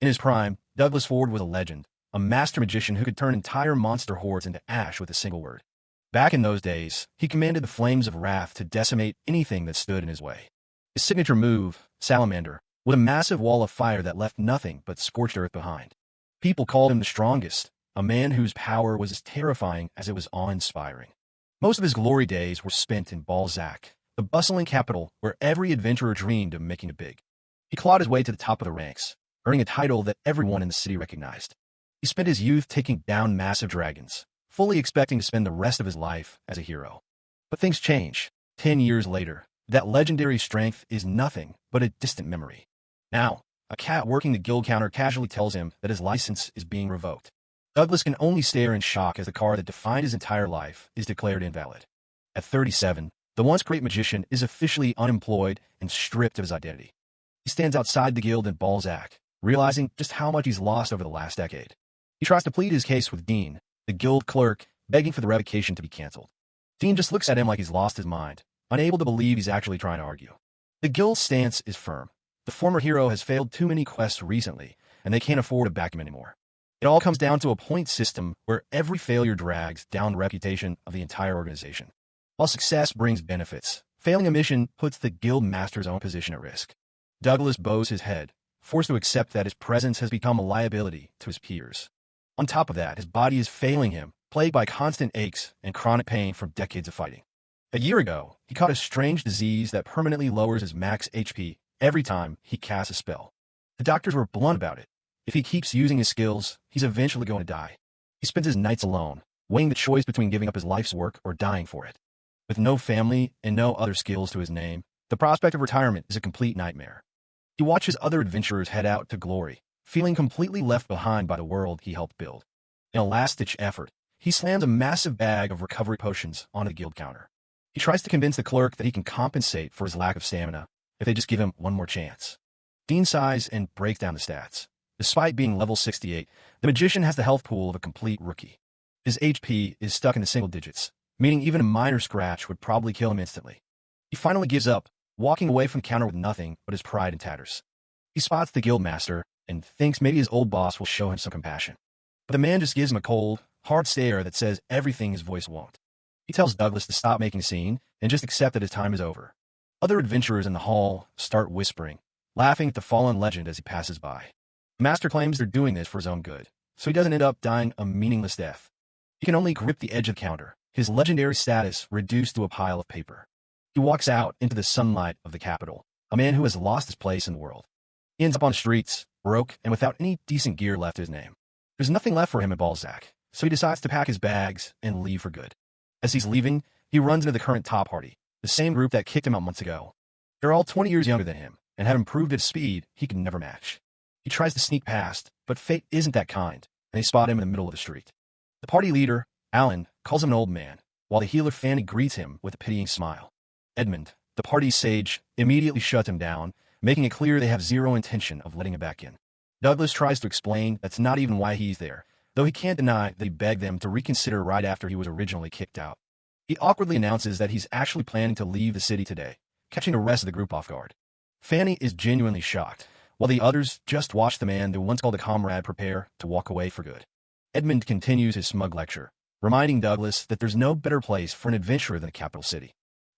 In his prime, Douglas Ford was a legend, a master magician who could turn entire monster hordes into ash with a single word. Back in those days, he commanded the flames of wrath to decimate anything that stood in his way. His signature move, Salamander, was a massive wall of fire that left nothing but scorched earth behind. People called him the strongest, a man whose power was as terrifying as it was awe-inspiring. Most of his glory days were spent in Balzac, the bustling capital where every adventurer dreamed of making it big. He clawed his way to the top of the ranks, earning a title that everyone in the city recognized. He spent his youth taking down massive dragons, fully expecting to spend the rest of his life as a hero. But things change. 10 years later, that legendary strength is nothing but a distant memory. Now, a cat working the guild counter casually tells him that his license is being revoked. Douglas can only stare in shock as the car that defined his entire life is declared invalid. At 37, the once great magician is officially unemployed and stripped of his identity. He stands outside the guild in Balzac, realizing just how much he's lost over the last decade. He tries to plead his case with Dean, the guild clerk, begging for the revocation to be canceled. Dean just looks at him like he's lost his mind, unable to believe he's actually trying to argue. The guild's stance is firm. The former hero has failed too many quests recently, and they can't afford to back him anymore. It all comes down to a point system where every failure drags down the reputation of the entire organization. While success brings benefits, failing a mission puts the guild master's own position at risk. Douglas bows his head, forced to accept that his presence has become a liability to his peers. On top of that, his body is failing him, plagued by constant aches and chronic pain from decades of fighting. A year ago, he caught a strange disease that permanently lowers his max HP every time he casts a spell. The doctors were blunt about it. If he keeps using his skills, he's eventually going to die. He spends his nights alone, weighing the choice between giving up his life's work or dying for it. With no family and no other skills to his name, the prospect of retirement is a complete nightmare. He watches other adventurers head out to glory, feeling completely left behind by the world he helped build. In a last-ditch effort, he slams a massive bag of recovery potions onto the guild counter. He tries to convince the clerk that he can compensate for his lack of stamina if they just give him one more chance. Dean sighs and breaks down the stats. Despite being level 68, the magician has the health pool of a complete rookie. His HP is stuck in the single digits, meaning even a minor scratch would probably kill him instantly. He finally gives up, walking away from the counter with nothing but his pride in tatters. He spots the guild master and thinks maybe his old boss will show him some compassion. But the man just gives him a cold, hard stare that says everything his voice won't. He tells Douglas to stop making a scene and just accept that his time is over. Other adventurers in the hall start whispering, laughing at the fallen legend as he passes by. The master claims they're doing this for his own good, so he doesn't end up dying a meaningless death. He can only grip the edge of the counter, his legendary status reduced to a pile of paper. He walks out into the sunlight of the capital, a man who has lost his place in the world. He ends up on the streets, broke and without any decent gear left to his name. There's nothing left for him at Balzac, so he decides to pack his bags and leave for good. As he's leaving, he runs into the current top party, the same group that kicked him out months ago. They're all 20 years younger than him, and have improved at speed he can never match. He tries to sneak past, but fate isn't that kind, and they spot him in the middle of the street. The party leader, Alan, calls him an old man, while the healer Fanny greets him with a pitying smile. Edmund, the party's sage, immediately shuts him down, making it clear they have zero intention of letting him back in. Douglas tries to explain that's not even why he's there, though he can't deny that he begged them to reconsider right after he was originally kicked out. He awkwardly announces that he's actually planning to leave the city today, catching the rest of the group off guard. Fanny is genuinely shocked, while the others just watch the man they once called a comrade prepare to walk away for good. Edmund continues his smug lecture, reminding Douglas that there's no better place for an adventurer than the capital city.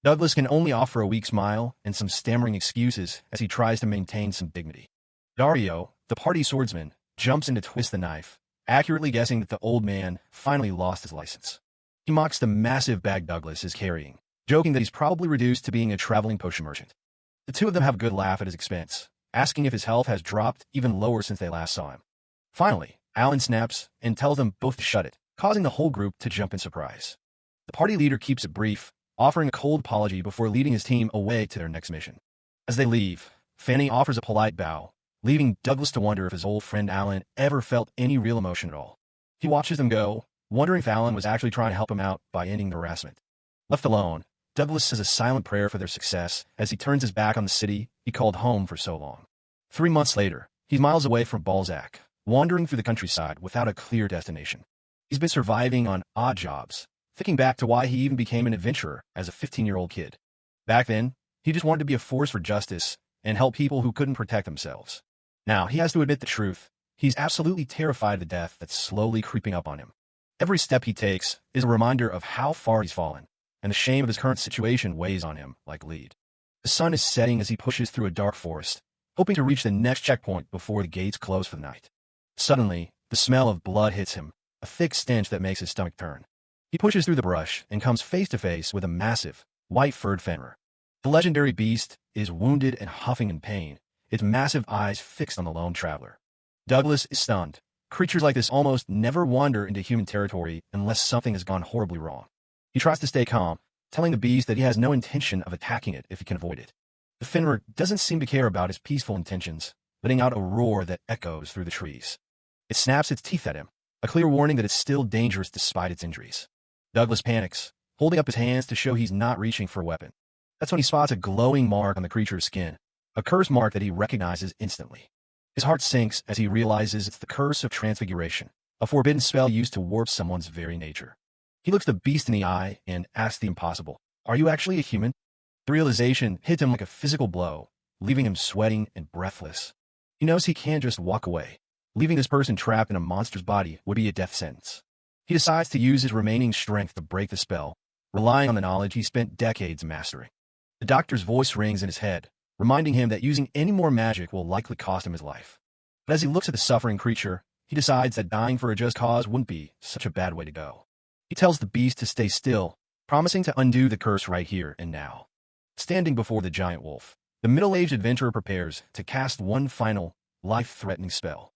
Douglas can only offer a weak smile and some stammering excuses as he tries to maintain some dignity. Dario, the party swordsman, jumps in to twist the knife, accurately guessing that the old man finally lost his license. He mocks the massive bag Douglas is carrying, joking that he's probably reduced to being a traveling potion merchant. The two of them have a good laugh at his expense, asking if his health has dropped even lower since they last saw him. Finally, Alan snaps and tells them both to shut it, causing the whole group to jump in surprise. The party leader keeps it brief, offering a cold apology before leading his team away to their next mission. As they leave, Fanny offers a polite bow, leaving Douglas to wonder if his old friend Alan ever felt any real emotion at all. He watches them go, wondering if Alan was actually trying to help him out by ending the harassment. Left alone, Douglas says a silent prayer for their success as he turns his back on the city he called home for so long. 3 months later, he's miles away from Balzac, wandering through the countryside without a clear destination. He's been surviving on odd jobs, thinking back to why he even became an adventurer as a 15-year-old kid. Back then, he just wanted to be a force for justice and help people who couldn't protect themselves. Now, he has to admit the truth. He's absolutely terrified of the death that's slowly creeping up on him. Every step he takes is a reminder of how far he's fallen, and the shame of his current situation weighs on him like lead. The sun is setting as he pushes through a dark forest, hoping to reach the next checkpoint before the gates close for the night. Suddenly, the smell of blood hits him, a thick stench that makes his stomach turn. He pushes through the brush and comes face to face with a massive, white-furred Fenrir. The legendary beast is wounded and huffing in pain, its massive eyes fixed on the lone traveler. Douglas is stunned. Creatures like this almost never wander into human territory unless something has gone horribly wrong. He tries to stay calm, telling the beast that he has no intention of attacking it if he can avoid it. The Fenrir doesn't seem to care about his peaceful intentions, letting out a roar that echoes through the trees. It snaps its teeth at him, a clear warning that it's still dangerous despite its injuries. Douglas panics, holding up his hands to show he's not reaching for a weapon. That's when he spots a glowing mark on the creature's skin, a curse mark that he recognizes instantly. His heart sinks as he realizes it's the curse of transfiguration, a forbidden spell used to warp someone's very nature. He looks the beast in the eye and asks the impossible, "Are you actually a human?" The realization hits him like a physical blow, leaving him sweating and breathless. He knows he can't just walk away. Leaving this person trapped in a monster's body would be a death sentence. He decides to use his remaining strength to break the spell, relying on the knowledge he spent decades mastering. The doctor's voice rings in his head, reminding him that using any more magic will likely cost him his life. But as he looks at the suffering creature, he decides that dying for a just cause wouldn't be such a bad way to go. He tells the beast to stay still, promising to undo the curse right here and now. Standing before the giant wolf, the middle-aged adventurer prepares to cast one final, life-threatening spell.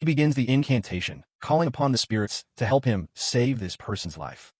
He begins the incantation, calling upon the spirits to help him save this person's life.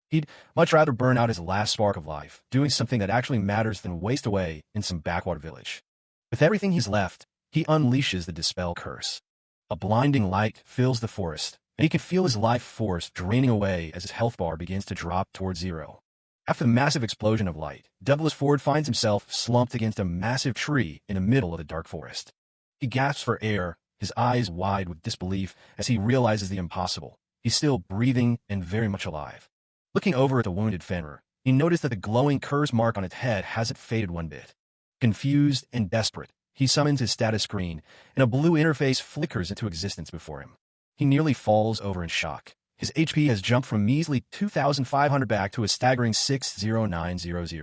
He'd much rather burn out his last spark of life, doing something that actually matters than waste away in some backwater village. With everything he's left, he unleashes the Dispel curse. A blinding light fills the forest, and he can feel his life force draining away as his health bar begins to drop toward zero. After the massive explosion of light, Douglas Ford finds himself slumped against a massive tree in the middle of the dark forest. He gasps for air, his eyes wide with disbelief as he realizes the impossible. He's still breathing and very much alive. Looking over at the wounded Fenrir, he noticed that the glowing curse mark on its head hasn't faded one bit. Confused and desperate, he summons his status screen, and a blue interface flickers into existence before him. He nearly falls over in shock. His HP has jumped from measly 2,500 back to a staggering 60900.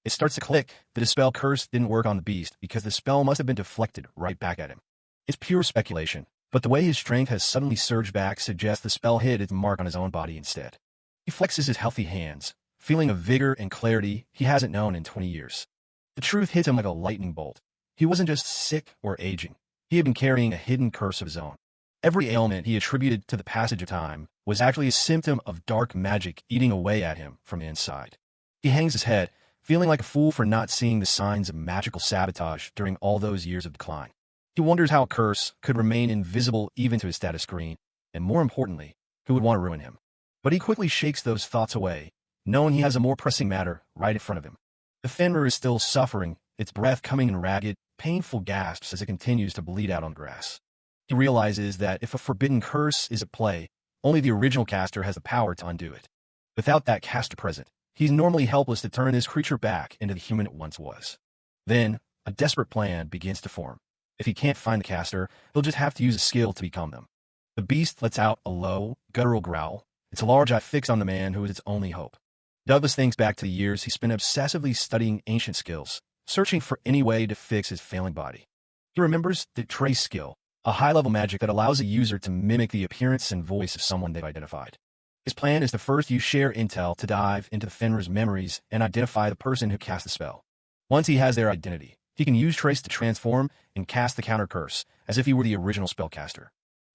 It starts to click. The Dispel curse didn't work on the beast because the spell must have been deflected right back at him. It's pure speculation, but the way his strength has suddenly surged back suggests the spell hit its mark on his own body instead. He flexes his healthy hands, feeling a vigor and clarity he hasn't known in 20 years. The truth hits him like a lightning bolt. He wasn't just sick or aging. He had been carrying a hidden curse of his own. Every ailment he attributed to the passage of time was actually a symptom of dark magic eating away at him from inside. He hangs his head, feeling like a fool for not seeing the signs of magical sabotage during all those years of decline. He wonders how a curse could remain invisible even to his status screen, and more importantly, who would want to ruin him. But he quickly shakes those thoughts away, knowing he has a more pressing matter right in front of him. The Fenrir is still suffering, its breath coming in ragged, painful gasps as it continues to bleed out on grass. He realizes that if a forbidden curse is at play, only the original caster has the power to undo it. Without that caster present, he's normally helpless to turn his creature back into the human it once was. Then, a desperate plan begins to form. If he can't find the caster, he'll just have to use a skill to become them. The beast lets out a low, guttural growl, its large eye fixed on the man who is its only hope. Douglas thinks back to the years he spent obsessively studying ancient skills, searching for any way to fix his failing body. He remembers the trace skill, a high-level magic that allows a user to mimic the appearance and voice of someone they've identified. His plan is to first use share intel to dive into the Fenrir's memories and identify the person who cast the spell. Once he has their identity, he can use trace to transform and cast the counter curse as if he were the original spellcaster.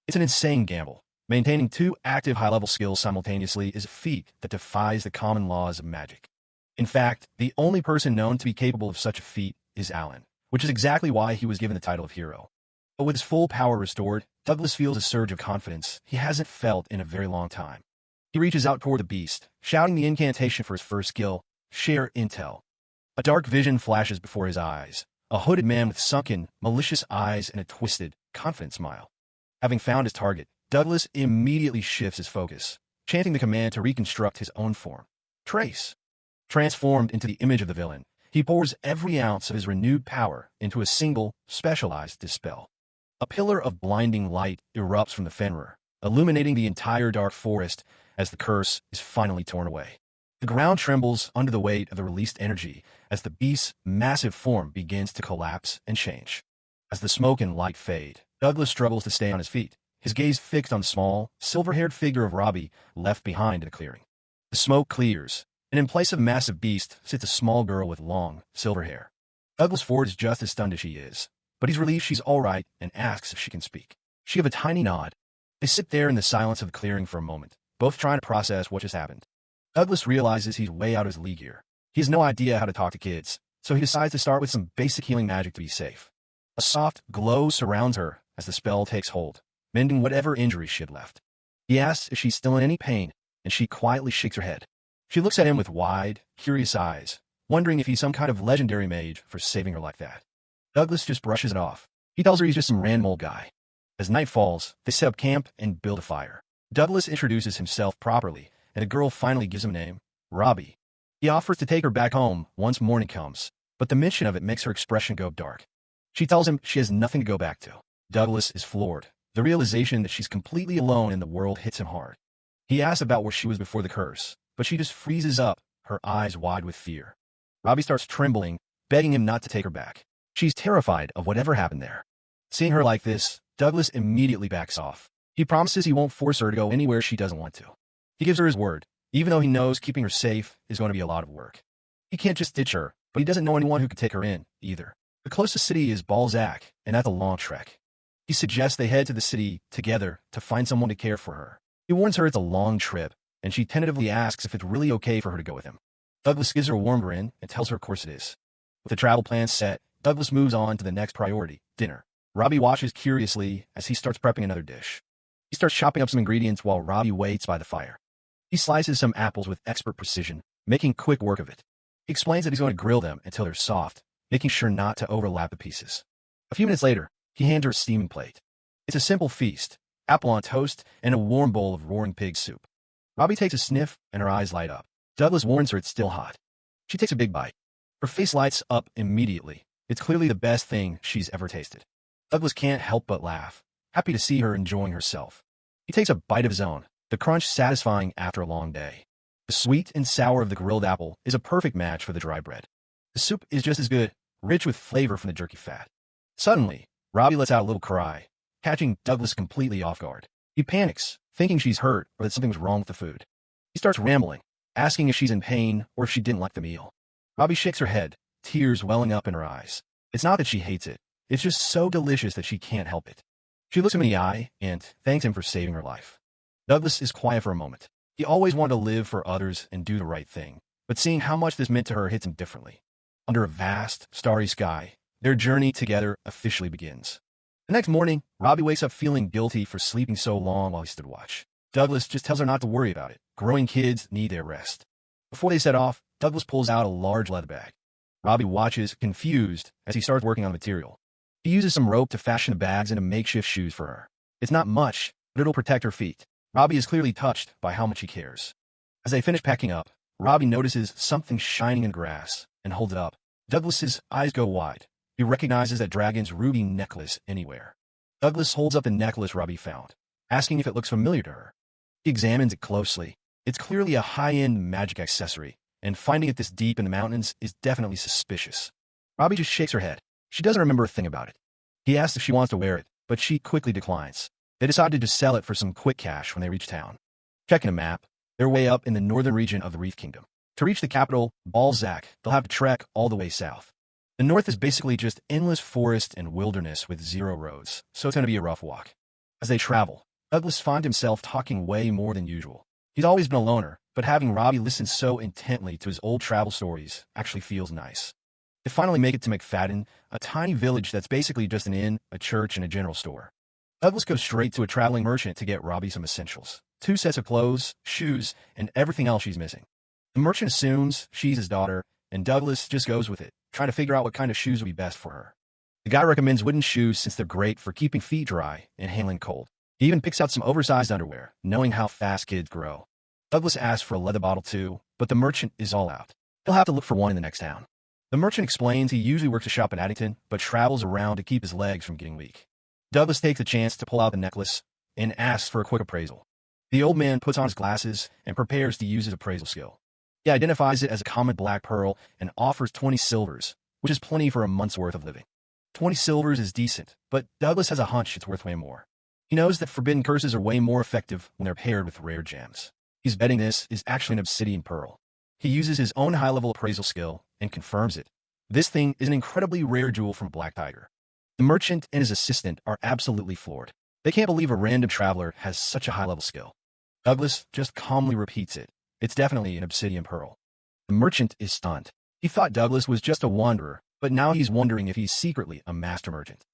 It's an insane gamble. Maintaining two active high-level skills simultaneously is a feat that defies the common laws of magic. In fact, the only person known to be capable of such a feat is Alan, which is exactly why he was given the title of hero. But with his full power restored, Douglas feels a surge of confidence he hasn't felt in a very long time. He reaches out toward the beast, shouting the incantation for his first skill, Share Intel. A dark vision flashes before his eyes, a hooded man with sunken, malicious eyes and a twisted, confident smile. Having found his target, Douglas immediately shifts his focus, chanting the command to reconstruct his own form. Trace. Transformed into the image of the villain, he pours every ounce of his renewed power into a single, specialized dispel. A pillar of blinding light erupts from the Fenrir, illuminating the entire dark forest as the curse is finally torn away. The ground trembles under the weight of the released energy as the beast's massive form begins to collapse and change. As the smoke and light fade, Douglas struggles to stay on his feet, his gaze fixed on the small, silver-haired figure of Robbie left behind in the clearing. The smoke clears, and in place of a massive beast sits a small girl with long, silver hair. Douglas Ford is just as stunned as she is, but he's relieved she's all right and asks if she can speak. She gives a tiny nod. They sit there in the silence of the clearing for a moment, both trying to process what just happened. Douglas realizes he's way out of his league here. He has no idea how to talk to kids, so he decides to start with some basic healing magic to be safe. A soft glow surrounds her as the spell takes hold, mending whatever injuries she had left. He asks if she's still in any pain, and she quietly shakes her head. She looks at him with wide, curious eyes, wondering if he's some kind of legendary mage for saving her like that. Douglas just brushes it off. He tells her he's just some random old guy. As night falls, they set up camp and build a fire. Douglas introduces himself properly, and the girl finally gives him a name, Robbie. He offers to take her back home once morning comes, but the mention of it makes her expression go dark. She tells him she has nothing to go back to. Douglas is floored. The realization that she's completely alone in the world hits him hard. He asks about where she was before the curse, but she just freezes up, her eyes wide with fear. Robbie starts trembling, begging him not to take her back. She's terrified of whatever happened there. Seeing her like this, Douglas immediately backs off. He promises he won't force her to go anywhere she doesn't want to. He gives her his word, even though he knows keeping her safe is going to be a lot of work. He can't just ditch her, but he doesn't know anyone who could take her in, either. The closest city is Balzac, and that's a long trek. He suggests they head to the city together to find someone to care for her. He warns her it's a long trip, and she tentatively asks if it's really okay for her to go with him. Douglas gives her a warm grin and tells her of course it is. With the travel plan set, Douglas moves on to the next priority, dinner. Robbie watches curiously as he starts prepping another dish. He starts chopping up some ingredients while Robbie waits by the fire. He slices some apples with expert precision, making quick work of it. He explains that he's going to grill them until they're soft, making sure not to overlap the pieces. A few minutes later, he hands her a steaming plate. It's a simple feast, apple on toast, and a warm bowl of roaring pig soup. Robbie takes a sniff, and her eyes light up. Douglas warns her it's still hot. She takes a big bite. Her face lights up immediately. It's clearly the best thing she's ever tasted. Douglas can't help but laugh, happy to see her enjoying herself. He takes a bite of his own, the crunch satisfying after a long day. The sweet and sour of the grilled apple is a perfect match for the dry bread. The soup is just as good, rich with flavor from the jerky fat. Suddenly, Robbie lets out a little cry, catching Douglas completely off guard. He panics, thinking she's hurt or that something's wrong with the food. He starts rambling, asking if she's in pain or if she didn't like the meal. Robbie shakes her head, tears welling up in her eyes. It's not that she hates it. It's just so delicious that she can't help it. She looks him in the eye and thanks him for saving her life. Douglas is quiet for a moment. He always wanted to live for others and do the right thing, but seeing how much this meant to her hits him differently. Under a vast, starry sky, their journey together officially begins. The next morning, Robbie wakes up feeling guilty for sleeping so long while he stood watch. Douglas just tells her not to worry about it. Growing kids need their rest. Before they set off, Douglas pulls out a large leather bag. Robbie watches, confused, as he starts working on the material. He uses some rope to fashion the bags into makeshift shoes for her. It's not much, but it'll protect her feet. Robbie is clearly touched by how much he cares. As they finish packing up, Robbie notices something shining in grass and holds it up. Douglas's eyes go wide. He recognizes that dragon's ruby necklace anywhere. Douglas holds up the necklace Robbie found, asking if it looks familiar to her. He examines it closely. It's clearly a high-end magic accessory, and finding it this deep in the mountains is definitely suspicious. Robbie just shakes her head. She doesn't remember a thing about it. He asks if she wants to wear it, but she quickly declines. They decide to just sell it for some quick cash when they reach town. Checking a map, they're way up in the northern region of the Reef Kingdom. To reach the capital, Balzac, they'll have to trek all the way south. The north is basically just endless forest and wilderness with zero roads, so it's going to be a rough walk. As they travel, Douglas finds himself talking way more than usual. He's always been a loner, but having Robbie listen so intently to his old travel stories actually feels nice. They finally make it to McFadden, a tiny village that's basically just an inn, a church, and a general store. Douglas goes straight to a traveling merchant to get Robbie some essentials. 2 sets of clothes, shoes, and everything else she's missing. The merchant assumes she's his daughter, and Douglas just goes with it, trying to figure out what kind of shoes would be best for her. The guy recommends wooden shoes since they're great for keeping feet dry and handling cold. He even picks out some oversized underwear, knowing how fast kids grow. Douglas asks for a leather bottle too, but the merchant is all out. He'll have to look for one in the next town. The merchant explains he usually works a shop in Addington, but travels around to keep his legs from getting weak. Douglas takes a chance to pull out the necklace and asks for a quick appraisal. The old man puts on his glasses and prepares to use his appraisal skill. He identifies it as a common black pearl and offers 20 silvers, which is plenty for a month's worth of living. 20 silvers is decent, but Douglas has a hunch it's worth way more. He knows that forbidden curses are way more effective when they're paired with rare gems. He's betting this is actually an obsidian pearl. He uses his own high-level appraisal skill and confirms it. This thing is an incredibly rare jewel from Black Tiger. The merchant and his assistant are absolutely floored. They can't believe a random traveler has such a high-level skill. Douglas just calmly repeats it. It's definitely an obsidian pearl. The merchant is stunned. He thought Douglas was just a wanderer, but now he's wondering if he's secretly a master merchant.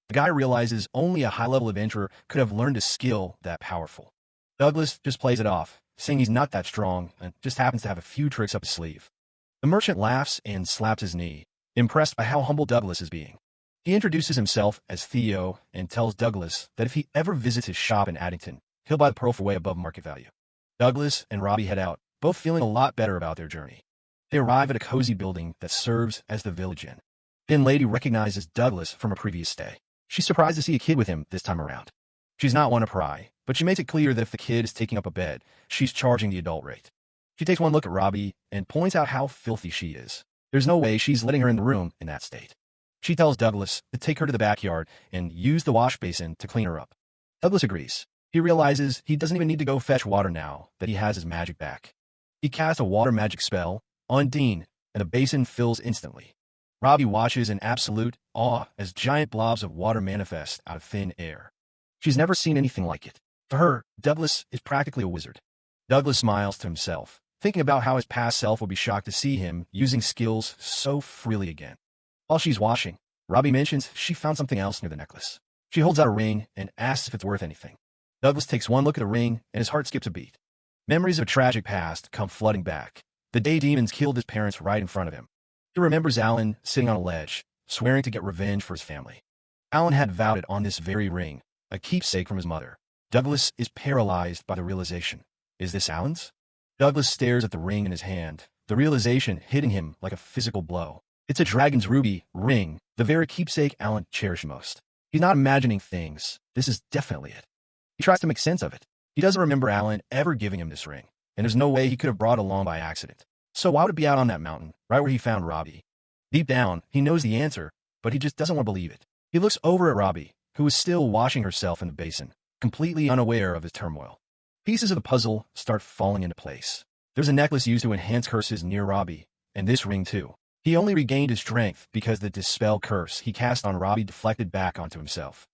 The guy realizes only a high-level adventurer could have learned a skill that powerful. Douglas just plays it off, saying he's not that strong and just happens to have a few tricks up his sleeve. The merchant laughs and slaps his knee, impressed by how humble Douglas is being. He introduces himself as Theo and tells Douglas that if he ever visits his shop in Addington, he'll buy the pearl for way above market value. Douglas and Robbie head out, both feeling a lot better about their journey. They arrive at a cozy building that serves as the village inn. The lady recognizes Douglas from a previous stay. She's surprised to see a kid with him this time around. She's not one to pry, but she makes it clear that if the kid is taking up a bed, she's charging the adult rate. She takes one look at Robbie and points out how filthy she is. There's no way she's letting her in the room in that state. She tells Douglas to take her to the backyard and use the wash basin to clean her up. Douglas agrees. He realizes he doesn't even need to go fetch water now that he has his magic back. He casts a water magic spell on Dean, and the basin fills instantly. Robbie watches in absolute awe as giant blobs of water manifest out of thin air. She's never seen anything like it. To her, Douglas is practically a wizard. Douglas smiles to himself, thinking about how his past self will be shocked to see him using skills so freely again. While she's washing, Robbie mentions she found something else near the necklace. She holds out a ring and asks if it's worth anything. Douglas takes one look at the ring and his heart skips a beat. Memories of a tragic past come flooding back. The day demons killed his parents right in front of him. He remembers Alan sitting on a ledge, swearing to get revenge for his family. Alan had vowed it on this very ring, a keepsake from his mother. Douglas is paralyzed by the realization. Is this Alan's? Douglas stares at the ring in his hand, the realization hitting him like a physical blow. It's a dragon's ruby ring, the very keepsake Alan cherished most. He's not imagining things. This is definitely it. He tries to make sense of it. He doesn't remember Alan ever giving him this ring, and there's no way he could have brought it along by accident. So why would it be out on that mountain, right where he found Robbie? Deep down, he knows the answer, but he just doesn't want to believe it. He looks over at Robbie, who is still washing herself in the basin, completely unaware of his turmoil. Pieces of the puzzle start falling into place. There's a necklace used to enhance curses near Robbie, and this ring too. He only regained his strength because the dispel curse he cast on Robbie deflected back onto himself.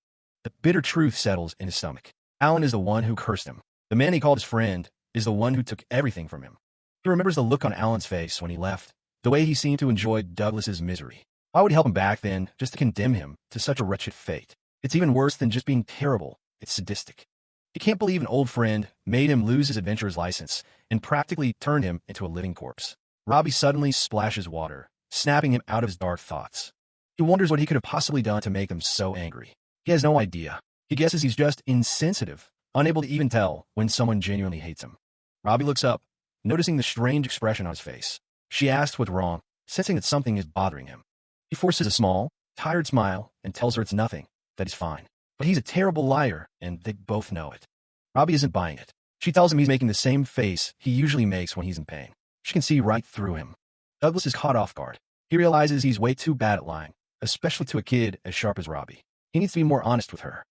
The bitter truth settles in his stomach. Alan is the one who cursed him. The man he called his friend is the one who took everything from him. He remembers the look on Alan's face when he left, the way he seemed to enjoy Douglas's misery. Why would he help him back then just to condemn him to such a wretched fate? It's even worse than just being terrible. It's sadistic. He can't believe an old friend made him lose his adventurer's license and practically turned him into a living corpse. Robbie suddenly splashes water, snapping him out of his dark thoughts. He wonders what he could have possibly done to make him so angry. He has no idea. He guesses he's just insensitive, unable to even tell when someone genuinely hates him. Robbie looks up, noticing the strange expression on his face. She asks what's wrong, sensing that something is bothering him. He forces a small, tired smile and tells her it's nothing, that he's fine. But he's a terrible liar, and they both know it. Robbie isn't buying it. She tells him he's making the same face he usually makes when he's in pain. She can see right through him. Douglas is caught off guard. He realizes he's way too bad at lying, especially to a kid as sharp as Robbie. He needs to be more honest with her.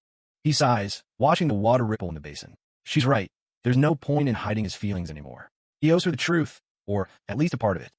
He sighs, watching the water ripple in the basin. She's right. There's no point in hiding his feelings anymore. He owes her the truth, or at least a part of it.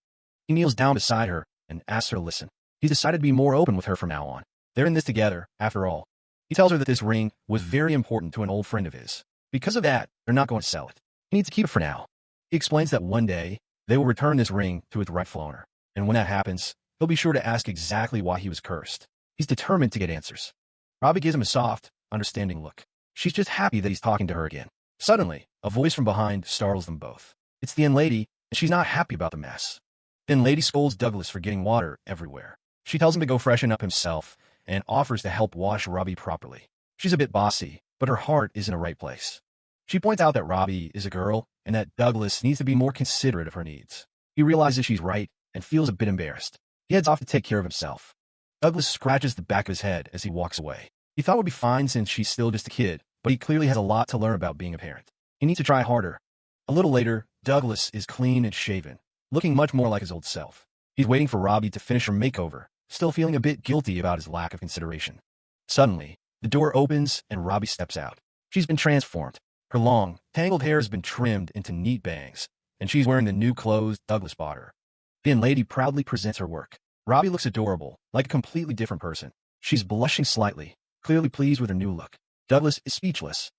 He kneels down beside her and asks her to listen. He's decided to be more open with her from now on. They're in this together, after all. He tells her that this ring was very important to an old friend of his. Because of that, they're not going to sell it. He needs to keep it for now. He explains that one day, they will return this ring to its rightful owner. And when that happens, he'll be sure to ask exactly why he was cursed. He's determined to get answers. Robbie gives him a soft, understanding look. She's just happy that he's talking to her again. Suddenly, a voice from behind startles them both. It's the lady, and she's not happy about the mess. The lady scolds Douglas for getting water everywhere. She tells him to go freshen up himself and offers to help wash Robbie properly. She's a bit bossy, but her heart is in the right place. She points out that Robbie is a girl and that Douglas needs to be more considerate of her needs. He realizes she's right and feels a bit embarrassed. He heads off to take care of himself. Douglas scratches the back of his head as he walks away. He thought it would be fine since she's still just a kid, but he clearly has a lot to learn about being a parent. He needs to try harder. A little later, Douglas is clean and shaven, looking much more like his old self. He's waiting for Robbie to finish her makeover, still feeling a bit guilty about his lack of consideration. Suddenly, the door opens and Robbie steps out. She's been transformed. Her long, tangled hair has been trimmed into neat bangs, and she's wearing the new clothes Douglas bought her. The lady proudly presents her work. Robbie looks adorable, like a completely different person. She's blushing slightly, clearly pleased with her new look. Douglas is speechless.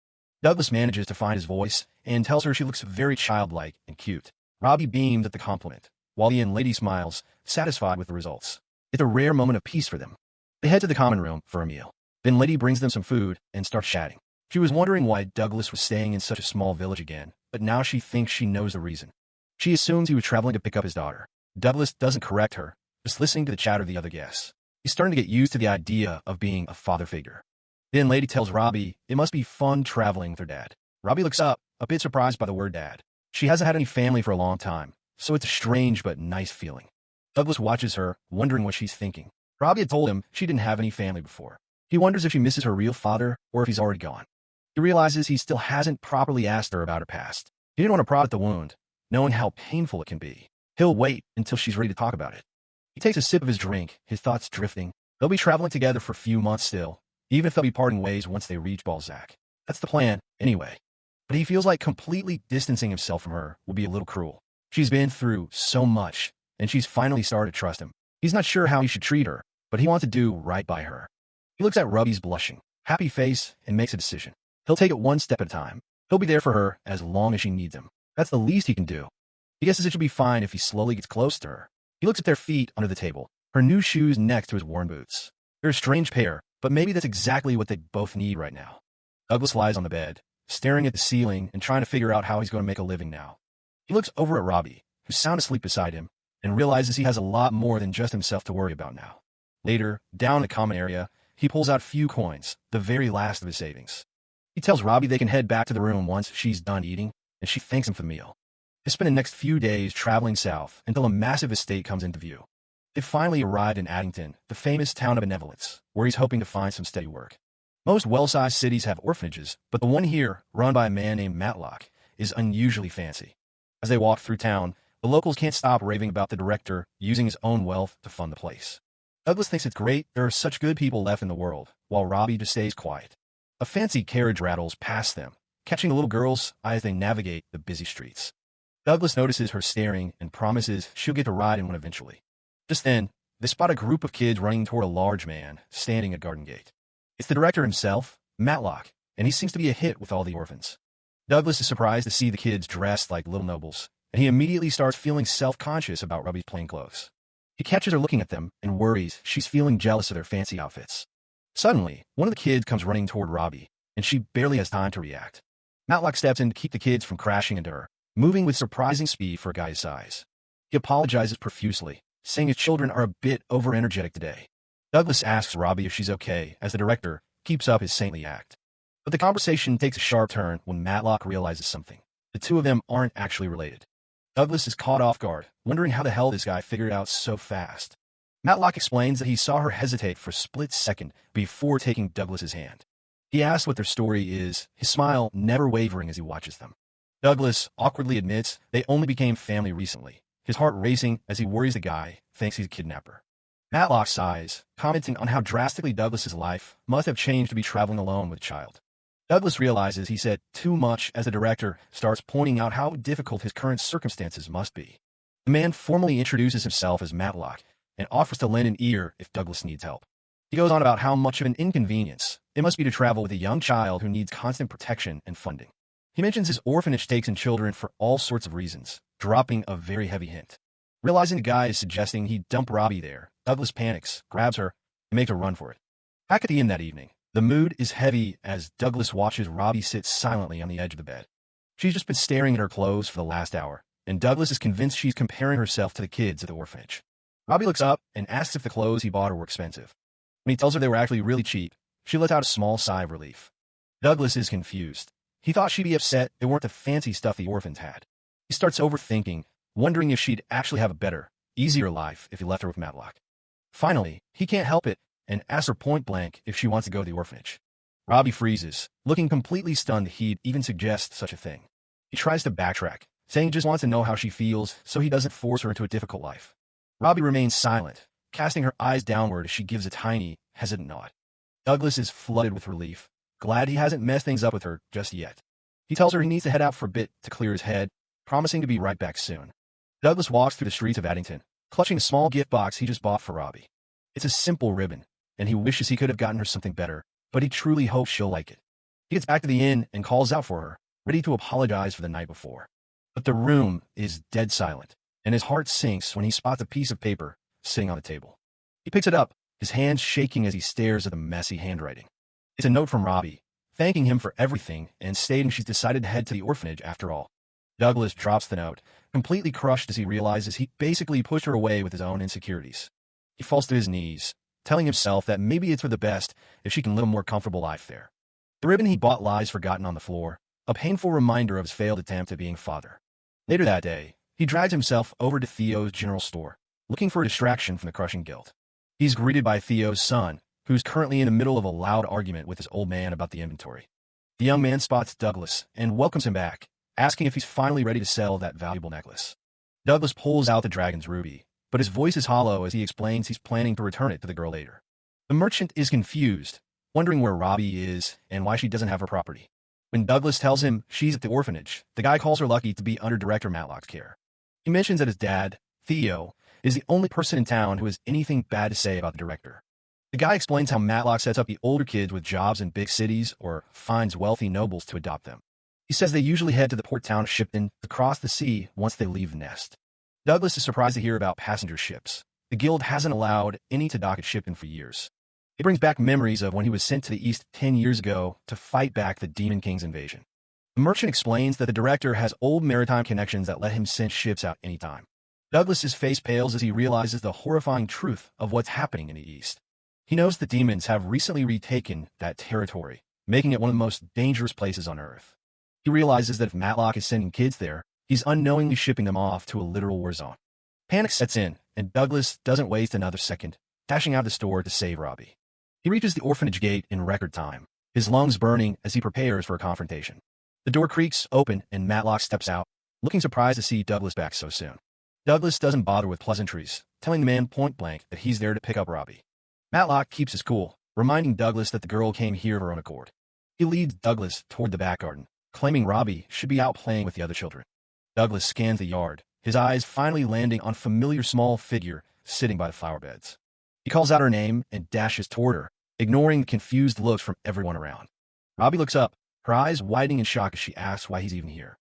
Douglas manages to find his voice and tells her she looks very childlike and cute. Robbie beams at the compliment, while the lady smiles, satisfied with the results. It's a rare moment of peace for them. They head to the common room for a meal. Then Lady brings them some food and starts chatting. She was wondering why Douglas was staying in such a small village again, but now she thinks she knows the reason. She assumes he was traveling to pick up his daughter. Douglas doesn't correct her, just listening to the chatter of the other guests. He's starting to get used to the idea of being a father figure. Then Lady tells Robbie it must be fun traveling with her dad. Robbie looks up, a bit surprised by the word dad. She hasn't had any family for a long time, so it's a strange but nice feeling. Douglas watches her, wondering what she's thinking. Robbie had told him she didn't have any family before. He wonders if she misses her real father or if he's already gone. He realizes he still hasn't properly asked her about her past. He didn't want to prod at the wound, knowing how painful it can be. He'll wait until she's ready to talk about it. He takes a sip of his drink, his thoughts drifting. They'll be traveling together for a few months still, even if they'll be parting ways once they reach Balzac. That's the plan, anyway. But he feels like completely distancing himself from her would be a little cruel. She's been through so much, and she's finally started to trust him. He's not sure how he should treat her, but he wants to do right by her. He looks at Robbie's blushing, happy face and makes a decision. He'll take it one step at a time. He'll be there for her as long as she needs him. That's the least he can do. He guesses it should be fine if he slowly gets close to her. He looks at their feet under the table, her new shoes next to his worn boots. They're a strange pair, but maybe that's exactly what they both need right now. Douglas lies on the bed, staring at the ceiling and trying to figure out how he's going to make a living now. He looks over at Robbie, who's sound asleep beside him, and realizes he has a lot more than just himself to worry about now. Later, down in the common area, he pulls out a few coins, the very last of his savings. He tells Robbie they can head back to the room once she's done eating, and she thanks him for the meal. They spend the next few days traveling south until a massive estate comes into view. They finally arrived in Addington, the famous town of benevolence, where he's hoping to find some steady work. Most well-sized cities have orphanages, but the one here, run by a man named Matlock, is unusually fancy. As they walk through town, the locals can't stop raving about the director using his own wealth to fund the place. Douglas thinks it's great there are such good people left in the world, while Robbie just stays quiet. A fancy carriage rattles past them, catching the little girl's eye as they navigate the busy streets. Douglas notices her staring and promises she'll get to ride in one eventually. Just then, they spot a group of kids running toward a large man standing at Garden Gate. It's the director himself, Matlock, and he seems to be a hit with all the orphans. Douglas is surprised to see the kids dressed like little nobles, and he immediately starts feeling self-conscious about Robbie's plain clothes. He catches her looking at them and worries she's feeling jealous of their fancy outfits. Suddenly, one of the kids comes running toward Robbie, and she barely has time to react. Matlock steps in to keep the kids from crashing into her, moving with surprising speed for a guy his size. He apologizes profusely, saying his children are a bit over-energetic today. Douglas asks Robbie if she's okay as the director keeps up his saintly act. But the conversation takes a sharp turn when Matlock realizes something. The two of them aren't actually related. Douglas is caught off guard, wondering how the hell this guy figured it out so fast. Matlock explains that he saw her hesitate for a split second before taking Douglas's hand. He asks what their story is, his smile never wavering as he watches them. Douglas awkwardly admits they only became family recently, his heart racing as he worries the guy thinks he's a kidnapper. Matlock sighs, commenting on how drastically Douglas's life must have changed to be traveling alone with a child. Douglas realizes he said too much as the director starts pointing out how difficult his current circumstances must be. The man formally introduces himself as Matlock and offers to lend an ear if Douglas needs help. He goes on about how much of an inconvenience it must be to travel with a young child who needs constant protection and funding. He mentions his orphanage takes in children for all sorts of reasons, dropping a very heavy hint. Realizing the guy is suggesting he dump Robbie there, Douglas panics, grabs her, and makes a run for it. Back at the inn that evening, the mood is heavy as Douglas watches Robbie sit silently on the edge of the bed. She's just been staring at her clothes for the last hour, and Douglas is convinced she's comparing herself to the kids at the orphanage. Robbie looks up and asks if the clothes he bought her were expensive. When he tells her they were actually really cheap, she lets out a small sigh of relief. Douglas is confused. He thought she'd be upset they weren't the fancy stuff the orphans had. He starts overthinking, wondering if she'd actually have a better, easier life if he left her with Matlock. Finally, he can't help it and asks her point blank if she wants to go to the orphanage. Robbie freezes, looking completely stunned he'd even suggest such a thing. He tries to backtrack, saying he just wants to know how she feels so he doesn't force her into a difficult life. Robbie remains silent, casting her eyes downward as she gives a tiny, hesitant nod. Douglas is flooded with relief, glad he hasn't messed things up with her just yet. He tells her he needs to head out for a bit to clear his head, promising to be right back soon. Douglas walks through the streets of Addington, clutching a small gift box he just bought for Robbie. It's a simple ribbon, and he wishes he could have gotten her something better, but he truly hopes she'll like it. He gets back to the inn and calls out for her, ready to apologize for the night before. But the room is dead silent, and his heart sinks when he spots a piece of paper sitting on the table. He picks it up, his hands shaking as he stares at the messy handwriting. It's a note from Robbie, thanking him for everything and stating she's decided to head to the orphanage after all. Douglas drops the note, completely crushed as he realizes he basically pushed her away with his own insecurities. He falls to his knees, telling himself that maybe it's for the best if she can live a more comfortable life there. The ribbon he bought lies forgotten on the floor, a painful reminder of his failed attempt at being a father. Later that day, he drags himself over to Theo's general store, looking for a distraction from the crushing guilt. He's greeted by Theo's son, who's currently in the middle of a loud argument with his old man about the inventory. The young man spots Douglas and welcomes him back, asking if he's finally ready to sell that valuable necklace. Douglas pulls out the dragon's ruby, but his voice is hollow as he explains he's planning to return it to the girl later. The merchant is confused, wondering where Robbie is and why she doesn't have her property. When Douglas tells him she's at the orphanage, the guy calls her lucky to be under Director Matlock's care. He mentions that his dad, Theo, is the only person in town who has anything bad to say about the director. The guy explains how Matlock sets up the older kids with jobs in big cities or finds wealthy nobles to adopt them. He says they usually head to the port town of Shipton to cross the sea once they leave the nest. Douglas is surprised to hear about passenger ships. The guild hasn't allowed any to dock at Shipton for years. It brings back memories of when he was sent to the east 10 years ago to fight back the Demon King's invasion. The merchant explains that the director has old maritime connections that let him send ships out anytime. Douglas's face pales as he realizes the horrifying truth of what's happening in the east. He knows the demons have recently retaken that territory, making it one of the most dangerous places on Earth. He realizes that if Matlock is sending kids there, he's unknowingly shipping them off to a literal war zone. Panic sets in, and Douglas doesn't waste another second, dashing out of the store to save Robbie. He reaches the orphanage gate in record time, his lungs burning as he prepares for a confrontation. The door creaks open and Matlock steps out, looking surprised to see Douglas back so soon. Douglas doesn't bother with pleasantries, telling the man point blank that he's there to pick up Robbie. Matlock keeps his cool, reminding Douglas that the girl came here of her own accord. He leads Douglas toward the back garden, claiming Robbie should be out playing with the other children. Douglas scans the yard, his eyes finally landing on a familiar small figure sitting by the flower beds. He calls out her name and dashes toward her, ignoring the confused looks from everyone around. Robbie looks up, her eyes widening in shock as she asks why he's even here.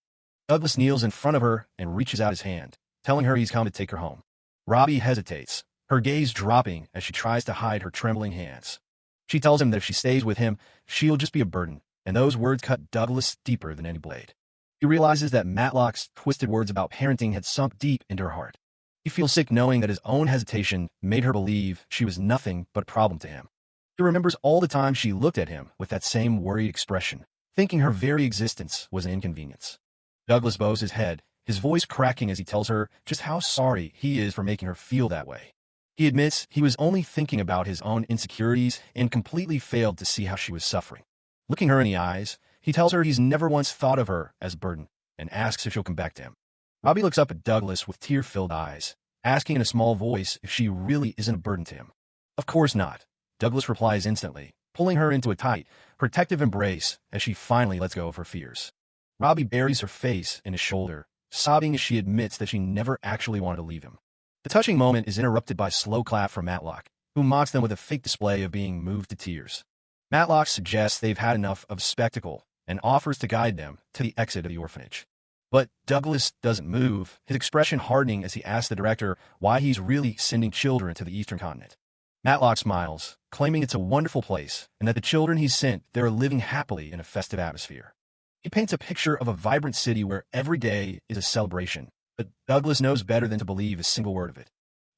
Douglas kneels in front of her and reaches out his hand, telling her he's come to take her home. Robbie hesitates, her gaze dropping as she tries to hide her trembling hands. She tells him that if she stays with him, she'll just be a burden, and those words cut Douglas deeper than any blade. He realizes that Matlock's twisted words about parenting had sunk deep into her heart. He feels sick knowing that his own hesitation made her believe she was nothing but a problem to him. He remembers all the time she looked at him with that same worried expression, thinking her very existence was an inconvenience. Douglas bows his head, his voice cracking as he tells her just how sorry he is for making her feel that way. He admits he was only thinking about his own insecurities and completely failed to see how she was suffering. Looking her in the eyes, he tells her he's never once thought of her as a burden and asks if she'll come back to him. Robbie looks up at Douglas with tear-filled eyes, asking in a small voice if she really isn't a burden to him. Of course not, Douglas replies instantly, pulling her into a tight, protective embrace as she finally lets go of her fears. Robbie buries her face in his shoulder, sobbing as she admits that she never actually wanted to leave him. The touching moment is interrupted by a slow clap from Matlock, who mocks them with a fake display of being moved to tears. Matlock suggests they've had enough of spectacle and offers to guide them to the exit of the orphanage. But Douglas doesn't move, his expression hardening as he asks the director why he's really sending children to the eastern continent. Matlock smiles, claiming it's a wonderful place and that the children he's sent there are living happily in a festive atmosphere. He paints a picture of a vibrant city where every day is a celebration, but Douglas knows better than to believe a single word of it.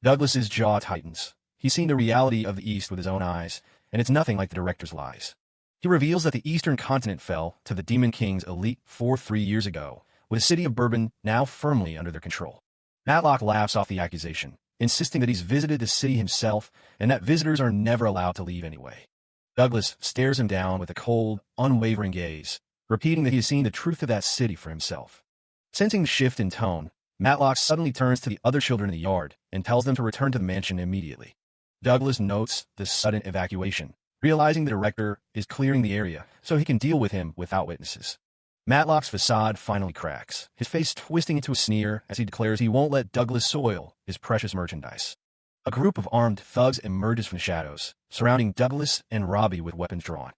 Douglas's jaw tightens. He's seen the reality of the East with his own eyes, and it's nothing like the director's lies. He reveals that the eastern continent fell to the Demon King's elite 3 years ago, with the city of Bourbon now firmly under their control. Matlock laughs off the accusation, insisting that he's visited the city himself and that visitors are never allowed to leave anyway. Douglas stares him down with a cold, unwavering gaze, repeating that he has seen the truth of that city for himself. Sensing the shift in tone, Matlock suddenly turns to the other children in the yard and tells them to return to the mansion immediately. Douglas notes the sudden evacuation, realizing the director is clearing the area so he can deal with him without witnesses. Matlock's facade finally cracks, his face twisting into a sneer as he declares he won't let Douglas soil his precious merchandise. A group of armed thugs emerges from the shadows, surrounding Douglas and Robbie with weapons drawn.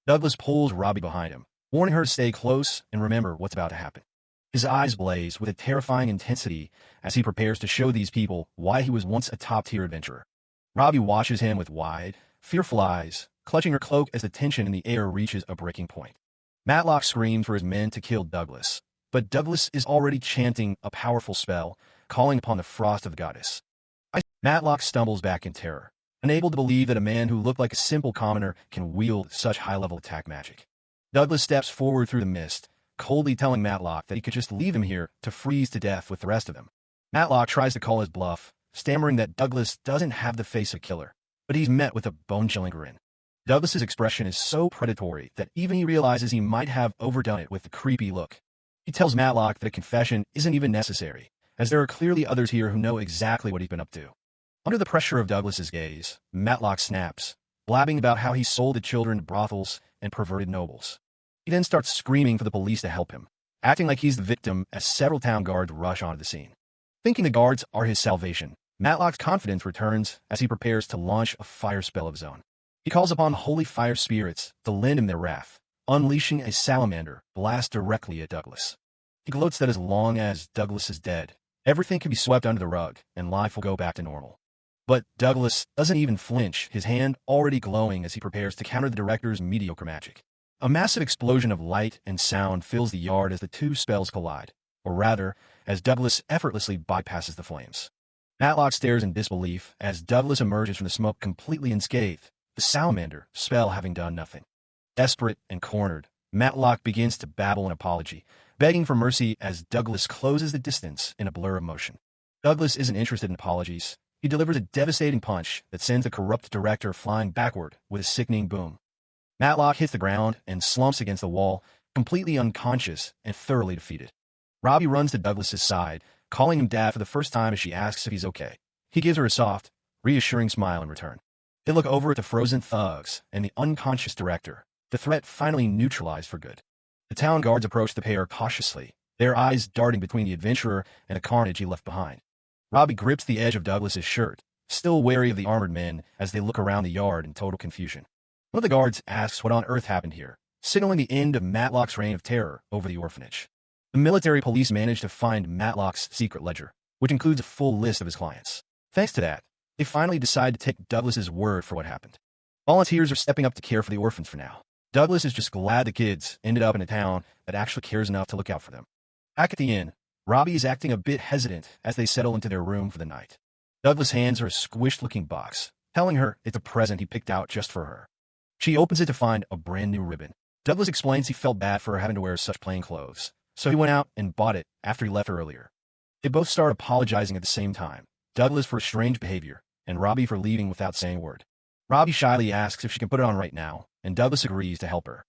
Douglas pulls Robbie behind him, warning her to stay close and remember what's about to happen. His eyes blaze with a terrifying intensity as he prepares to show these people why he was once a top-tier adventurer. Robbie watches him with wide, fearful eyes, clutching her cloak as the tension in the air reaches a breaking point. Matlock screams for his men to kill Douglas, but Douglas is already chanting a powerful spell, calling upon the frost of the goddess. Matlock stumbles back in terror, unable to believe that a man who looked like a simple commoner can wield such high-level attack magic. Douglas steps forward through the mist, coldly telling Matlock that he could just leave him here to freeze to death with the rest of them. Matlock tries to call his bluff, stammering that Douglas doesn't have the face of a killer, but he's met with a bone-chilling grin. Douglas's expression is so predatory that even he realizes he might have overdone it with the creepy look. He tells Matlock that a confession isn't even necessary, as there are clearly others here who know exactly what he's been up to. Under the pressure of Douglas's gaze, Matlock snaps, blabbing about how he sold the children to brothels and perverted nobles. He then starts screaming for the police to help him, acting like he's the victim as several town guards rush onto the scene. Thinking the guards are his salvation, Matlock's confidence returns as he prepares to launch a fire spell of his own. He calls upon holy fire spirits to lend him their wrath, unleashing a salamander blast directly at Douglas. He gloats that as long as Douglas is dead, everything can be swept under the rug and life will go back to normal. But Douglas doesn't even flinch, his hand already glowing as he prepares to counter the director's mediocre magic. A massive explosion of light and sound fills the yard as the two spells collide, or rather, as Douglas effortlessly bypasses the flames. Matlock stares in disbelief as Douglas emerges from the smoke completely unscathed, the salamander spell having done nothing. Desperate and cornered, Matlock begins to babble an apology, begging for mercy as Douglas closes the distance in a blur of motion. Douglas isn't interested in apologies. He delivers a devastating punch that sends the corrupt director flying backward with a sickening boom. Matlock hits the ground and slumps against the wall, completely unconscious and thoroughly defeated. Robbie runs to Douglas's side, calling him dad for the first time as she asks if he's okay. He gives her a soft, reassuring smile in return. They look over at the frozen thugs and the unconscious director, the threat finally neutralized for good. The town guards approach the pair cautiously, their eyes darting between the adventurer and the carnage he left behind. Robbie grips the edge of Douglas's shirt, still wary of the armored men as they look around the yard in total confusion. One of the guards asks what on earth happened here, signaling the end of Matlock's reign of terror over the orphanage. The military police manage to find Matlock's secret ledger, which includes a full list of his clients. Thanks to that, they finally decide to take Douglas's word for what happened. Volunteers are stepping up to care for the orphans for now. Douglas is just glad the kids ended up in a town that actually cares enough to look out for them. Back at the inn, Robbie is acting a bit hesitant as they settle into their room for the night. Douglas hands her a squished-looking box, telling her it's a present he picked out just for her. She opens it to find a brand-new ribbon. Douglas explains he felt bad for her having to wear such plain clothes, so he went out and bought it after he left her earlier. They both start apologizing at the same time, Douglas for strange behavior, and Robbie for leaving without saying a word. Robbie shyly asks if she can put it on right now, and Douglas agrees to help her.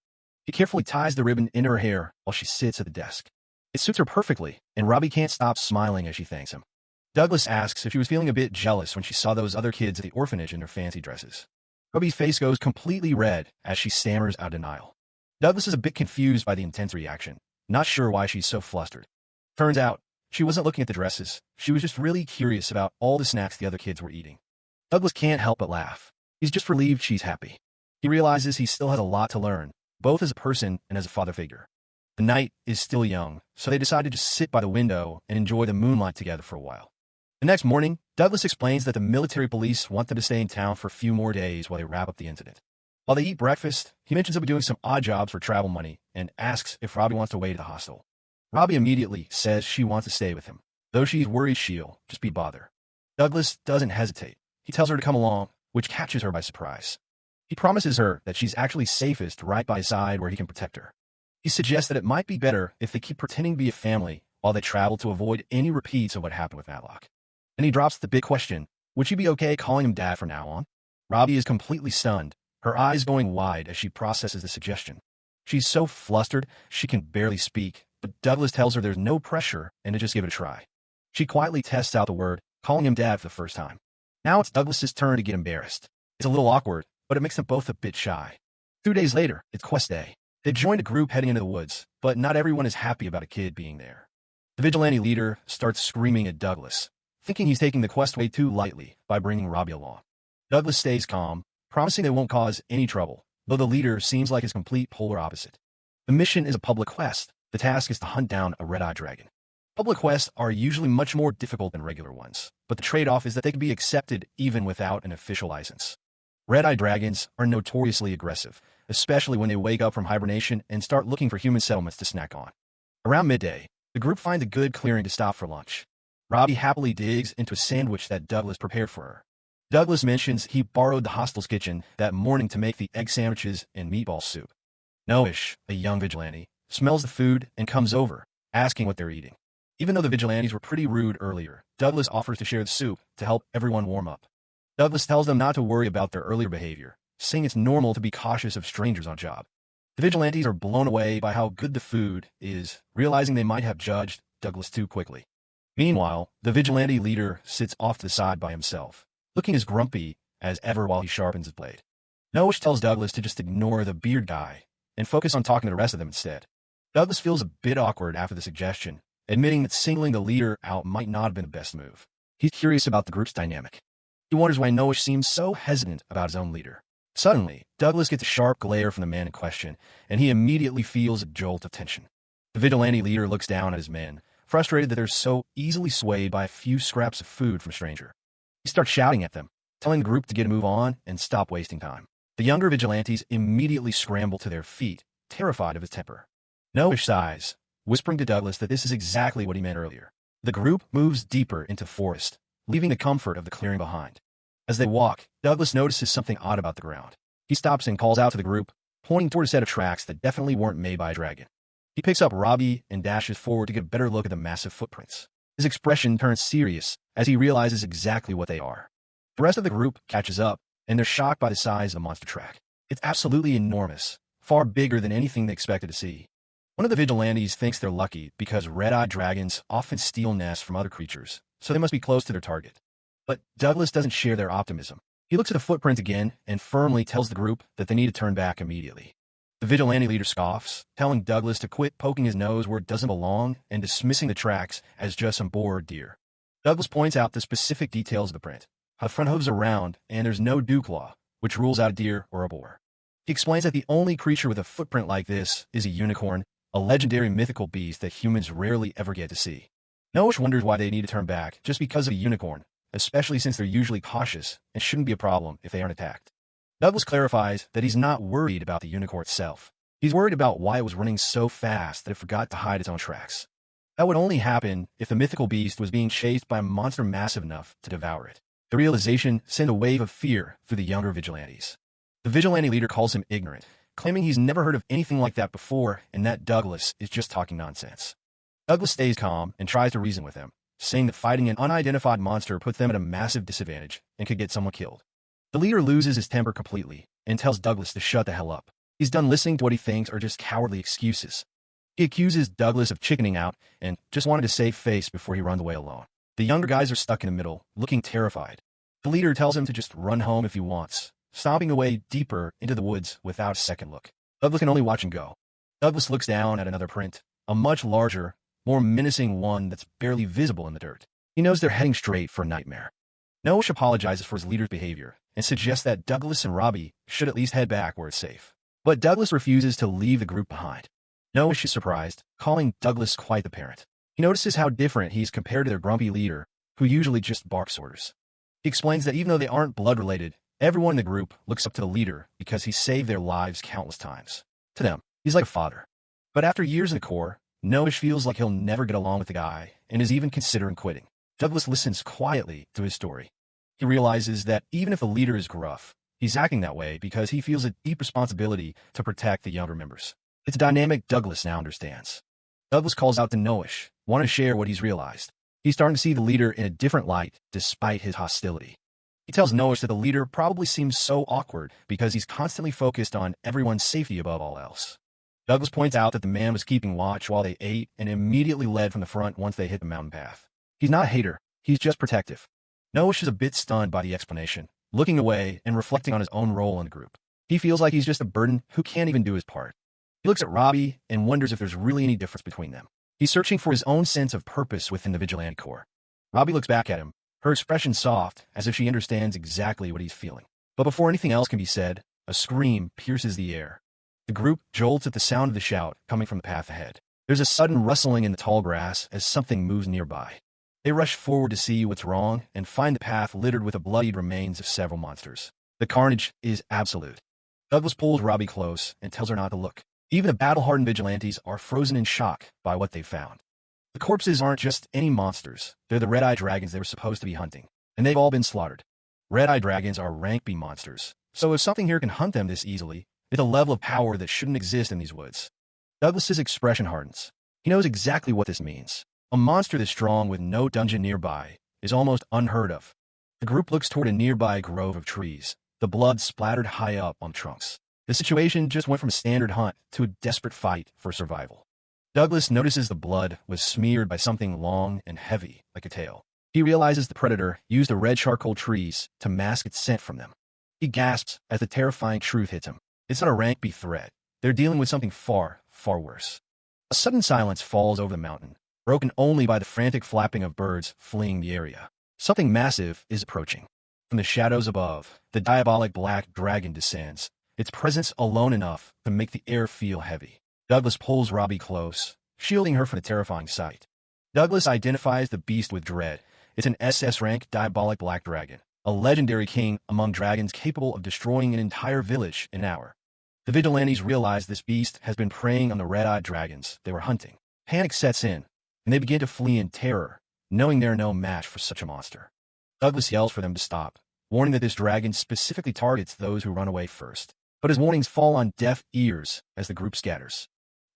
He carefully ties the ribbon into her hair while she sits at the desk. It suits her perfectly, and Robbie can't stop smiling as she thanks him. Douglas asks if she was feeling a bit jealous when she saw those other kids at the orphanage in their fancy dresses. Robbie's face goes completely red as she stammers out denial. Douglas is a bit confused by the intense reaction, not sure why she's so flustered. Turns out, she wasn't looking at the dresses, she was just really curious about all the snacks the other kids were eating. Douglas can't help but laugh. He's just relieved she's happy. He realizes he still has a lot to learn, both as a person and as a father figure. The night is still young, so they decide to just sit by the window and enjoy the moonlight together for a while. The next morning, Douglas explains that the military police want them to stay in town for a few more days while they wrap up the incident. While they eat breakfast, he mentions he'll be doing some odd jobs for travel money and asks if Robbie wants to wait at the hostel. Robbie immediately says she wants to stay with him, though she's worried she'll just be bother. Douglas doesn't hesitate. He tells her to come along, which catches her by surprise. He promises her that she's actually safest right by his side where he can protect her. He suggests that it might be better if they keep pretending to be a family while they travel to avoid any repeats of what happened with Matlock. And he drops the big question, would she be okay calling him dad from now on? Robbie is completely stunned, her eyes going wide as she processes the suggestion. She's so flustered, she can barely speak, but Douglas tells her there's no pressure and to just give it a try. She quietly tests out the word, calling him dad for the first time. Now it's Douglas's turn to get embarrassed. It's a little awkward, but it makes them both a bit shy. 2 days later, it's quest day. They've joined a group heading into the woods, but not everyone is happy about a kid being there. The vigilante leader starts screaming at Douglas, thinking he's taking the quest way too lightly by bringing Robbie along. Douglas stays calm, promising they won't cause any trouble, though the leader seems like his complete polar opposite. The mission is a public quest. The task is to hunt down a red-eyed dragon. Public quests are usually much more difficult than regular ones, but the trade-off is that they can be accepted even without an official license. Red-eyed dragons are notoriously aggressive, especially when they wake up from hibernation and start looking for human settlements to snack on. Around midday, the group finds a good clearing to stop for lunch. Robbie happily digs into a sandwich that Douglas prepared for her. Douglas mentions he borrowed the hostel's kitchen that morning to make the egg sandwiches and meatball soup. Noish, a young vigilante, smells the food and comes over, asking what they're eating. Even though the vigilantes were pretty rude earlier, Douglas offers to share the soup to help everyone warm up. Douglas tells them not to worry about their earlier behavior, saying it's normal to be cautious of strangers on job. The vigilantes are blown away by how good the food is, realizing they might have judged Douglas too quickly. Meanwhile, the vigilante leader sits off to the side by himself, looking as grumpy as ever while he sharpens his blade. Noish tells Douglas to just ignore the beard guy and focus on talking to the rest of them instead. Douglas feels a bit awkward after the suggestion, admitting that singling the leader out might not have been the best move. He's curious about the group's dynamic. He wonders why Noish seems so hesitant about his own leader. Suddenly, Douglas gets a sharp glare from the man in question, and he immediately feels a jolt of tension. The vigilante leader looks down at his men, frustrated that they're so easily swayed by a few scraps of food from a stranger. He starts shouting at them, telling the group to get a move on and stop wasting time. The younger vigilantes immediately scramble to their feet, terrified of his temper. Noish sighs, whispering to Douglas that this is exactly what he meant earlier. The group moves deeper into the forest, leaving the comfort of the clearing behind. As they walk, Douglas notices something odd about the ground. He stops and calls out to the group, pointing toward a set of tracks that definitely weren't made by a dragon. He picks up Robbie and dashes forward to get a better look at the massive footprints. His expression turns serious as he realizes exactly what they are. The rest of the group catches up, and they're shocked by the size of the monster track. It's absolutely enormous, far bigger than anything they expected to see. One of the vigilantes thinks they're lucky because red-eyed dragons often steal nests from other creatures, so they must be close to their target. But Douglas doesn't share their optimism. He looks at the footprint again and firmly tells the group that they need to turn back immediately. The vigilante leader scoffs, telling Douglas to quit poking his nose where it doesn't belong and dismissing the tracks as just some bored deer. Douglas points out the specific details of the print, how the front hooves are round and there's no dew claw, which rules out a deer or a boar. He explains that the only creature with a footprint like this is a unicorn, a legendary mythical beast that humans rarely ever get to see. Noish wonders why they need to turn back just because of a unicorn, especially since they're usually cautious and shouldn't be a problem if they aren't attacked. Douglas clarifies that he's not worried about the unicorn itself. He's worried about why it was running so fast that it forgot to hide its own tracks. That would only happen if the mythical beast was being chased by a monster massive enough to devour it. The realization sent a wave of fear through the younger vigilantes. The vigilante leader calls him ignorant, claiming he's never heard of anything like that before and that Douglas is just talking nonsense. Douglas stays calm and tries to reason with him, saying that fighting an unidentified monster puts them at a massive disadvantage and could get someone killed. The leader loses his temper completely and tells Douglas to shut the hell up. He's done listening to what he thinks are just cowardly excuses. He accuses Douglas of chickening out and just wanted to save face before he runs away alone. The younger guys are stuck in the middle, looking terrified. The leader tells him to just run home if he wants, stomping away deeper into the woods without a second look. Douglas can only watch and go. Douglas looks down at another print, a much larger, more menacing one that's barely visible in the dirt. He knows they're heading straight for a nightmare. Noish apologizes for his leader's behavior and suggests that Douglas and Robbie should at least head back where it's safe. But Douglas refuses to leave the group behind. Noish is surprised, calling Douglas quite the parent. He notices how different he is compared to their grumpy leader, who usually just barks orders. He explains that even though they aren't blood-related, everyone in the group looks up to the leader because he saved their lives countless times. To them, he's like a father. But after years in the Corps, Noish feels like he'll never get along with the guy and is even considering quitting. Douglas listens quietly to his story. He realizes that even if the leader is gruff, he's acting that way because he feels a deep responsibility to protect the younger members. It's a dynamic Douglas now understands. Douglas calls out to Noish, wanting to share what he's realized. He's starting to see the leader in a different light, despite his hostility. He tells Noah that the leader probably seems so awkward because he's constantly focused on everyone's safety above all else. Douglas points out that the man was keeping watch while they ate and immediately led from the front once they hit the mountain path. He's not a hater, he's just protective. Noah is a bit stunned by the explanation, looking away and reflecting on his own role in the group. He feels like he's just a burden who can't even do his part. He looks at Robbie and wonders if there's really any difference between them. He's searching for his own sense of purpose within the vigilante corps. Robbie looks back at him, her expression soft, as if she understands exactly what he's feeling. But before anything else can be said, a scream pierces the air. The group jolts at the sound of the shout coming from the path ahead. There's a sudden rustling in the tall grass as something moves nearby. They rush forward to see what's wrong and find the path littered with the bloodied remains of several monsters. The carnage is absolute. Douglas pulls Robbie close and tells her not to look. Even the battle-hardened vigilantes are frozen in shock by what they've found. The corpses aren't just any monsters, they're the red-eye dragons they were supposed to be hunting, and they've all been slaughtered. Red-eye dragons are rank B monsters, so if something here can hunt them this easily, it's a level of power that shouldn't exist in these woods. Douglas's expression hardens. He knows exactly what this means. A monster this strong with no dungeon nearby is almost unheard of. The group looks toward a nearby grove of trees, the blood splattered high up on the trunks. The situation just went from a standard hunt to a desperate fight for survival. Douglas notices the blood was smeared by something long and heavy, like a tail. He realizes the predator used the red charcoal trees to mask its scent from them. He gasps as the terrifying truth hits him. It's not a rank B threat. They're dealing with something far, far worse. A sudden silence falls over the mountain, broken only by the frantic flapping of birds fleeing the area. Something massive is approaching. From the shadows above, the diabolic black dragon descends, its presence alone enough to make the air feel heavy. Douglas pulls Robbie close, shielding her from the terrifying sight. Douglas identifies the beast with dread. It's an SS-rank diabolic black dragon, a legendary king among dragons capable of destroying an entire village in an hour. The vigilantes realize this beast has been preying on the red-eyed dragons they were hunting. Panic sets in, and they begin to flee in terror, knowing they're no match for such a monster. Douglas yells for them to stop, warning that this dragon specifically targets those who run away first. But his warnings fall on deaf ears as the group scatters.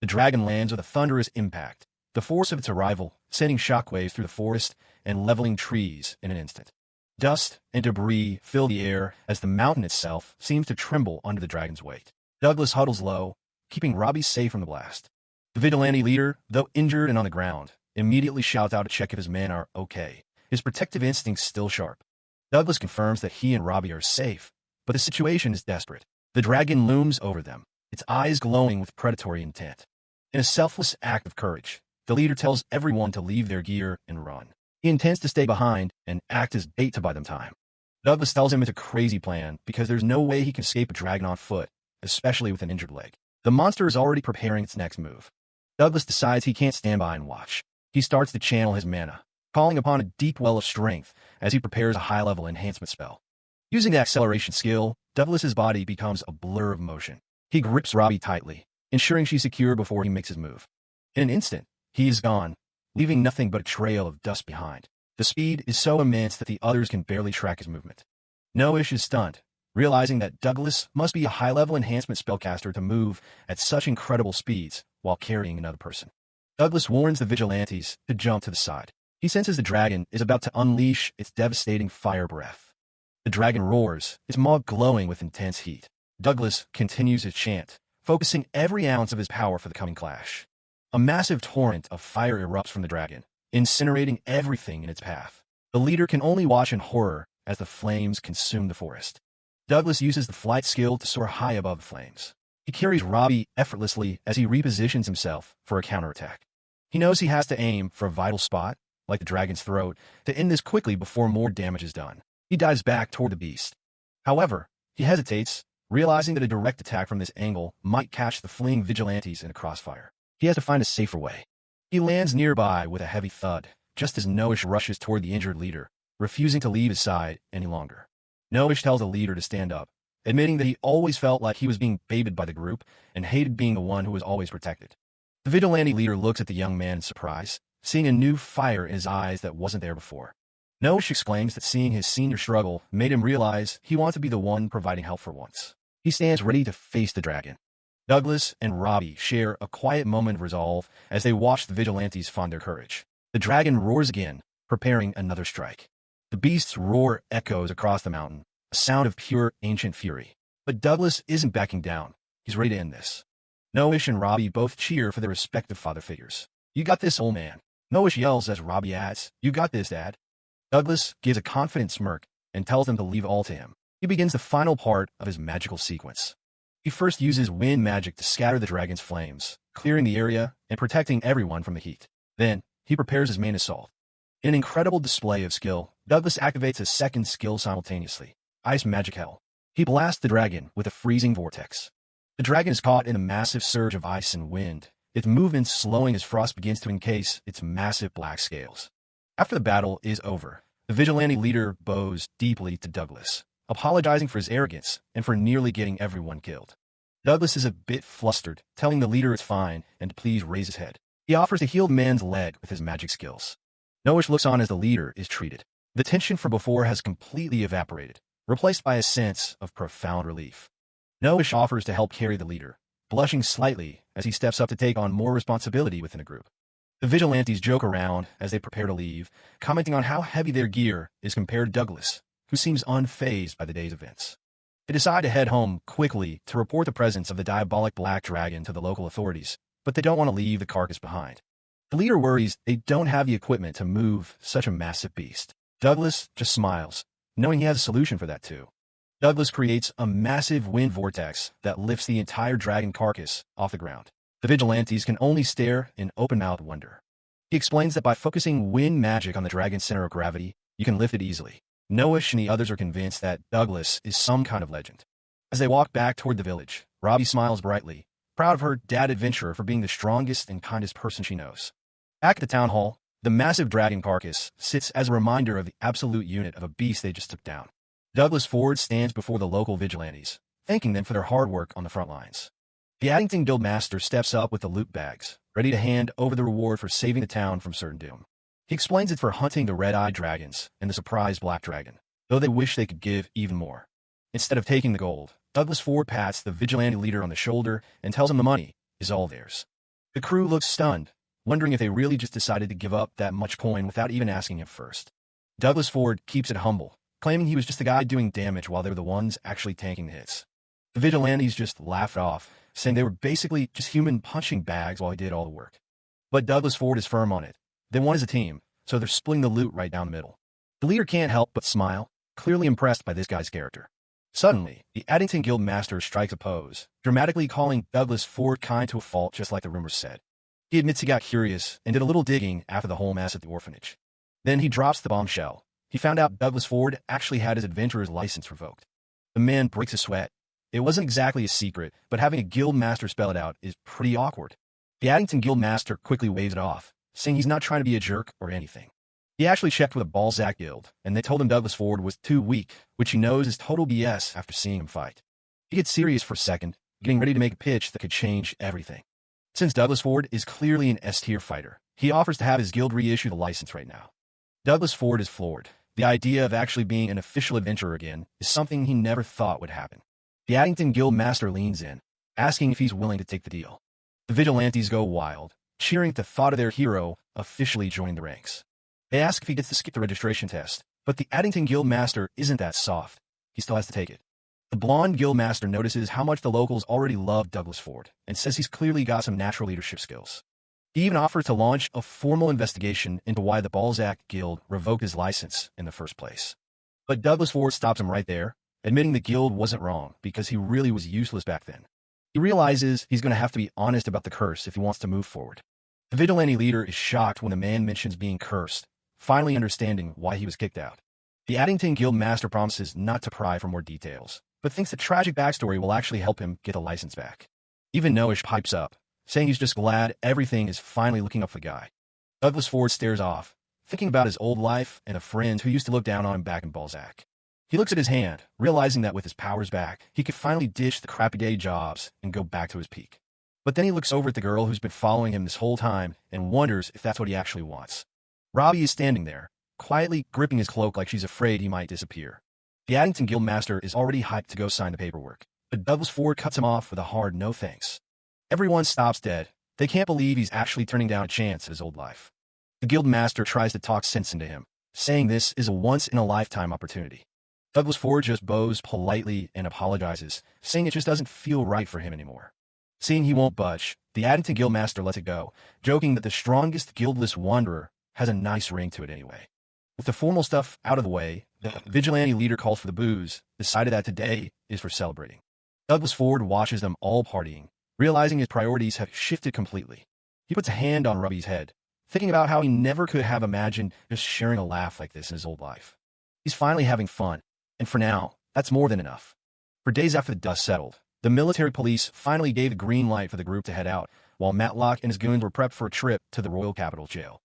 The dragon lands with a thunderous impact, the force of its arrival sending shockwaves through the forest and leveling trees in an instant. Dust and debris fill the air as the mountain itself seems to tremble under the dragon's weight. Douglas huddles low, keeping Robbie safe from the blast. The vigilante leader, though injured and on the ground, immediately shouts out to check if his men are okay, his protective instincts still sharp. Douglas confirms that he and Robbie are safe, but the situation is desperate. The dragon looms over them, its eyes glowing with predatory intent. In a selfless act of courage, the leader tells everyone to leave their gear and run. He intends to stay behind and act as bait to buy them time. Douglas tells him it's a crazy plan because there's no way he can escape a dragon on foot, especially with an injured leg. The monster is already preparing its next move. Douglas decides he can't stand by and watch. He starts to channel his mana, calling upon a deep well of strength as he prepares a high-level enhancement spell. Using the acceleration skill, Douglas's body becomes a blur of motion. He grips Robbie tightly, ensuring she's secure before he makes his move. In an instant, he is gone, leaving nothing but a trail of dust behind. The speed is so immense that the others can barely track his movement. Noish is stunned, realizing that Douglas must be a high-level enhancement spellcaster to move at such incredible speeds while carrying another person. Douglas warns the vigilantes to jump to the side. He senses the dragon is about to unleash its devastating fire breath. The dragon roars, its maw glowing with intense heat. Douglas continues his chant, focusing every ounce of his power for the coming clash. A massive torrent of fire erupts from the dragon, incinerating everything in its path. The leader can only watch in horror as the flames consume the forest. Douglas uses the flight skill to soar high above the flames. He carries Robbie effortlessly as he repositions himself for a counterattack. He knows he has to aim for a vital spot, like the dragon's throat, to end this quickly before more damage is done. He dives back toward the beast. However, he hesitates, realizing that a direct attack from this angle might catch the fleeing vigilantes in a crossfire. He has to find a safer way. He lands nearby with a heavy thud, just as Noish rushes toward the injured leader, refusing to leave his side any longer. Noish tells the leader to stand up, admitting that he always felt like he was being baited by the group and hated being the one who was always protected. The vigilante leader looks at the young man in surprise, seeing a new fire in his eyes that wasn't there before. Noish exclaims that seeing his senior struggle made him realize he wants to be the one providing help for once. He stands ready to face the dragon. Douglas and Robbie share a quiet moment of resolve as they watch the vigilantes find their courage. The dragon roars again, preparing another strike. The beast's roar echoes across the mountain, a sound of pure ancient fury. But Douglas isn't backing down. He's ready to end this. Noish and Robbie both cheer for their respective father figures. "You got this, old man." Noish yells as Robbie adds, "You got this, Dad." Douglas gives a confident smirk and tells them to leave all to him. He begins the final part of his magical sequence. He first uses wind magic to scatter the dragon's flames, clearing the area and protecting everyone from the heat. Then, he prepares his main assault. In an incredible display of skill, Douglas activates a second skill simultaneously, Ice Magic Hell. He blasts the dragon with a freezing vortex. The dragon is caught in a massive surge of ice and wind, its movements slowing as frost begins to encase its massive black scales. After the battle is over, the vigilante leader bows deeply to Douglas, apologizing for his arrogance and for nearly getting everyone killed. Douglas is a bit flustered, telling the leader it's fine and to please raise his head. He offers to heal the man's leg with his magic skills. Noish looks on as the leader is treated. The tension from before has completely evaporated, replaced by a sense of profound relief. Noish offers to help carry the leader, blushing slightly as he steps up to take on more responsibility within the group. The vigilantes joke around as they prepare to leave, commenting on how heavy their gear is compared to Douglas, who seems unfazed by the day's events. They decide to head home quickly to report the presence of the diabolic black dragon to the local authorities, but they don't want to leave the carcass behind. The leader worries they don't have the equipment to move such a massive beast. Douglas just smiles, knowing he has a solution for that too. Douglas creates a massive wind vortex that lifts the entire dragon carcass off the ground. The vigilantes can only stare in open-mouthed wonder. He explains that by focusing wind magic on the dragon's center of gravity, you can lift it easily. Noish and the others are convinced that Douglas is some kind of legend. As they walk back toward the village, Robbie smiles brightly, proud of her dad adventurer for being the strongest and kindest person she knows. Back at the town hall, the massive dragon carcass sits as a reminder of the absolute unit of a beast they just took down. Douglas Ford stands before the local vigilantes, thanking them for their hard work on the front lines. The Addington Guildmaster steps up with the loot bags, ready to hand over the reward for saving the town from certain doom. He explains it's for hunting the red-eyed dragons and the surprise black dragon, though they wish they could give even more. Instead of taking the gold, Douglas Ford pats the vigilante leader on the shoulder and tells him the money is all theirs. The crew looks stunned, wondering if they really just decided to give up that much coin without even asking him first. Douglas Ford keeps it humble, claiming he was just the guy doing damage while they were the ones actually tanking the hits. The vigilantes just laughed off, saying they were basically just human punching bags while he did all the work. But Douglas Ford is firm on it. They won as a team, so they're splitting the loot right down the middle. The leader can't help but smile, clearly impressed by this guy's character. Suddenly, the Addington Guild Master strikes a pose, dramatically calling Douglas Ford kind to a fault just like the rumors said. He admits he got curious and did a little digging after the whole mess at the orphanage. Then he drops the bombshell. He found out Douglas Ford actually had his adventurer's license revoked. The man breaks a sweat. It wasn't exactly a secret, but having a guild master spell it out is pretty awkward. The Addington Guild Master quickly waves it off, saying he's not trying to be a jerk or anything. He actually checked with a Balzac guild, and they told him Douglas Ford was too weak, which he knows is total BS after seeing him fight. He gets serious for a second, getting ready to make a pitch that could change everything. Since Douglas Ford is clearly an S-tier fighter, he offers to have his guild reissue the license right now. Douglas Ford is floored. The idea of actually being an official adventurer again is something he never thought would happen. The Addington Guild Master leans in, asking if he's willing to take the deal. The vigilantes go wild, cheering at the thought of their hero officially joining the ranks. They ask if he gets to skip the registration test, but the Addington Guild Master isn't that soft. He still has to take it. The blonde Guild Master notices how much the locals already love Douglas Ford and says he's clearly got some natural leadership skills. He even offers to launch a formal investigation into why the Balzac Guild revoked his license in the first place. But Douglas Ford stops him right there, admitting the guild wasn't wrong because he really was useless back then. He realizes he's going to have to be honest about the curse if he wants to move forward. The vigilante leader is shocked when the man mentions being cursed, finally understanding why he was kicked out. The Addington Guild Master promises not to pry for more details, but thinks the tragic backstory will actually help him get the license back. Even Noish pipes up, saying he's just glad everything is finally looking up for the guy. Douglas Ford stares off, thinking about his old life and a friend who used to look down on him back in Balzac. He looks at his hand, realizing that with his powers back, he could finally ditch the crappy day jobs and go back to his peak. But then he looks over at the girl who's been following him this whole time and wonders if that's what he actually wants. Robbie is standing there, quietly gripping his cloak like she's afraid he might disappear. The Addington Guild Master is already hyped to go sign the paperwork, but Douglas Ford cuts him off with a hard no thanks. Everyone stops dead. They can't believe he's actually turning down a chance at his old life. The guild master tries to talk sense into him, saying this is a once-in-a-lifetime opportunity. Douglas Ford just bows politely and apologizes, saying it just doesn't feel right for him anymore. Seeing he won't budge, the Addington Guildmaster lets it go, joking that the strongest guildless wanderer has a nice ring to it anyway. With the formal stuff out of the way, the vigilante leader calls for the booze, decided that today is for celebrating. Douglas Ford watches them all partying, realizing his priorities have shifted completely. He puts a hand on Robbie's head, thinking about how he never could have imagined just sharing a laugh like this in his old life. He's finally having fun, and for now, that's more than enough. For days after the dust settled, the military police finally gave the green light for the group to head out, while Matlock and his goons were prepped for a trip to the Royal Capital Jail.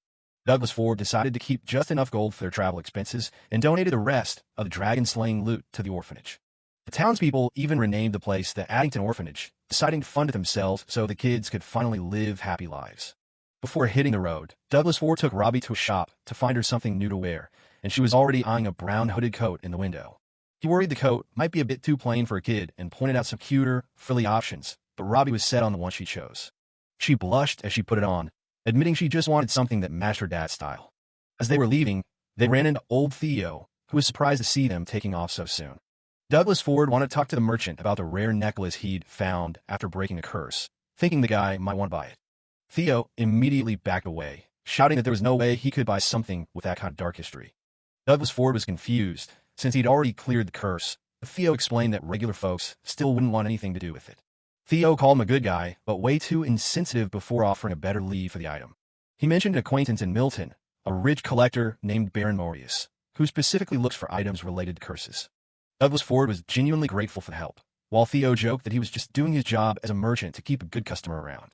Douglas Ford decided to keep just enough gold for their travel expenses and donated the rest of the dragon-slaying loot to the orphanage. The townspeople even renamed the place the Addington Orphanage, deciding to fund it themselves so the kids could finally live happy lives. Before hitting the road, Douglas Ford took Robbie to a shop to find her something new to wear, and she was already eyeing a brown hooded coat in the window. He worried the coat might be a bit too plain for a kid and pointed out some cuter, frilly options, but Robbie was set on the one she chose. She blushed as she put it on, admitting she just wanted something that matched her dad's style. As they were leaving, they ran into old Theo, who was surprised to see them taking off so soon. Douglas Ford wanted to talk to the merchant about the rare necklace he'd found after breaking a curse, thinking the guy might want to buy it. Theo immediately backed away, shouting that there was no way he could buy something with that kind of dark history. Douglas Ford was confused, since he'd already cleared the curse, but Theo explained that regular folks still wouldn't want anything to do with it. Theo called him a good guy, but way too insensitive before offering a better lead for the item. He mentioned an acquaintance in Milton, a rich collector named Baron Morius, who specifically looks for items related to curses. Douglas Ford was genuinely grateful for the help, while Theo joked that he was just doing his job as a merchant to keep a good customer around.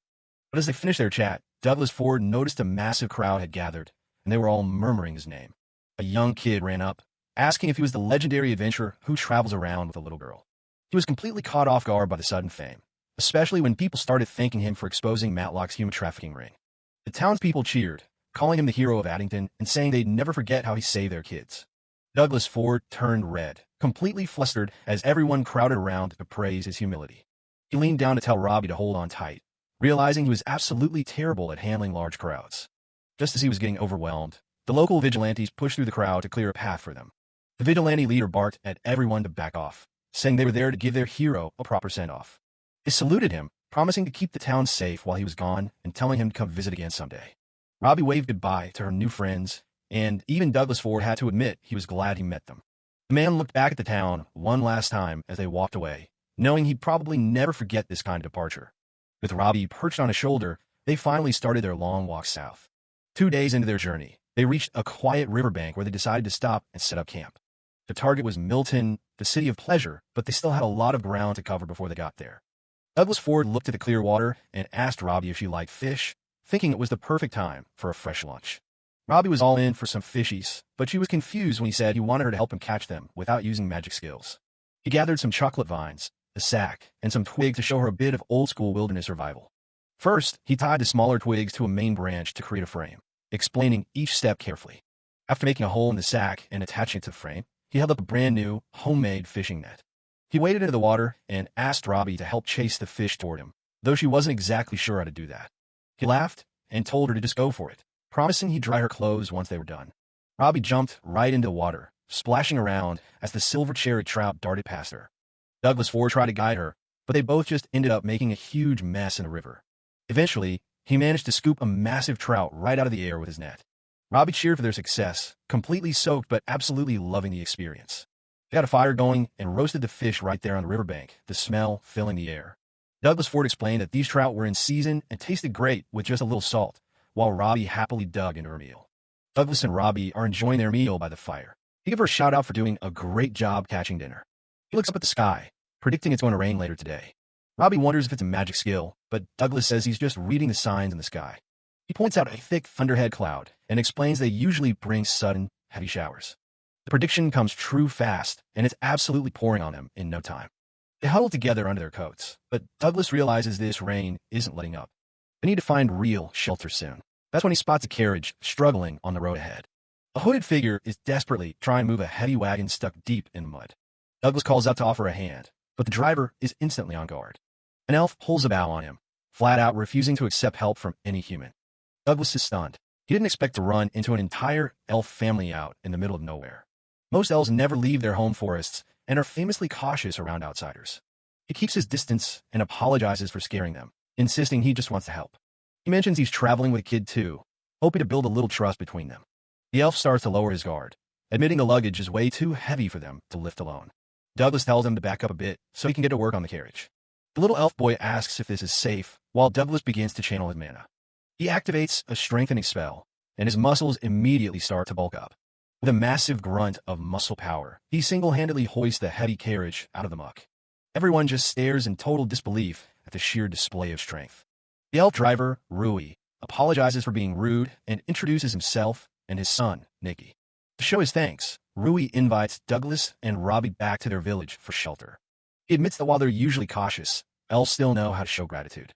But as they finished their chat, Douglas Ford noticed a massive crowd had gathered, and they were all murmuring his name. A young kid ran up, asking if he was the legendary adventurer who travels around with a little girl. He was completely caught off guard by the sudden fame, especially when people started thanking him for exposing Matlock's human trafficking ring. The townspeople cheered, calling him the hero of Addington and saying they'd never forget how he saved their kids. Douglas Ford turned red, completely flustered as everyone crowded around to praise his humility. He leaned down to tell Robbie to hold on tight, realizing he was absolutely terrible at handling large crowds. Just as he was getting overwhelmed, the local vigilantes pushed through the crowd to clear a path for them. The vigilante leader barked at everyone to back off, saying they were there to give their hero a proper send-off. They saluted him, promising to keep the town safe while he was gone and telling him to come visit again someday. Robbie waved goodbye to her new friends, and even Douglas Ford had to admit he was glad he met them. The man looked back at the town one last time as they walked away, knowing he'd probably never forget this kind of departure. With Robbie perched on his shoulder, they finally started their long walk south. 2 days into their journey, they reached a quiet riverbank where they decided to stop and set up camp. The target was Milton, the city of pleasure, but they still had a lot of ground to cover before they got there. Douglas Ford looked at the clear water and asked Robbie if she liked fish, thinking it was the perfect time for a fresh lunch. Robbie was all in for some fishies, but she was confused when he said he wanted her to help him catch them without using magic skills. He gathered some chocolate vines, a sack, and some twigs to show her a bit of old-school wilderness survival. First, he tied the smaller twigs to a main branch to create a frame, explaining each step carefully. After making a hole in the sack and attaching it to the frame, he held up a brand-new, homemade fishing net. He waded into the water and asked Robbie to help chase the fish toward him, though she wasn't exactly sure how to do that. He laughed and told her to just go for it, promising he'd dry her clothes once they were done. Robbie jumped right into the water, splashing around as the silver-cherry trout darted past her. Douglas Ford tried to guide her, but they both just ended up making a huge mess in the river. Eventually, he managed to scoop a massive trout right out of the air with his net. Robbie cheered for their success, completely soaked but absolutely loving the experience. They got a fire going and roasted the fish right there on the riverbank, the smell filling the air. Douglas Ford explained that these trout were in season and tasted great with just a little salt, while Robbie happily dug into her meal. Douglas and Robbie are enjoying their meal by the fire. He gave her a shout-out for doing a great job catching dinner. He looks up at the sky, predicting it's going to rain later today. Robbie wonders if it's a magic skill, but Douglas says he's just reading the signs in the sky. He points out a thick thunderhead cloud and explains they usually bring sudden, heavy showers. The prediction comes true fast, and it's absolutely pouring on them in no time. They huddle together under their coats, but Douglas realizes this rain isn't letting up. They need to find real shelter soon. That's when he spots a carriage struggling on the road ahead. A hooded figure is desperately trying to move a heavy wagon stuck deep in the mud. Douglas calls out to offer a hand, but the driver is instantly on guard. An elf pulls a bow on him, flat out refusing to accept help from any human. Douglas is stunned. He didn't expect to run into an entire elf family out in the middle of nowhere. Most elves never leave their home forests and are famously cautious around outsiders. He keeps his distance and apologizes for scaring them, insisting he just wants to help. He mentions he's traveling with a kid too, hoping to build a little trust between them. The elf starts to lower his guard, admitting the luggage is way too heavy for them to lift alone. Douglas tells him to back up a bit so he can get to work on the carriage. The little elf boy asks if this is safe, while Douglas begins to channel his mana. He activates a strengthening spell, and his muscles immediately start to bulk up. With a massive grunt of muscle power, he single-handedly hoists the heavy carriage out of the muck. Everyone just stares in total disbelief at the sheer display of strength. The elf driver, Rui, apologizes for being rude and introduces himself and his son, Nikki. To show his thanks, Rui invites Douglas and Robbie back to their village for shelter. He admits that while they're usually cautious, elves still know how to show gratitude.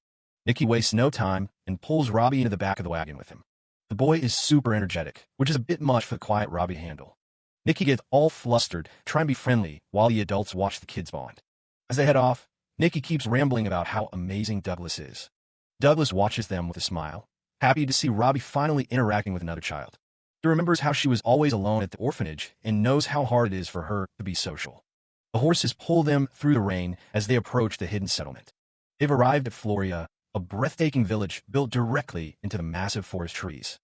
Nikki wastes no time and pulls Robbie into the back of the wagon with him. The boy is super energetic, which is a bit much for the quiet Robbie to handle. Nikki gets all flustered, trying to be friendly, while the adults watch the kids bond. As they head off, Nikki keeps rambling about how amazing Douglas is. Douglas watches them with a smile, happy to see Robbie finally interacting with another child. He remembers how she was always alone at the orphanage and knows how hard it is for her to be social. The horses pull them through the rain as they approach the hidden settlement. They've arrived at Floria, a breathtaking village built directly into the massive forest trees.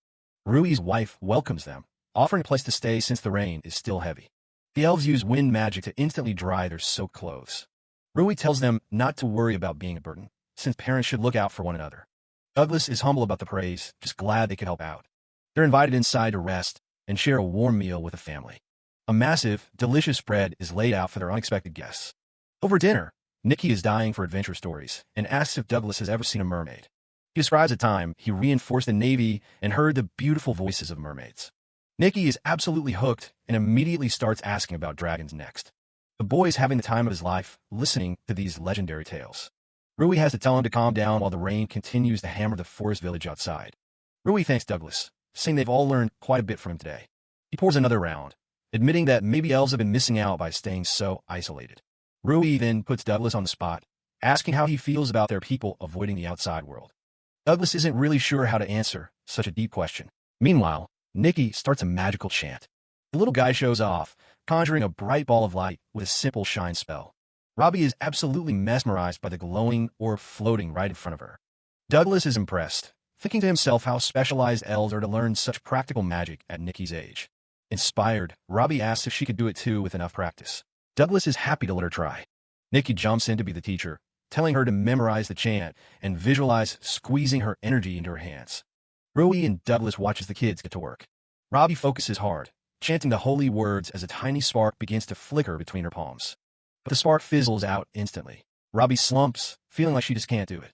Rui's wife welcomes them, offering a place to stay since the rain is still heavy. The elves use wind magic to instantly dry their soaked clothes. Rui tells them not to worry about being a burden, since parents should look out for one another. Douglas is humble about the praise, just glad they could help out. They're invited inside to rest and share a warm meal with the family. A massive, delicious spread is laid out for their unexpected guests. Over dinner, Nikki is dying for adventure stories and asks if Douglas has ever seen a mermaid. He describes a time he reinforced the Navy and heard the beautiful voices of mermaids. Nikki is absolutely hooked and immediately starts asking about dragons next. The boy is having the time of his life listening to these legendary tales. Rui has to tell him to calm down while the rain continues to hammer the forest village outside. Rui thanks Douglas, saying they've all learned quite a bit from him today. He pours another round, admitting that maybe elves have been missing out by staying so isolated. Rui then puts Douglas on the spot, asking how he feels about their people avoiding the outside world. Douglas isn't really sure how to answer such a deep question. Meanwhile, Nikki starts a magical chant. The little guy shows off, conjuring a bright ball of light with a simple shine spell. Robbie is absolutely mesmerized by the glowing orb floating right in front of her. Douglas is impressed, thinking to himself how specialized elves are to learn such practical magic at Nikki's age. Inspired, Robbie asks if she could do it too with enough practice. Douglas is happy to let her try. Nikki jumps in to be the teacher, telling her to memorize the chant and visualize squeezing her energy into her hands. Rui and Douglas watch as the kids get to work. Robbie focuses hard, chanting the holy words as a tiny spark begins to flicker between her palms. But the spark fizzles out instantly. Robbie slumps, feeling like she just can't do it.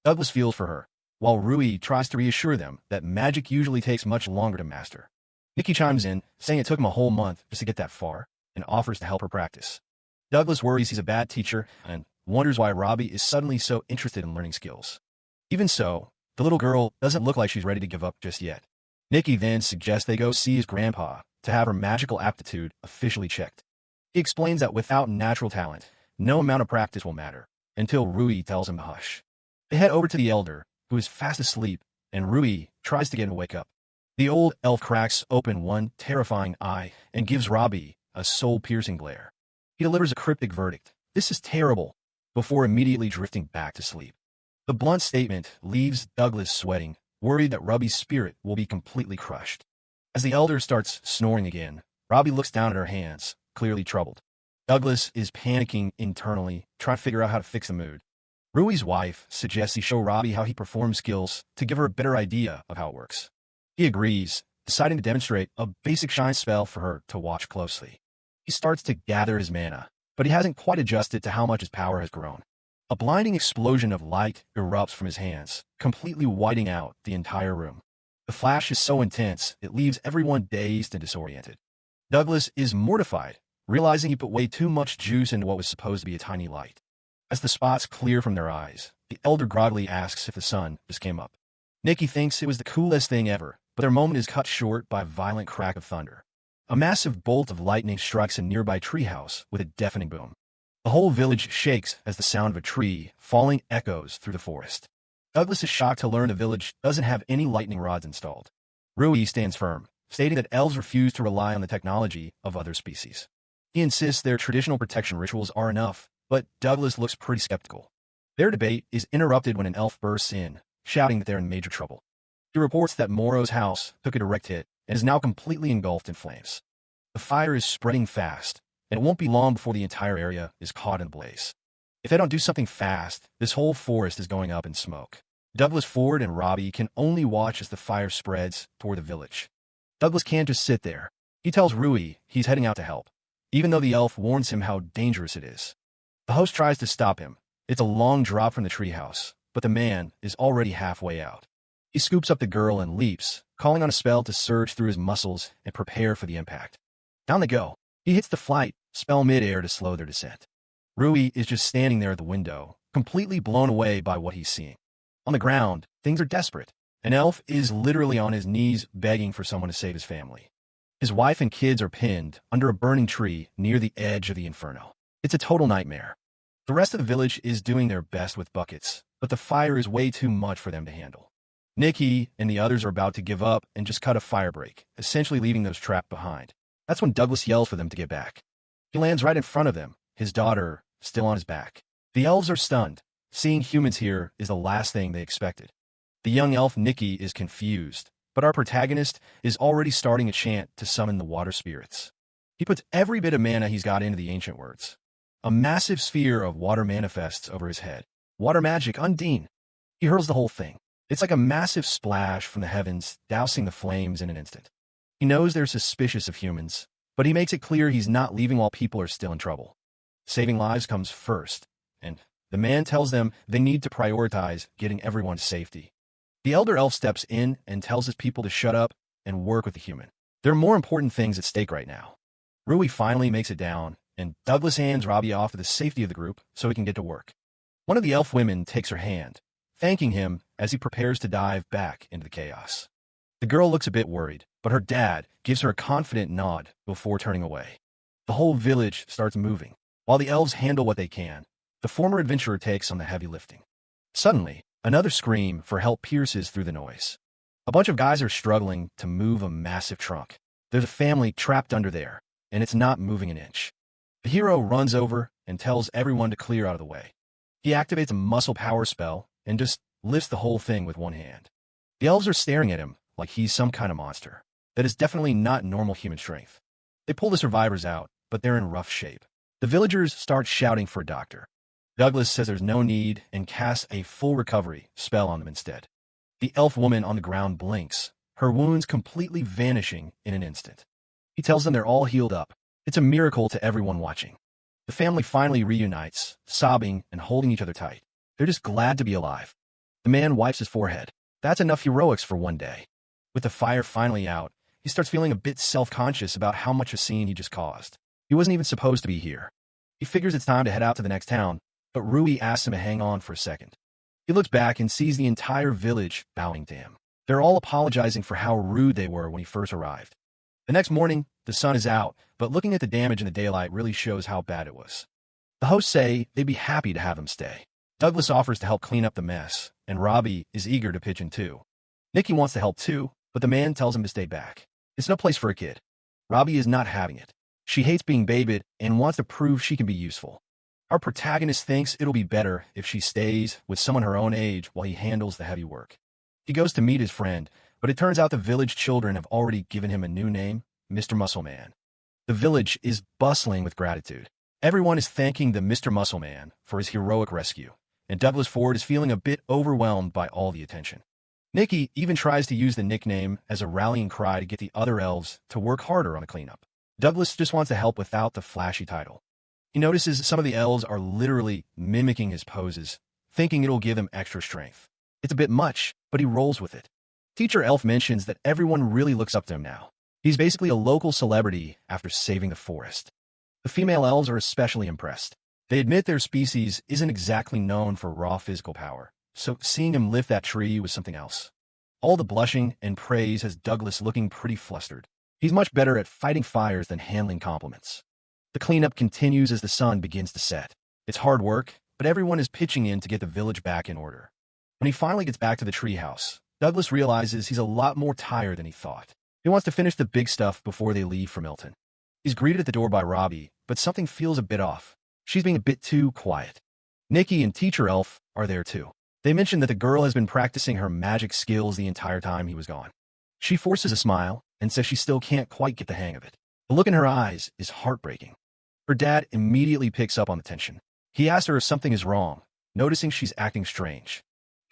Douglas feels for her, while Rui tries to reassure them that magic usually takes much longer to master. Nikki chimes in, saying it took him a whole month just to get that far, and offers to help her practice. Douglas worries he's a bad teacher and wonders why Robbie is suddenly so interested in learning skills. Even so, the little girl doesn't look like she's ready to give up just yet. Nikki then suggests they go see his grandpa to have her magical aptitude officially checked. He explains that without natural talent, no amount of practice will matter, until Rui tells him to hush. They head over to the elder, who is fast asleep, and Rui tries to get him to wake up. The old elf cracks open one terrifying eye and gives Robbie a soul-piercing glare. He delivers a cryptic verdict, "This is terrible," before immediately drifting back to sleep. The blunt statement leaves Douglas sweating, worried that Robbie's spirit will be completely crushed. As the elder starts snoring again, Robbie looks down at her hands, clearly troubled. Douglas is panicking internally, trying to figure out how to fix the mood. Rui's wife suggests he show Robbie how he performs skills to give her a better idea of how it works. He agrees, deciding to demonstrate a basic shine spell for her to watch closely. He starts to gather his mana, but he hasn't quite adjusted to how much his power has grown. A blinding explosion of light erupts from his hands, completely whiting out the entire room. The flash is so intense, it leaves everyone dazed and disoriented. Douglas is mortified, realizing he put way too much juice into what was supposed to be a tiny light. As the spots clear from their eyes, the elder groggily asks if the sun just came up. Nikki thinks it was the coolest thing ever, but their moment is cut short by a violent crack of thunder. A massive bolt of lightning strikes a nearby treehouse with a deafening boom. The whole village shakes as the sound of a tree falling echoes through the forest. Douglas is shocked to learn the village doesn't have any lightning rods installed. Rui stands firm, stating that elves refuse to rely on the technology of other species. He insists their traditional protection rituals are enough, but Douglas looks pretty skeptical. Their debate is interrupted when an elf bursts in, shouting that they're in major trouble. He reports that Moro's house took a direct hit and is now completely engulfed in flames. The fire is spreading fast, and it won't be long before the entire area is caught in a blaze. If they don't do something fast, this whole forest is going up in smoke. Douglas, Ford, and Robbie can only watch as the fire spreads toward the village. Douglas can't just sit there. He tells Rui he's heading out to help, even though the elf warns him how dangerous it is. The host tries to stop him. It's a long drop from the treehouse, but the man is already halfway out. He scoops up the girl and leaps, calling on a spell to surge through his muscles and prepare for the impact. Down they go. He hits the flight spell mid-air to slow their descent. Rui is just standing there at the window, completely blown away by what he's seeing. On the ground, things are desperate. An elf is literally on his knees begging for someone to save his family. His wife and kids are pinned under a burning tree near the edge of the inferno. It's a total nightmare. The rest of the village is doing their best with buckets, but the fire is way too much for them to handle. Nikki and the others are about to give up and just cut a fire break, essentially leaving those trapped behind. That's when Douglas yells for them to get back. He lands right in front of them, his daughter still on his back. The elves are stunned. Seeing humans here is the last thing they expected. The young elf Nikki is confused, but our protagonist is already starting a chant to summon the water spirits. He puts every bit of mana he's got into the ancient words. A massive sphere of water manifests over his head. Water magic, Undine. He hurls the whole thing. It's like a massive splash from the heavens, dousing the flames in an instant. He knows they're suspicious of humans, but he makes it clear he's not leaving while people are still in trouble. Saving lives comes first, and the man tells them they need to prioritize getting everyone to safety. The elder elf steps in and tells his people to shut up and work with the human. There are more important things at stake right now. Rui finally makes it down, and Douglas hands Robbie off to the safety of the group so he can get to work. One of the elf women takes her hand, thanking him as he prepares to dive back into the chaos. The girl looks a bit worried, but her dad gives her a confident nod before turning away. The whole village starts moving. While the elves handle what they can, the former adventurer takes on the heavy lifting. Suddenly, another scream for help pierces through the noise. A bunch of guys are struggling to move a massive trunk. There's a family trapped under there, and it's not moving an inch. The hero runs over and tells everyone to clear out of the way. He activates a muscle power spell and just lifts the whole thing with one hand. The elves are staring at him like he's some kind of monster. That is definitely not normal human strength. They pull the survivors out, but they're in rough shape. The villagers start shouting for a doctor. Douglas says there's no need and casts a full recovery spell on them instead. The elf woman on the ground blinks, her wounds completely vanishing in an instant. He tells them they're all healed up. It's a miracle to everyone watching. The family finally reunites, sobbing and holding each other tight. They're just glad to be alive. The man wipes his forehead. That's enough heroics for one day. With the fire finally out, he starts feeling a bit self-conscious about how much a scene he just caused. He wasn't even supposed to be here. He figures it's time to head out to the next town, but Rui asks him to hang on for a second. He looks back and sees the entire village bowing to him. They're all apologizing for how rude they were when he first arrived. The next morning, the sun is out, but looking at the damage in the daylight really shows how bad it was. The hosts say they'd be happy to have him stay. Douglas offers to help clean up the mess, and Robbie is eager to pitch in too. Nikki wants to help too, but the man tells him to stay back. It's no place for a kid. Robbie is not having it. She hates being babied and wants to prove she can be useful. Our protagonist thinks it'll be better if she stays with someone her own age while he handles the heavy work. He goes to meet his friend, but it turns out the village children have already given him a new name, Mr. Muscleman. The village is bustling with gratitude. Everyone is thanking the Mr. Muscleman for his heroic rescue, and Douglas Ford is feeling a bit overwhelmed by all the attention. Nikki even tries to use the nickname as a rallying cry to get the other elves to work harder on the cleanup. Douglas just wants to help without the flashy title. He notices some of the elves are literally mimicking his poses, thinking it'll give them extra strength. It's a bit much, but he rolls with it. Teacher Elf mentions that everyone really looks up to him now. He's basically a local celebrity after saving the forest. The female elves are especially impressed. They admit their species isn't exactly known for raw physical power, so seeing him lift that tree was something else. All the blushing and praise has Douglas looking pretty flustered. He's much better at fighting fires than handling compliments. The cleanup continues as the sun begins to set. It's hard work, but everyone is pitching in to get the village back in order. When he finally gets back to the treehouse, Douglas realizes he's a lot more tired than he thought. He wants to finish the big stuff before they leave for Milton. He's greeted at the door by Robbie, but something feels a bit off. She's being a bit too quiet. Nikki and Teacher Elf are there too. They mention that the girl has been practicing her magic skills the entire time he was gone. She forces a smile and says she still can't quite get the hang of it. The look in her eyes is heartbreaking. Her dad immediately picks up on the tension. He asks her if something is wrong, noticing she's acting strange.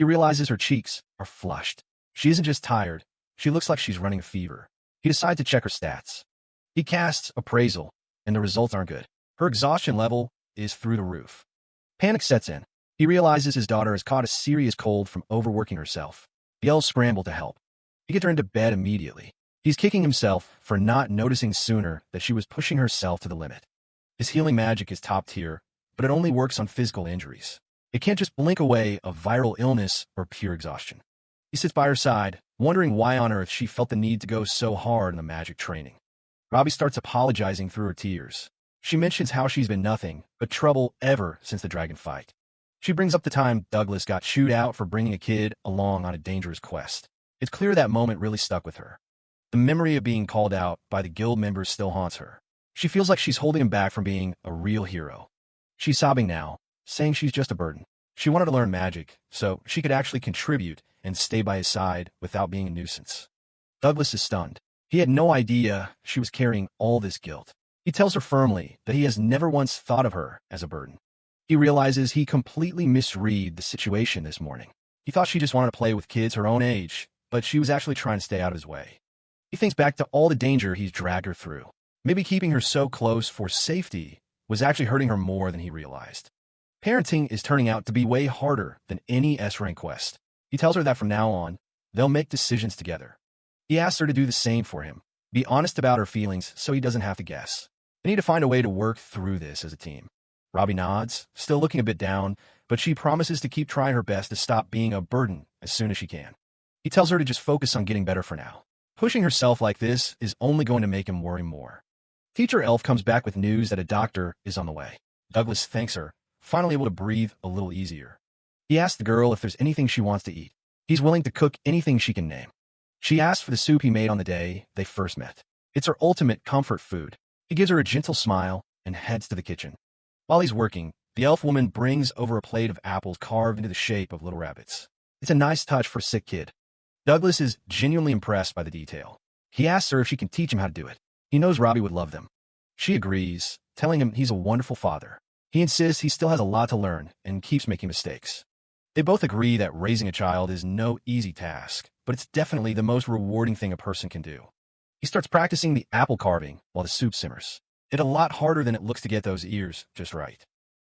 He realizes her cheeks are flushed. She isn't just tired, she looks like she's running a fever. He decides to check her stats. He casts Appraisal, and the results aren't good. Her exhaustion level is through the roof. Panic sets in. He realizes his daughter has caught a serious cold from overworking herself. The elves scramble to help. He gets her into bed immediately. He's kicking himself for not noticing sooner that she was pushing herself to the limit. His healing magic is top tier, but it only works on physical injuries. It can't just blink away a viral illness or pure exhaustion. He sits by her side, wondering why on earth she felt the need to go so hard in the magic training. Robbie starts apologizing through her tears. She mentions how she's been nothing but trouble ever since the dragon fight. She brings up the time Douglas got chewed out for bringing a kid along on a dangerous quest. It's clear that moment really stuck with her. The memory of being called out by the guild members still haunts her. She feels like she's holding him back from being a real hero. She's sobbing now, saying she's just a burden. She wanted to learn magic, so she could actually contribute and stay by his side without being a nuisance. Douglas is stunned. He had no idea she was carrying all this guilt. He tells her firmly that he has never once thought of her as a burden. He realizes he completely misread the situation this morning. He thought she just wanted to play with kids her own age, but she was actually trying to stay out of his way. He thinks back to all the danger he's dragged her through. Maybe keeping her so close for safety was actually hurting her more than he realized. Parenting is turning out to be way harder than any S-rank quest. He tells her that from now on, they'll make decisions together. He asks her to do the same for him. Be honest about her feelings so he doesn't have to guess. They need to find a way to work through this as a team. Robbie nods, still looking a bit down, but she promises to keep trying her best to stop being a burden as soon as she can. He tells her to just focus on getting better for now. Pushing herself like this is only going to make him worry more. Teacher Elf comes back with news that a doctor is on the way. Douglas thanks her, finally able to breathe a little easier. He asks the girl if there's anything she wants to eat. He's willing to cook anything she can name. She asks for the soup he made on the day they first met. It's her ultimate comfort food. He gives her a gentle smile and heads to the kitchen. While he's working, the elf woman brings over a plate of apples carved into the shape of little rabbits. It's a nice touch for a sick kid. Douglas is genuinely impressed by the detail. He asks her if she can teach him how to do it. He knows Robbie would love them. She agrees, telling him he's a wonderful father. He insists he still has a lot to learn and keeps making mistakes. They both agree that raising a child is no easy task, but it's definitely the most rewarding thing a person can do. He starts practicing the apple carving while the soup simmers. It's a lot harder than it looks to get those ears just right.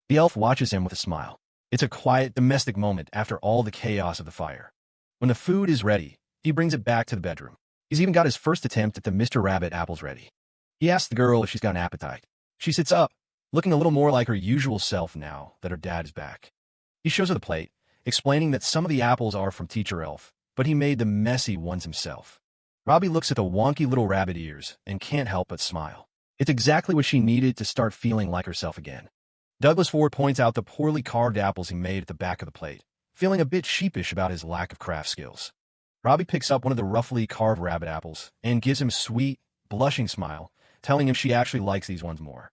The elf watches him with a smile. It's a quiet, domestic moment after all the chaos of the fire. When the food is ready, he brings it back to the bedroom. He's even got his first attempt at the Mr. Rabbit apples ready. He asks the girl if she's got an appetite. She sits up, looking a little more like her usual self now that her dad is back. He shows her the plate, explaining that some of the apples are from Teacher Elf, but he made the messy ones himself. Robbie looks at the wonky little rabbit ears and can't help but smile. It's exactly what she needed to start feeling like herself again. Douglas Ford points out the poorly carved apples he made at the back of the plate, feeling a bit sheepish about his lack of craft skills. Robbie picks up one of the roughly carved rabbit apples and gives him a sweet, blushing smile, telling him she actually likes these ones more.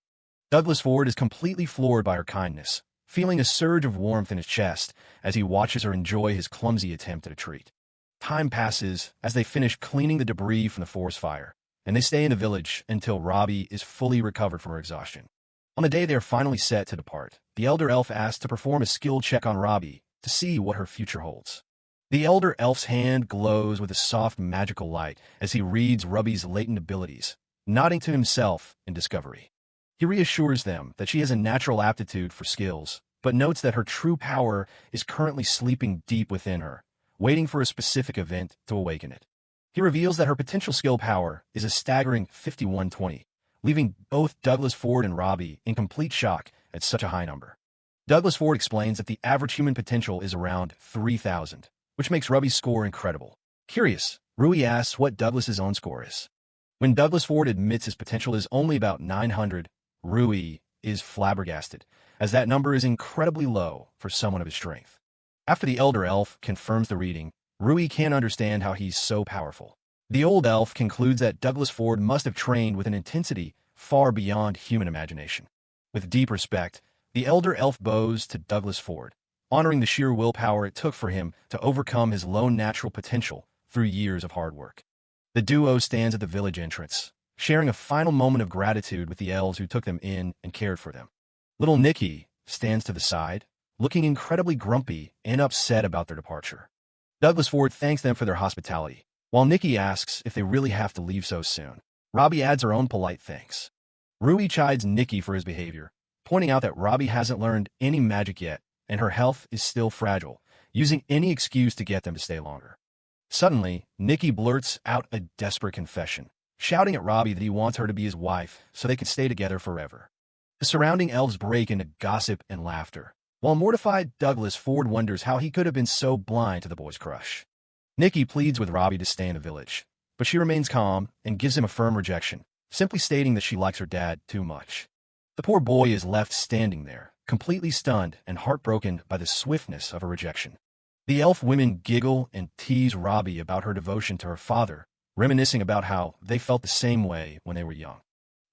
Douglas Ford is completely floored by her kindness, feeling a surge of warmth in his chest as he watches her enjoy his clumsy attempt at a treat. Time passes as they finish cleaning the debris from the forest fire, and they stay in the village until Robbie is fully recovered from her exhaustion. On the day they are finally set to depart, the Elder Elf asks to perform a skill check on Robbie to see what her future holds. The Elder Elf's hand glows with a soft magical light as he reads Robbie's latent abilities, nodding to himself in discovery. He reassures them that she has a natural aptitude for skills, but notes that her true power is currently sleeping deep within her, waiting for a specific event to awaken it. He reveals that her potential skill power is a staggering 5120, leaving both Douglas Ford and Robbie in complete shock at such a high number. Douglas Ford explains that the average human potential is around 3,000, which makes Robbie's score incredible. Curious, Rui asks what Douglas's own score is. When Douglas Ford admits his potential is only about 900, Rui is flabbergasted, as that number is incredibly low for someone of his strength. After the Elder Elf confirms the reading, Rui can't understand how he's so powerful. The old elf concludes that Douglas Ford must have trained with an intensity far beyond human imagination. With deep respect, the elder elf bows to Douglas Ford, honoring the sheer willpower it took for him to overcome his lone natural potential through years of hard work. The duo stands at the village entrance, sharing a final moment of gratitude with the elves who took them in and cared for them. Little Nicky stands to the side, looking incredibly grumpy and upset about their departure. Douglas Ford thanks them for their hospitality, while Nicky asks if they really have to leave so soon. Robbie adds her own polite thanks. Rui chides Nicky for his behavior, pointing out that Robbie hasn't learned any magic yet, and her health is still fragile, using any excuse to get them to stay longer. Suddenly, Nicky blurts out a desperate confession, shouting at Robbie that he wants her to be his wife so they can stay together forever. The surrounding elves break into gossip and laughter, while mortified Douglas Ford wonders how he could have been so blind to the boy's crush. Nicky pleads with Robbie to stay in the village, but she remains calm and gives him a firm rejection, simply stating that she likes her dad too much. The poor boy is left standing there, completely stunned and heartbroken by the swiftness of her rejection. The elf women giggle and tease Robbie about her devotion to her father, reminiscing about how they felt the same way when they were young.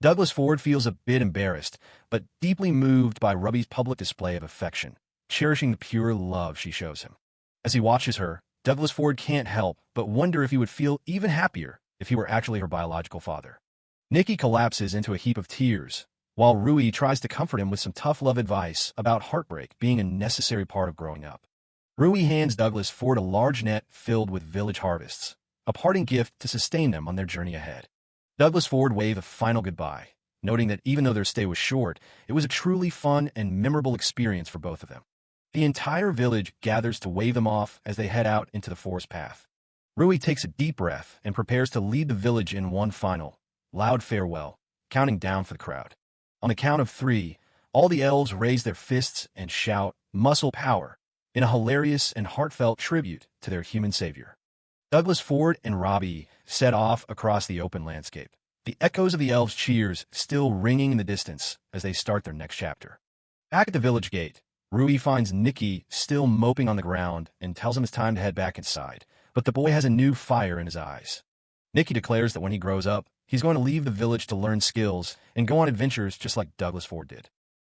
Douglas Ford feels a bit embarrassed, but deeply moved by Robbie's public display of affection, cherishing the pure love she shows him. As he watches her, Douglas Ford can't help but wonder if he would feel even happier if he were actually her biological father. Nicky collapses into a heap of tears, while Rui tries to comfort him with some tough love advice about heartbreak being a necessary part of growing up. Rui hands Douglas Ford a large net filled with village harvests, a parting gift to sustain them on their journey ahead. Douglas Ford waved a final goodbye, noting that even though their stay was short, it was a truly fun and memorable experience for both of them. The entire village gathers to wave them off as they head out into the forest path. Rui takes a deep breath and prepares to lead the village in one final, loud farewell, counting down for the crowd. On the count of 3, all the elves raise their fists and shout, "Muscle power," in a hilarious and heartfelt tribute to their human savior. Douglas Ford and Robbie set off across the open landscape, the echoes of the elves' cheers still ringing in the distance as they start their next chapter. Back at the village gate, Rui finds Nicky still moping on the ground and tells him it's time to head back inside, but the boy has a new fire in his eyes. Nicky declares that when he grows up, he's going to leave the village to learn skills and go on adventures just like Douglas Ford did.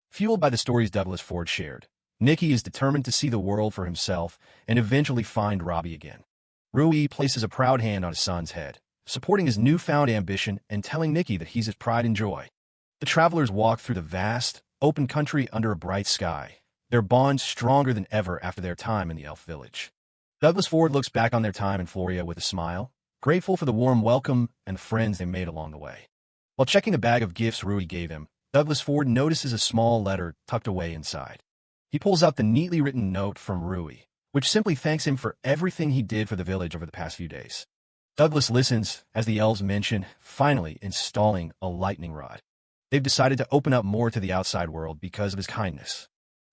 Fueled by the stories Douglas Ford shared, Nicky is determined to see the world for himself and eventually find Robbie again. Rui places a proud hand on his son's head, supporting his newfound ambition and telling Nicky that he's his pride and joy. The travelers walk through the vast, open country under a bright sky, their bond stronger than ever after their time in the elf village. Douglas Ford looks back on their time in Floria with a smile, grateful for the warm welcome and friends they made along the way. While checking the bag of gifts Rui gave him, Douglas Ford notices a small letter tucked away inside. He pulls out the neatly written note from Rui, which simply thanks him for everything he did for the village over the past few days. Douglas listens as the elves mention finally installing a lightning rod. They've decided to open up more to the outside world because of his kindness.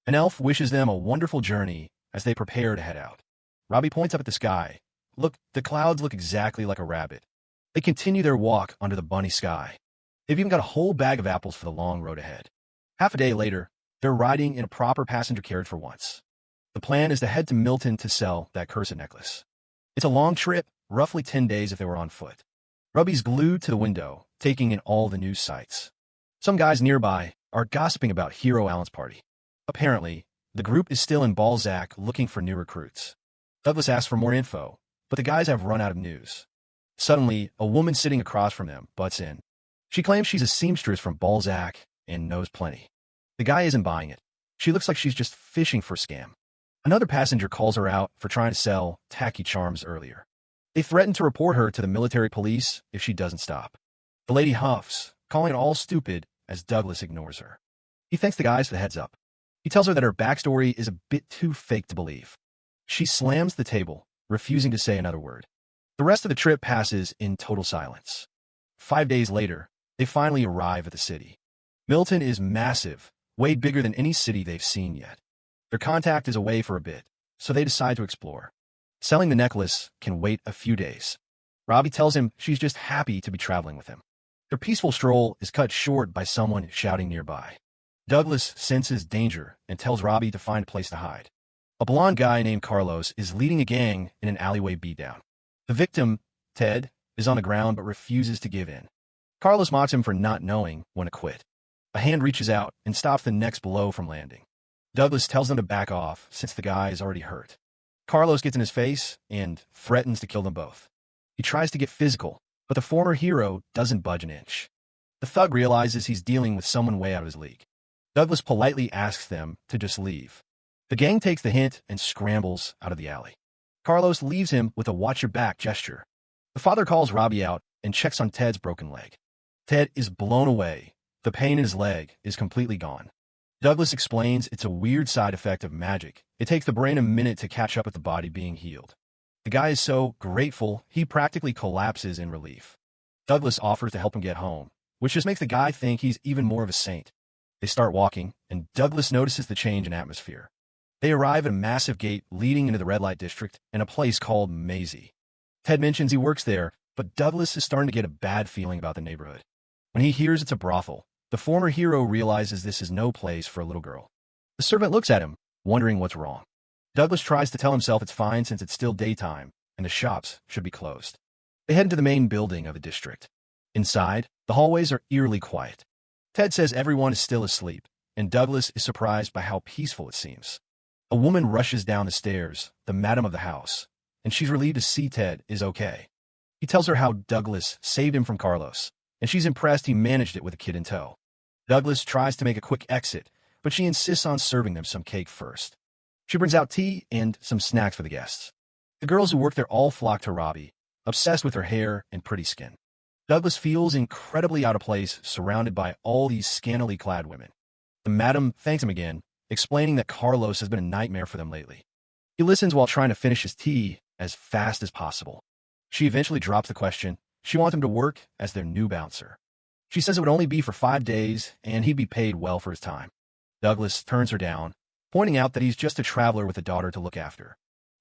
An elf wishes them a wonderful journey as they prepare to head out. Robbie points up at the sky. Look, the clouds look exactly like a rabbit. They continue their walk under the bunny sky. They've even got a whole bag of apples for the long road ahead. Half a day later, they're riding in a proper passenger carriage for once. The plan is to head to Milton to sell that cursed necklace. It's a long trip, roughly 10 days if they were on foot. Robbie's glued to the window, taking in all the news sites. Some guys nearby are gossiping about Hero Allen's party. Apparently, the group is still in Balzac looking for new recruits. Douglas asks for more info, but the guys have run out of news. Suddenly, a woman sitting across from them butts in. She claims she's a seamstress from Balzac and knows plenty. The guy isn't buying it. She looks like she's just fishing for a scam. Another passenger calls her out for trying to sell tacky charms earlier. They threaten to report her to the military police if she doesn't stop. The lady huffs, calling it all stupid as Douglas ignores her. He thanks the guys for the heads up. He tells her that her backstory is a bit too fake to believe. She slams the table, refusing to say another word. The rest of the trip passes in total silence. 5 days later, they finally arrive at the city. Milton is massive, way bigger than any city they've seen yet. Their contact is away for a bit, so they decide to explore. Selling the necklace can wait a few days. Robbie tells him she's just happy to be traveling with him. Their peaceful stroll is cut short by someone shouting nearby. Douglas senses danger and tells Robbie to find a place to hide. A blonde guy named Carlos is leading a gang in an alleyway beatdown. The victim, Ted, is on the ground but refuses to give in. Carlos mocks him for not knowing when to quit. A hand reaches out and stops the next blow from landing. Douglas tells them to back off since the guy is already hurt. Carlos gets in his face and threatens to kill them both. He tries to get physical, but the former hero doesn't budge an inch. The thug realizes he's dealing with someone way out of his league. Douglas politely asks them to just leave. The gang takes the hint and scrambles out of the alley. Carlos leaves him with a watch your back gesture. The father calls Robbie out and checks on Ted's broken leg. Ted is blown away. The pain in his leg is completely gone. Douglas explains it's a weird side effect of magic. It takes the brain a minute to catch up with the body being healed. The guy is so grateful, he practically collapses in relief. Douglas offers to help him get home, which just makes the guy think he's even more of a saint. They start walking, and Douglas notices the change in atmosphere. They arrive at a massive gate leading into the red light district and a place called Maisie. Ted mentions he works there, but Douglas is starting to get a bad feeling about the neighborhood. When he hears it's a brothel, the former hero realizes this is no place for a little girl. The servant looks at him, wondering what's wrong. Douglas tries to tell himself it's fine since it's still daytime and the shops should be closed. They head into the main building of the district. Inside, the hallways are eerily quiet. Ted says everyone is still asleep, and Douglas is surprised by how peaceful it seems. A woman rushes down the stairs, the madam of the house, and she's relieved to see Ted is okay. He tells her how Douglas saved him from Carlos, and she's impressed he managed it with a kid in tow. Douglas tries to make a quick exit, but she insists on serving them some cake first. She brings out tea and some snacks for the guests. The girls who work there all flock to Robbie, obsessed with her hair and pretty skin. Douglas feels incredibly out of place surrounded by all these scantily clad women. The madam thanks him again, explaining that Carlos has been a nightmare for them lately. He listens while trying to finish his tea as fast as possible. She eventually drops the question. She wants him to work as their new bouncer. She says it would only be for 5 days, and he'd be paid well for his time. Douglas turns her down, pointing out that he's just a traveler with a daughter to look after.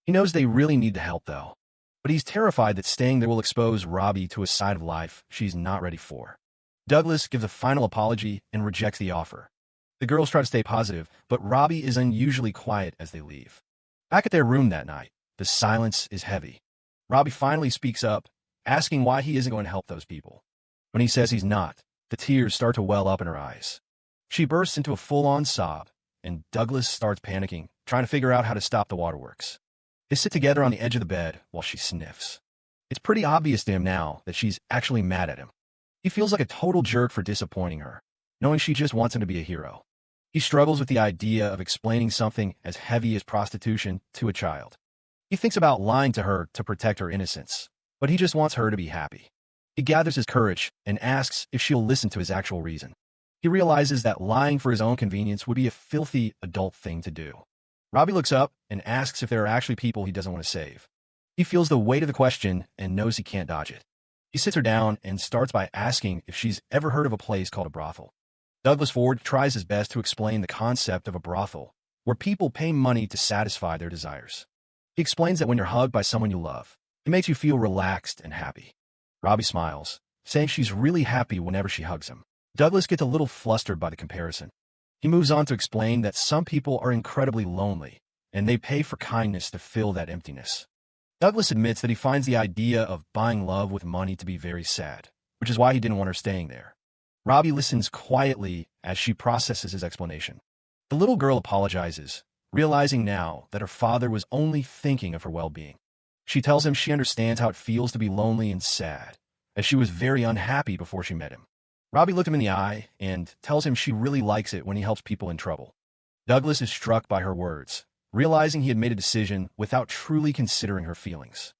He knows they really need the help, though, but he's terrified that staying there will expose Robbie to a side of life she's not ready for. Douglas gives a final apology and rejects the offer. The girls try to stay positive, but Robbie is unusually quiet as they leave. Back at their room that night, the silence is heavy. Robbie finally speaks up, asking why he isn't going to help those people. When he says he's not, the tears start to well up in her eyes. She bursts into a full-on sob, and Douglas starts panicking, trying to figure out how to stop the waterworks. They sit together on the edge of the bed while she sniffs. It's pretty obvious to him now that she's actually mad at him. He feels like a total jerk for disappointing her, knowing she just wants him to be a hero. He struggles with the idea of explaining something as heavy as prostitution to a child. He thinks about lying to her to protect her innocence, but he just wants her to be happy. He gathers his courage and asks if she'll listen to his actual reason. He realizes that lying for his own convenience would be a filthy adult thing to do. Robbie looks up and asks if there are actually people he doesn't want to save. He feels the weight of the question and knows he can't dodge it. He sits her down and starts by asking if she's ever heard of a place called a brothel. Douglas Ford tries his best to explain the concept of a brothel, where people pay money to satisfy their desires. He explains that when you're hugged by someone you love, it makes you feel relaxed and happy. Robbie smiles, saying she's really happy whenever she hugs him. Douglas gets a little flustered by the comparison. He moves on to explain that some people are incredibly lonely, and they pay for kindness to fill that emptiness. Douglas admits that he finds the idea of buying love with money to be very sad, which is why he didn't want her staying there. Robbie listens quietly as she processes his explanation. The little girl apologizes, realizing now that her father was only thinking of her well-being. She tells him she understands how it feels to be lonely and sad, as she was very unhappy before she met him. Robbie looked him in the eye and tells him she really likes it when he helps people in trouble. Douglas is struck by her words, realizing he had made a decision without truly considering her feelings.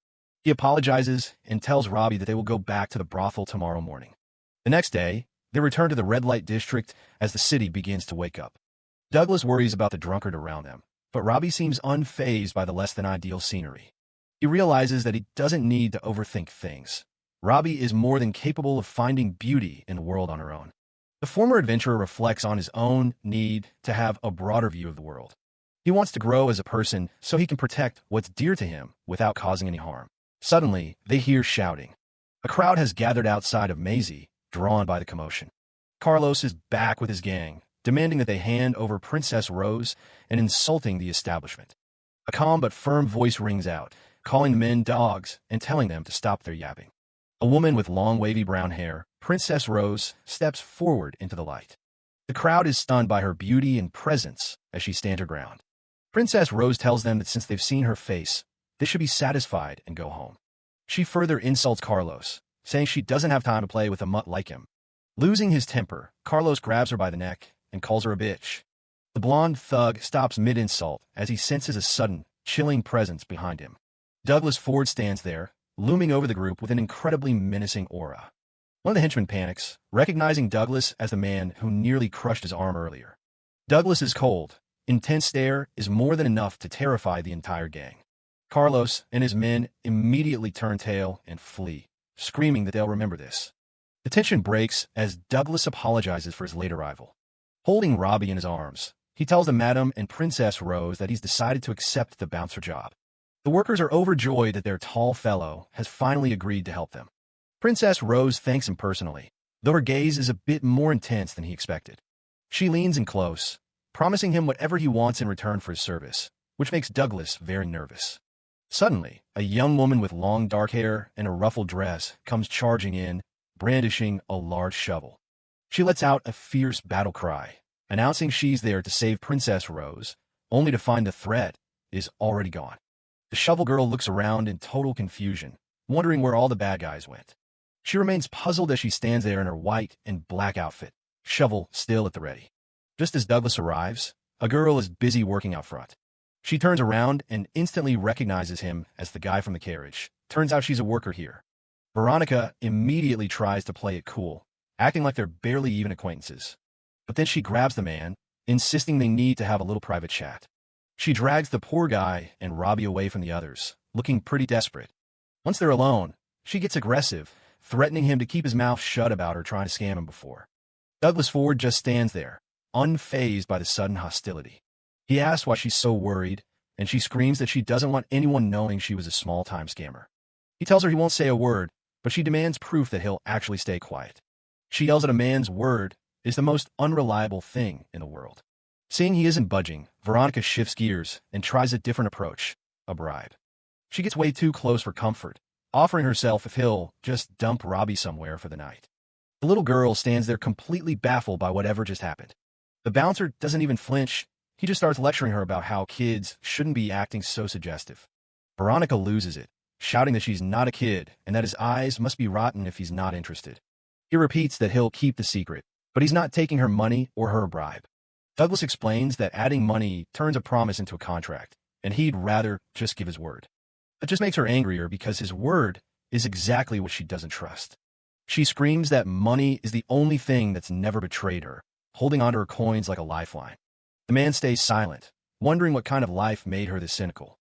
He apologizes and tells Robbie that they will go back to the brothel tomorrow morning. The next day, they return to the red light district as the city begins to wake up. Douglas worries about the drunkard around them, but Robbie seems unfazed by the less-than-ideal scenery. He realizes that he doesn't need to overthink things. Robbie is more than capable of finding beauty in the world on her own. The former adventurer reflects on his own need to have a broader view of the world. He wants to grow as a person so he can protect what's dear to him without causing any harm. Suddenly, they hear shouting. A crowd has gathered outside of Maisie, drawn by the commotion. Carlos is back with his gang, demanding that they hand over Princess Rose and insulting the establishment. A calm but firm voice rings out, calling the men dogs and telling them to stop their yapping. A woman with long wavy brown hair, Princess Rose, steps forward into the light. The crowd is stunned by her beauty and presence as she stands her ground. Princess Rose tells them that since they've seen her face, they should be satisfied and go home. She further insults Carlos, saying she doesn't have time to play with a mutt like him. Losing his temper, Carlos grabs her by the neck and calls her a bitch. The blonde thug stops mid-insult as he senses a sudden, chilling presence behind him. Douglas Ford stands there, looming over the group with an incredibly menacing aura. One of the henchmen panics, recognizing Douglas as the man who nearly crushed his arm earlier. Douglas's cold, intense stare is more than enough to terrify the entire gang. Carlos and his men immediately turn tail and flee, screaming that they'll remember this. The tension breaks as Douglas apologizes for his late arrival. Holding Robbie in his arms, he tells the Madam and Princess Rose that he's decided to accept the bouncer job. The workers are overjoyed that their tall fellow has finally agreed to help them. Princess Rose thanks him personally, though her gaze is a bit more intense than he expected. She leans in close, promising him whatever he wants in return for his service, which makes Douglas very nervous. Suddenly, a young woman with long dark hair and a ruffled dress comes charging in, brandishing a large shovel. She lets out a fierce battle cry, announcing she's there to save Princess Rose, only to find the threat is already gone. The shovel girl looks around in total confusion, wondering where all the bad guys went. She remains puzzled as she stands there in her white and black outfit, shovel still at the ready. Just as Douglas arrives, a girl is busy working out front. She turns around and instantly recognizes him as the guy from the carriage. Turns out she's a worker here. Veronica immediately tries to play it cool, acting like they're barely even acquaintances. But then she grabs the man, insisting they need to have a little private chat. She drags the poor guy and Robbie away from the others, looking pretty desperate. Once they're alone, she gets aggressive, threatening him to keep his mouth shut about her trying to scam him before. Douglas Ford just stands there, unfazed by the sudden hostility. He asks why she's so worried, and she screams that she doesn't want anyone knowing she was a small-time scammer. He tells her he won't say a word, but she demands proof that he'll actually stay quiet. She yells that a man's word is the most unreliable thing in the world. Seeing he isn't budging, Veronica shifts gears and tries a different approach, a bribe. She gets way too close for comfort, offering herself if he'll just dump Robbie somewhere for the night. The little girl stands there completely baffled by whatever just happened. The bouncer doesn't even flinch. He just starts lecturing her about how kids shouldn't be acting so suggestive. Veronica loses it, shouting that she's not a kid and that his eyes must be rotten if he's not interested. He repeats that he'll keep the secret, but he's not taking her money or her bribe. Douglas explains that adding money turns a promise into a contract, and he'd rather just give his word. That just makes her angrier because his word is exactly what she doesn't trust. She screams that money is the only thing that's never betrayed her, holding onto her coins like a lifeline. The man stays silent, wondering what kind of life made her this cynical.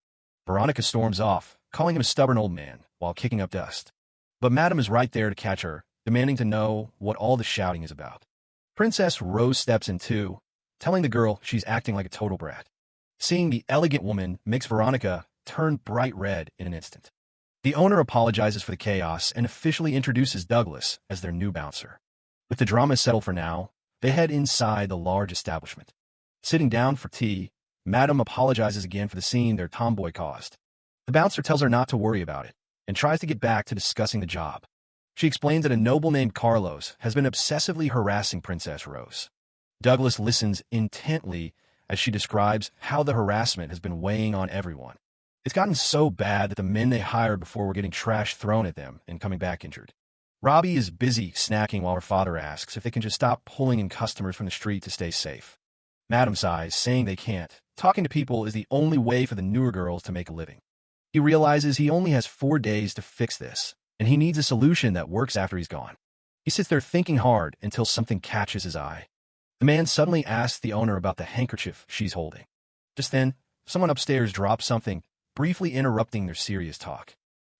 Veronica storms off, calling him a stubborn old man, while kicking up dust. But Madam is right there to catch her, demanding to know what all the shouting is about. Princess Rose steps in too, telling the girl she's acting like a total brat. Seeing the elegant woman makes Veronica turn bright red in an instant. The owner apologizes for the chaos and officially introduces Douglas as their new bouncer. With the drama settled for now, they head inside the large establishment. Sitting down for tea, Madam apologizes again for the scene their tomboy caused. The bouncer tells her not to worry about it, and tries to get back to discussing the job. She explains that a noble named Carlos has been obsessively harassing Princess Rose. Douglas listens intently as she describes how the harassment has been weighing on everyone. It's gotten so bad that the men they hired before were getting trash thrown at them and coming back injured. Robbie is busy snacking while her father asks if they can just stop pulling in customers from the street to stay safe. Madam sighs, saying they can't. Talking to people is the only way for the newer girls to make a living. He realizes he only has 4 days to fix this, and he needs a solution that works after he's gone. He sits there thinking hard until something catches his eye. The man suddenly asks the owner about the handkerchief she's holding. Just then, someone upstairs drops something, briefly interrupting their serious talk.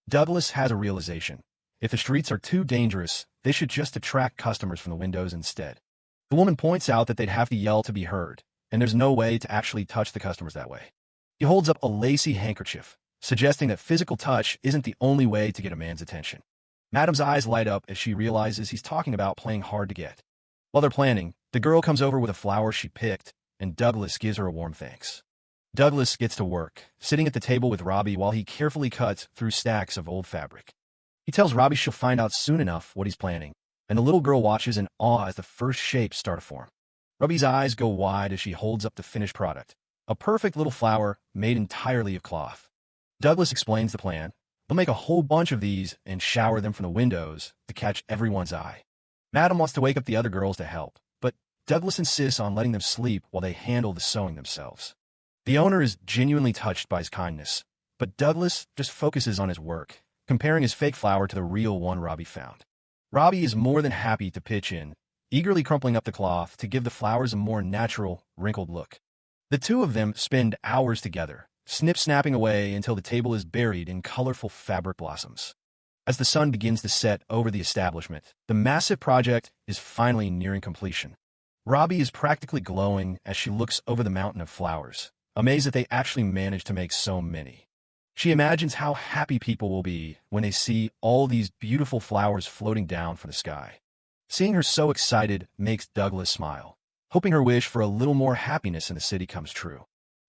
Douglas has a realization. If the streets are too dangerous, they should just attract customers from the windows instead. The woman points out that they'd have to yell to be heard, and there's no way to actually touch the customers that way. He holds up a lacy handkerchief, suggesting that physical touch isn't the only way to get a man's attention. Madam's eyes light up as she realizes he's talking about playing hard to get. While they're planning, the girl comes over with a flower she picked, and Douglas gives her a warm thanks. Douglas gets to work, sitting at the table with Robbie while he carefully cuts through stacks of old fabric. He tells Robbie she'll find out soon enough what he's planning, and the little girl watches in awe as the first shapes start to form. Robbie's eyes go wide as she holds up the finished product, a perfect little flower made entirely of cloth. Douglas explains the plan. They'll make a whole bunch of these and shower them from the windows to catch everyone's eye. Madam wants to wake up the other girls to help, but Douglas insists on letting them sleep while they handle the sewing themselves. The owner is genuinely touched by his kindness, but Douglas just focuses on his work, comparing his fake flower to the real one Robbie found. Robbie is more than happy to pitch in, eagerly crumpling up the cloth to give the flowers a more natural, wrinkled look. The two of them spend hours together, snip-snapping away until the table is buried in colorful fabric blossoms. As the sun begins to set over the establishment, the massive project is finally nearing completion. Robbie is practically glowing as she looks over the mountain of flowers, amazed that they actually managed to make so many. She imagines how happy people will be when they see all these beautiful flowers floating down from the sky. Seeing her so excited makes Douglas smile, hoping her wish for a little more happiness in the city comes true.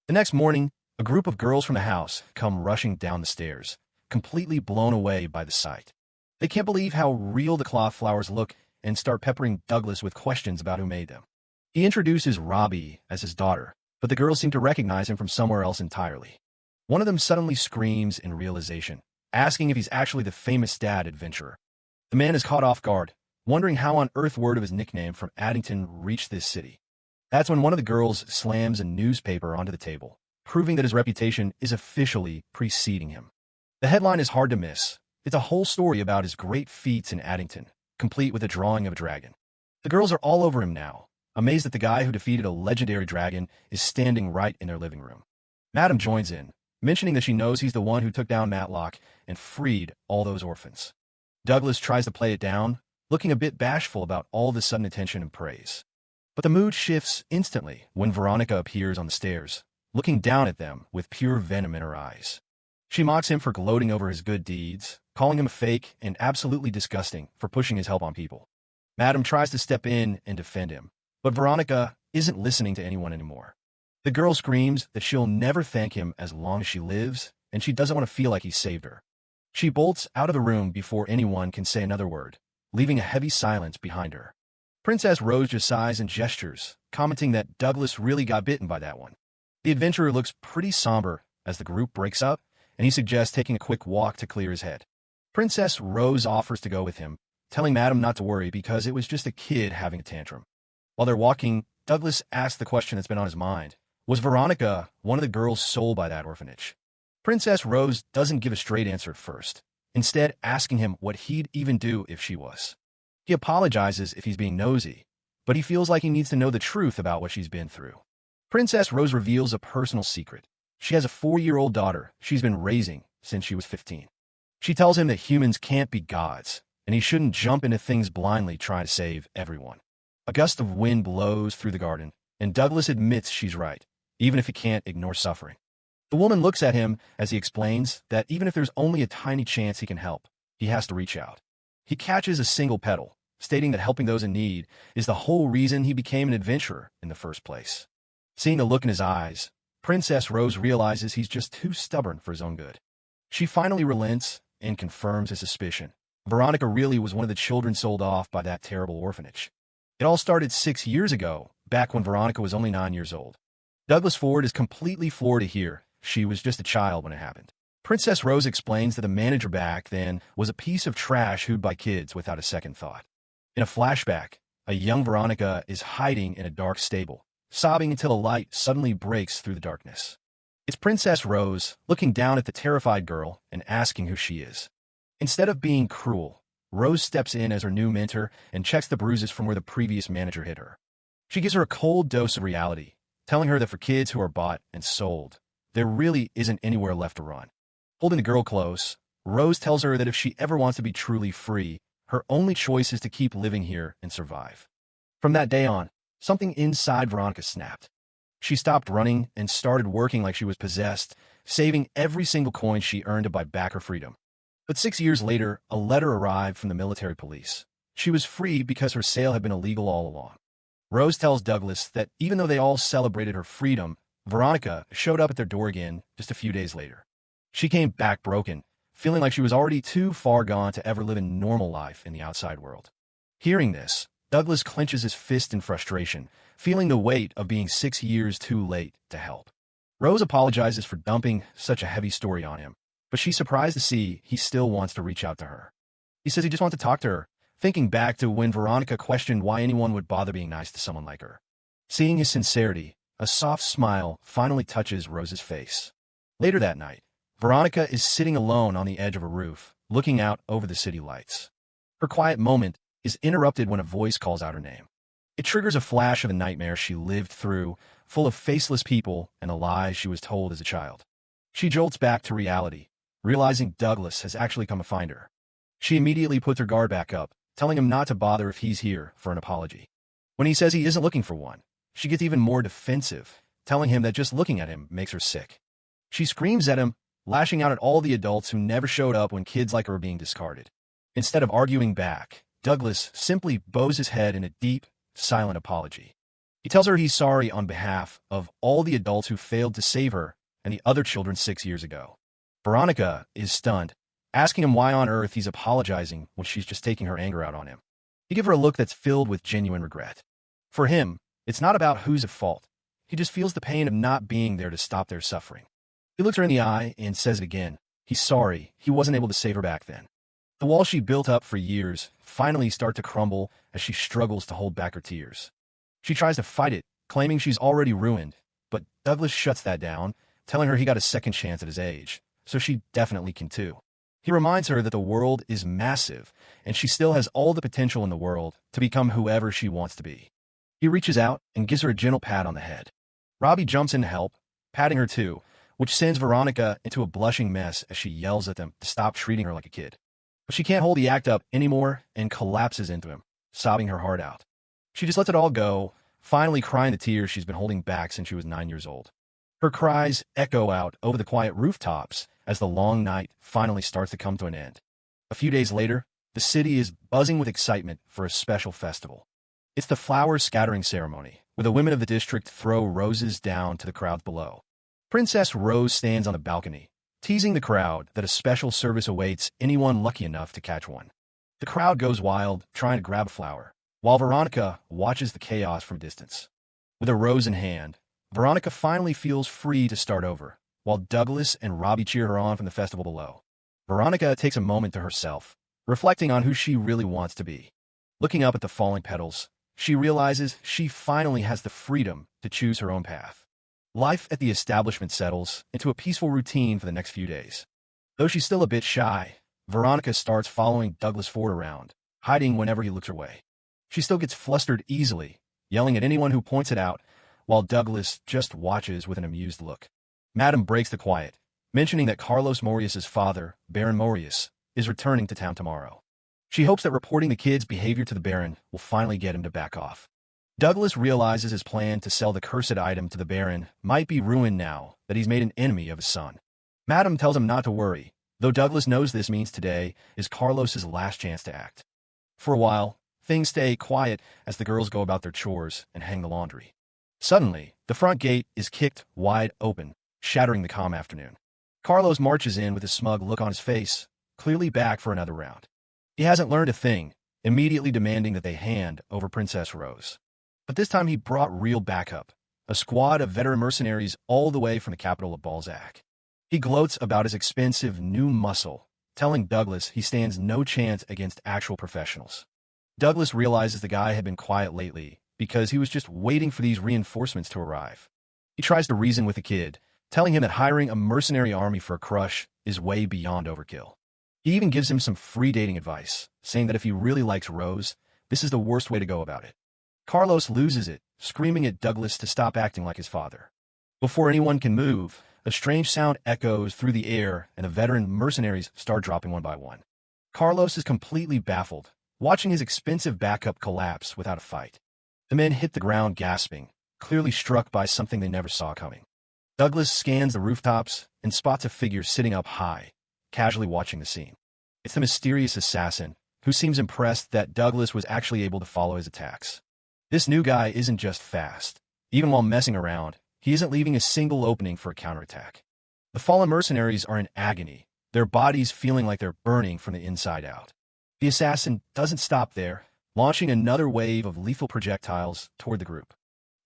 The next morning, a group of girls from the house come rushing down the stairs, completely blown away by the sight. They can't believe how real the cloth flowers look and start peppering Douglas with questions about who made them. He introduces Robbie as his daughter, but the girls seem to recognize him from somewhere else entirely. One of them suddenly screams in realization, asking if he's actually the famous dad adventurer. The man is caught off guard, wondering how on earth word of his nickname from Addington reached this city. That's when one of the girls slams a newspaper onto the table, proving that his reputation is officially preceding him. The headline is hard to miss. It's a whole story about his great feats in Addington, complete with a drawing of a dragon. The girls are all over him now, amazed that the guy who defeated a legendary dragon is standing right in their living room. Madam joins in, mentioning that she knows he's the one who took down Matlock and freed all those orphans. Douglas tries to play it down, looking a bit bashful about all the sudden attention and praise. But the mood shifts instantly when Veronica appears on the stairs, looking down at them with pure venom in her eyes. She mocks him for gloating over his good deeds, calling him a fake and absolutely disgusting for pushing his help on people. Madam tries to step in and defend him, but Veronica isn't listening to anyone anymore. The girl screams that she'll never thank him as long as she lives, and she doesn't want to feel like he saved her. She bolts out of the room before anyone can say another word, leaving a heavy silence behind her. Princess Rose just sighs and gestures, commenting that Douglas really got bitten by that one. The adventurer looks pretty somber as the group breaks up, and he suggests taking a quick walk to clear his head. Princess Rose offers to go with him, telling Madam not to worry because it was just a kid having a tantrum. While they're walking, Douglas asks the question that's been on his mind. Was Veronica one of the girls sold by that orphanage? Princess Rose doesn't give a straight answer at first, instead asking him what he'd even do if she was. He apologizes if he's being nosy, but he feels like he needs to know the truth about what she's been through. Princess Rose reveals a personal secret. She has a 4-year-old daughter she's been raising since she was 15. She tells him that humans can't be gods, and he shouldn't jump into things blindly trying to save everyone. A gust of wind blows through the garden, and Douglas admits she's right, even if he can't ignore suffering. The woman looks at him as he explains that even if there's only a tiny chance he can help, he has to reach out. He catches a single petal, stating that helping those in need is the whole reason he became an adventurer in the first place. Seeing the look in his eyes, Princess Rose realizes he's just too stubborn for his own good. She finally relents and confirms his suspicion. Veronica really was one of the children sold off by that terrible orphanage. It all started 6 years ago, back when Veronica was only 9 years old. Douglas Ford is completely floored to hear she was just a child when it happened. Princess Rose explains that the manager back then was a piece of trash hooved by kids without a second thought. In a flashback, a young Veronica is hiding in a dark stable, sobbing until a light suddenly breaks through the darkness. It's Princess Rose looking down at the terrified girl and asking who she is. Instead of being cruel, Rose steps in as her new mentor and checks the bruises from where the previous manager hit her. She gives her a cold dose of reality, telling her that for kids who are bought and sold, there really isn't anywhere left to run. Holding the girl close, Rose tells her that if she ever wants to be truly free, her only choice is to keep living here and survive. From that day on, something inside Veronica snapped. She stopped running and started working like she was possessed, saving every single coin she earned to buy back her freedom. But 6 years later, a letter arrived from the military police. She was free because her sale had been illegal all along. Rose tells Douglas that even though they all celebrated her freedom, Veronica showed up at their door again just a few days later. She came back broken, feeling like she was already too far gone to ever live a normal life in the outside world. Hearing this, Douglas clenches his fist in frustration, feeling the weight of being 6 years too late to help. Rose apologizes for dumping such a heavy story on him, but she's surprised to see he still wants to reach out to her. He says he just wants to talk to her, thinking back to when Veronica questioned why anyone would bother being nice to someone like her. Seeing his sincerity, a soft smile finally touches Rose's face. Later that night, Veronica is sitting alone on the edge of a roof, looking out over the city lights. Her quiet moment is interrupted when a voice calls out her name. It triggers a flash of the nightmare she lived through, full of faceless people and the lies she was told as a child. She jolts back to reality, realizing Douglas has actually come to find her. She immediately puts her guard back up, telling him not to bother if he's here for an apology. When he says he isn't looking for one, she gets even more defensive, telling him that just looking at him makes her sick. She screams at him, lashing out at all the adults who never showed up when kids like her were being discarded. Instead of arguing back, Douglas simply bows his head in a deep, silent apology. He tells her he's sorry on behalf of all the adults who failed to save her and the other children 6 years ago. Veronica is stunned, asking him why on earth he's apologizing when she's just taking her anger out on him. He gives her a look that's filled with genuine regret. For him, it's not about who's at fault. He just feels the pain of not being there to stop their suffering. He looks her in the eye and says it again. He's sorry he wasn't able to save her back then. The walls she built up for years finally start to crumble as she struggles to hold back her tears. She tries to fight it, claiming she's already ruined, but Douglas shuts that down, telling her he got a second chance at his age, so she definitely can too. He reminds her that the world is massive, and she still has all the potential in the world to become whoever she wants to be. He reaches out and gives her a gentle pat on the head. Robbie jumps in to help, patting her too, which sends Veronica into a blushing mess as she yells at them to stop treating her like a kid. But she can't hold the act up anymore and collapses into him, sobbing her heart out. She just lets it all go, finally crying the tears she's been holding back since she was 9 years old. Her cries echo out over the quiet rooftops as the long night finally starts to come to an end. A few days later, the city is buzzing with excitement for a special festival. It's the flower scattering ceremony, where the women of the district throw roses down to the crowds below. Princess Rose stands on the balcony, teasing the crowd that a special service awaits anyone lucky enough to catch one. The crowd goes wild, trying to grab a flower, while Veronica watches the chaos from a distance. With a rose in hand, Veronica finally feels free to start over, while Douglas and Robbie cheer her on from the festival below. Veronica takes a moment to herself, reflecting on who she really wants to be. Looking up at the falling petals, she realizes she finally has the freedom to choose her own path. Life at the establishment settles into a peaceful routine for the next few days. Though she's still a bit shy, Veronica starts following Douglas Ford around, hiding whenever he looks her way. She still gets flustered easily, yelling at anyone who points it out, while Douglas just watches with an amused look. Madame breaks the quiet, mentioning that Carlos Morius's father, Baron Morius, is returning to town tomorrow. She hopes that reporting the kid's behavior to the Baron will finally get him to back off. Douglas realizes his plan to sell the cursed item to the Baron might be ruined now that he's made an enemy of his son. Madame tells him not to worry, though Douglas knows this means today is Carlos's last chance to act. For a while, things stay quiet as the girls go about their chores and hang the laundry. Suddenly, the front gate is kicked wide open, shattering the calm afternoon. Carlos marches in with a smug look on his face, clearly back for another round. He hasn't learned a thing, immediately demanding that they hand over Princess Rose. But this time he brought real backup, a squad of veteran mercenaries all the way from the capital of Balzac. He gloats about his expensive new muscle, telling Douglas he stands no chance against actual professionals. Douglas realizes the guy had been quiet lately because he was just waiting for these reinforcements to arrive. He tries to reason with the kid, telling him that hiring a mercenary army for a crush is way beyond overkill. He even gives him some free dating advice, saying that if he really likes Rose, this is the worst way to go about it. Carlos loses it, screaming at Douglas to stop acting like his father. Before anyone can move, a strange sound echoes through the air and the veteran mercenaries start dropping one by one. Carlos is completely baffled, watching his expensive backup collapse without a fight. The men hit the ground gasping, clearly struck by something they never saw coming. Douglas scans the rooftops and spots a figure sitting up high, casually watching the scene. It's the mysterious assassin, who seems impressed that Douglas was actually able to follow his attacks. This new guy isn't just fast. Even while messing around, He isn't leaving a single opening for a counterattack. The fallen mercenaries are in agony, their bodies feeling like they're burning from the inside out. The assassin doesn't stop there, launching another wave of lethal projectiles toward the group.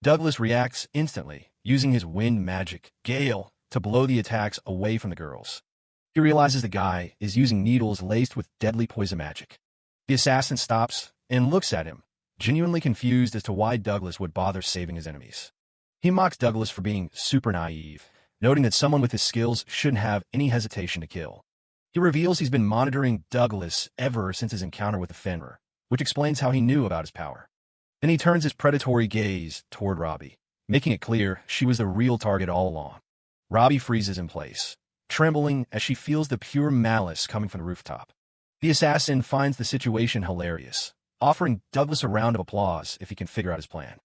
Douglas reacts instantly, using his wind magic, Gale, to blow the attacks away from the girls. He realizes the guy is using needles laced with deadly poison magic. The assassin stops and looks at him, genuinely confused as to why Douglas would bother saving his enemies. He mocks Douglas for being super naive, noting that someone with his skills shouldn't have any hesitation to kill. He reveals he's been monitoring Douglas ever since his encounter with the Fenrir, which explains how he knew about his power. Then he turns his predatory gaze toward Robbie, making it clear she was the real target all along. Robbie freezes in place, trembling as she feels the pure malice coming from the rooftop. The assassin finds the situation hilarious, offering Douglas a round of applause if he can figure out his plan.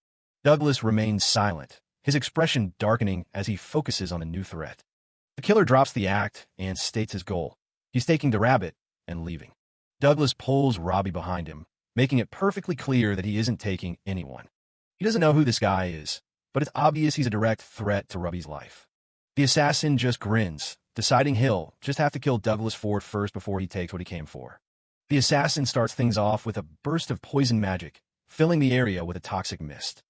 Douglas remains silent, his expression darkening as he focuses on a new threat. The killer drops the act and states his goal. He's taking the rabbit and leaving. Douglas pulls Robbie behind him, making it perfectly clear that he isn't taking anyone. He doesn't know who this guy is, but it's obvious he's a direct threat to Robbie's life. The assassin just grins, deciding he'll just have to kill Douglas Ford first before he takes what he came for. The assassin starts things off with a burst of poison magic, filling the area with a toxic mist.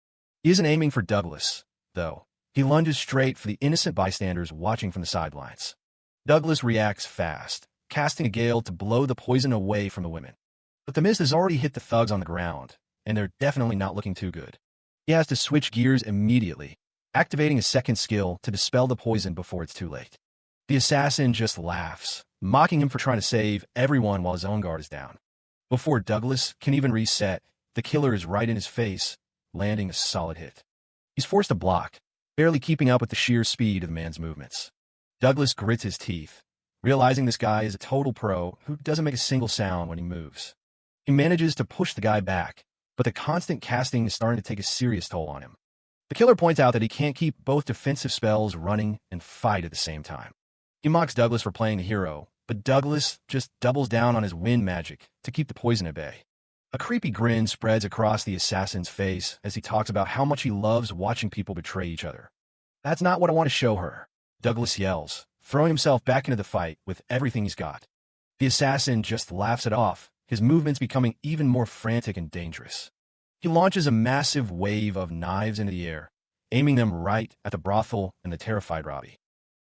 He isn't aiming for Douglas, though. He lunges straight for the innocent bystanders watching from the sidelines. Douglas reacts fast, casting a gale to blow the poison away from the women. But the mist has already hit the thugs on the ground, and they're definitely not looking too good. He has to switch gears immediately, activating a second skill to dispel the poison before it's too late. The assassin just laughs, mocking him for trying to save everyone while his own guard is down. Before Douglas can even reset, the killer is right in his face, landing a solid hit. He's forced to block, barely keeping up with the sheer speed of the man's movements. Douglas grits his teeth, realizing this guy is a total pro who doesn't make a single sound when he moves. He manages to push the guy back, but the constant casting is starting to take a serious toll on him. The killer points out that he can't keep both defensive spells running and fight at the same time. He mocks Douglas for playing the hero, but Douglas just doubles down on his wind magic to keep the poison at bay. A creepy grin spreads across the assassin's face as he talks about how much he loves watching people betray each other. "That's not what I want to show her," Douglas yells, throwing himself back into the fight with everything he's got. The assassin just laughs it off, his movements becoming even more frantic and dangerous. He launches a massive wave of knives into the air, aiming them right at the brothel and the terrified Robbie.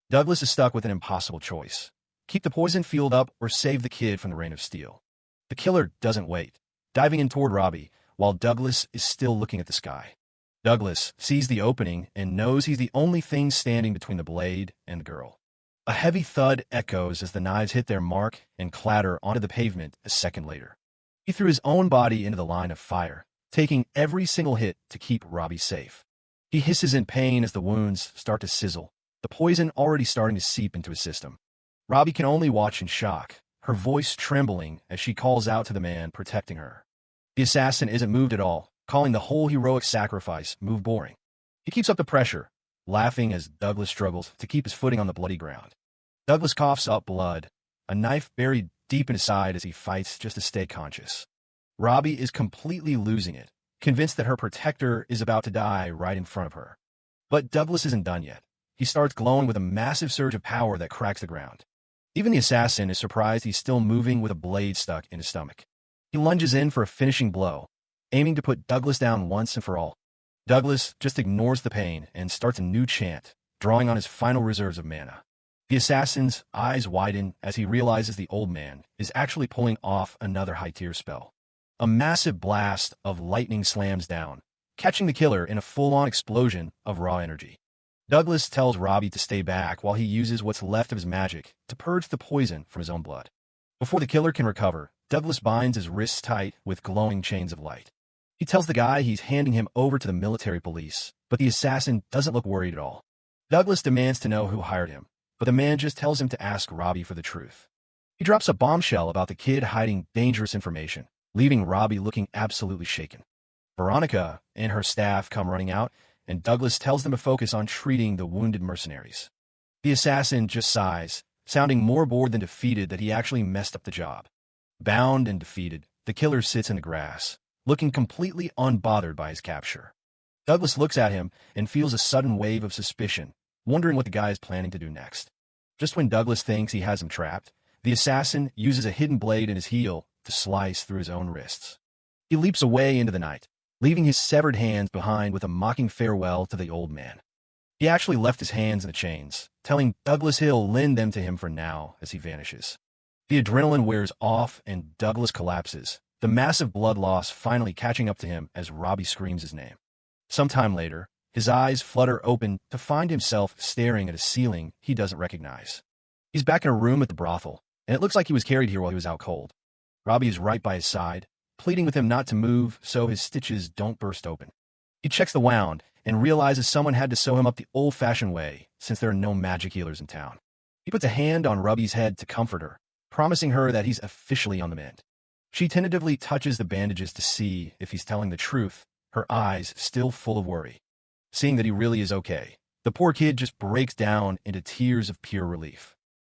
Douglas is stuck with an impossible choice: keep the poison field up or save the kid from the rain of steel. The killer doesn't wait, diving in toward Robbie, while Douglas is still looking at the sky. Douglas sees the opening and knows he's the only thing standing between the blade and the girl. A heavy thud echoes as the knives hit their mark and clatter onto the pavement a second later. He threw his own body into the line of fire, taking every single hit to keep Robbie safe. He hisses in pain as the wounds start to sizzle, the poison already starting to seep into his system. Robbie can only watch in shock, her voice trembling as she calls out to the man protecting her. The assassin isn't moved at all, calling the whole heroic sacrifice move boring. He keeps up the pressure, laughing as Douglas struggles to keep his footing on the bloody ground. Douglas coughs up blood, a knife buried deep in his side as he fights just to stay conscious. Robbie is completely losing it, convinced that her protector is about to die right in front of her. But Douglas isn't done yet. He starts glowing with a massive surge of power that cracks the ground. Even the assassin is surprised he's still moving with a blade stuck in his stomach. He lunges in for a finishing blow, aiming to put Douglas down once and for all. Douglas just ignores the pain and starts a new chant, drawing on his final reserves of mana. The assassin's eyes widen as he realizes the old man is actually pulling off another high-tier spell. A massive blast of lightning slams down, catching the killer in a full-on explosion of raw energy. Douglas tells Robbie to stay back while he uses what's left of his magic to purge the poison from his own blood. Before the killer can recover, Douglas binds his wrists tight with glowing chains of light. He tells the guy he's handing him over to the military police, but the assassin doesn't look worried at all. Douglas demands to know who hired him, but the man just tells him to ask Robbie for the truth. He drops a bombshell about the kid hiding dangerous information, leaving Robbie looking absolutely shaken. Veronica and her staff come running out, and Douglas tells them to focus on treating the wounded mercenaries. The assassin just sighs, sounding more bored than defeated that he actually messed up the job. Bound and defeated, the killer sits in the grass, looking completely unbothered by his capture. Douglas looks at him and feels a sudden wave of suspicion, wondering what the guy is planning to do next. Just when Douglas thinks he has him trapped, the assassin uses a hidden blade in his heel to slice through his own wrists. He leaps away into the night, leaving his severed hands behind with a mocking farewell to the old man. He actually left his hands in the chains, telling Douglas he'll lend them to him for now as he vanishes. The adrenaline wears off and Douglas collapses, the massive blood loss finally catching up to him as Robbie screams his name. Sometime later, his eyes flutter open to find himself staring at a ceiling he doesn't recognize. He's back in a room at the brothel, and it looks like he was carried here while he was out cold. Robbie is right by his side, pleading with him not to move so his stitches don't burst open. He checks the wound and realizes someone had to sew him up the old-fashioned way since there are no magic healers in town. He puts a hand on Robbie's head to comfort her, promising her that he's officially on the mend. She tentatively touches the bandages to see if he's telling the truth, her eyes still full of worry. Seeing that he really is okay, the poor kid just breaks down into tears of pure relief.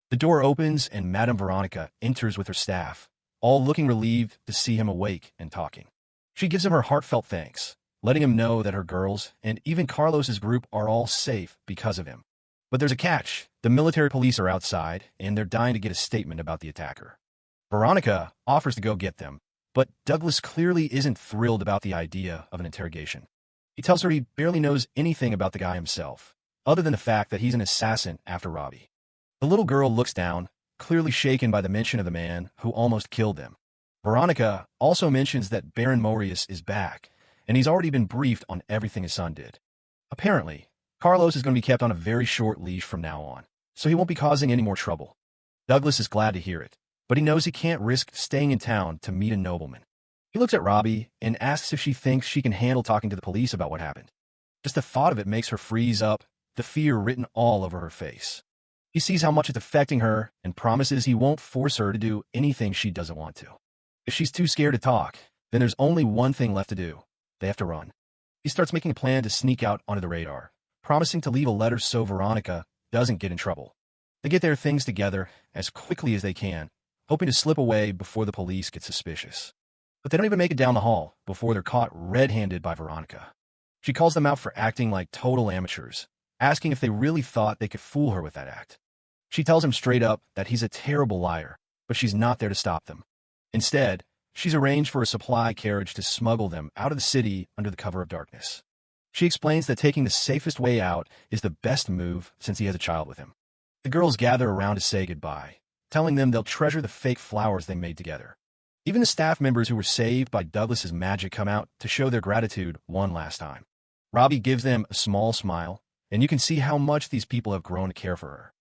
The door opens and Madame Veronica enters with her staff, all looking relieved to see him awake and talking. She gives him her heartfelt thanks, letting him know that her girls and even Carlos's group are all safe because of him. But there's a catch. The military police are outside, and they're dying to get a statement about the attacker. Veronica offers to go get them, but Douglas clearly isn't thrilled about the idea of an interrogation. He tells her he barely knows anything about the guy himself, other than the fact that he's an assassin after Robbie. The little girl looks down, clearly shaken by the mention of the man who almost killed them. Veronica also mentions that Baron Morius is back, and he's already been briefed on everything his son did. Apparently, Carlos is going to be kept on a very short leash from now on, so he won't be causing any more trouble. Douglas is glad to hear it, but he knows he can't risk staying in town to meet a nobleman. He looks at Robbie and asks if she thinks she can handle talking to the police about what happened. Just the thought of it makes her freeze up, the fear written all over her face. He sees how much it's affecting her and promises he won't force her to do anything she doesn't want to. If she's too scared to talk, then there's only one thing left to do. They have to run. He starts making a plan to sneak out onto the radar, promising to leave a letter so Veronica doesn't get in trouble. They get their things together as quickly as they can, hoping to slip away before the police get suspicious. But they don't even make it down the hall before they're caught red-handed by Veronica. She calls them out for acting like total amateurs, asking if they really thought they could fool her with that act. She tells him straight up that he's a terrible liar, but she's not there to stop them. Instead, she's arranged for a supply carriage to smuggle them out of the city under the cover of darkness. She explains that taking the safest way out is the best move since he has a child with him. The girls gather around to say goodbye, telling them they'll treasure the fake flowers they made together. Even the staff members who were saved by Douglas's magic come out to show their gratitude one last time. Robbie gives them a small smile, and you can see how much these people have grown to care for her.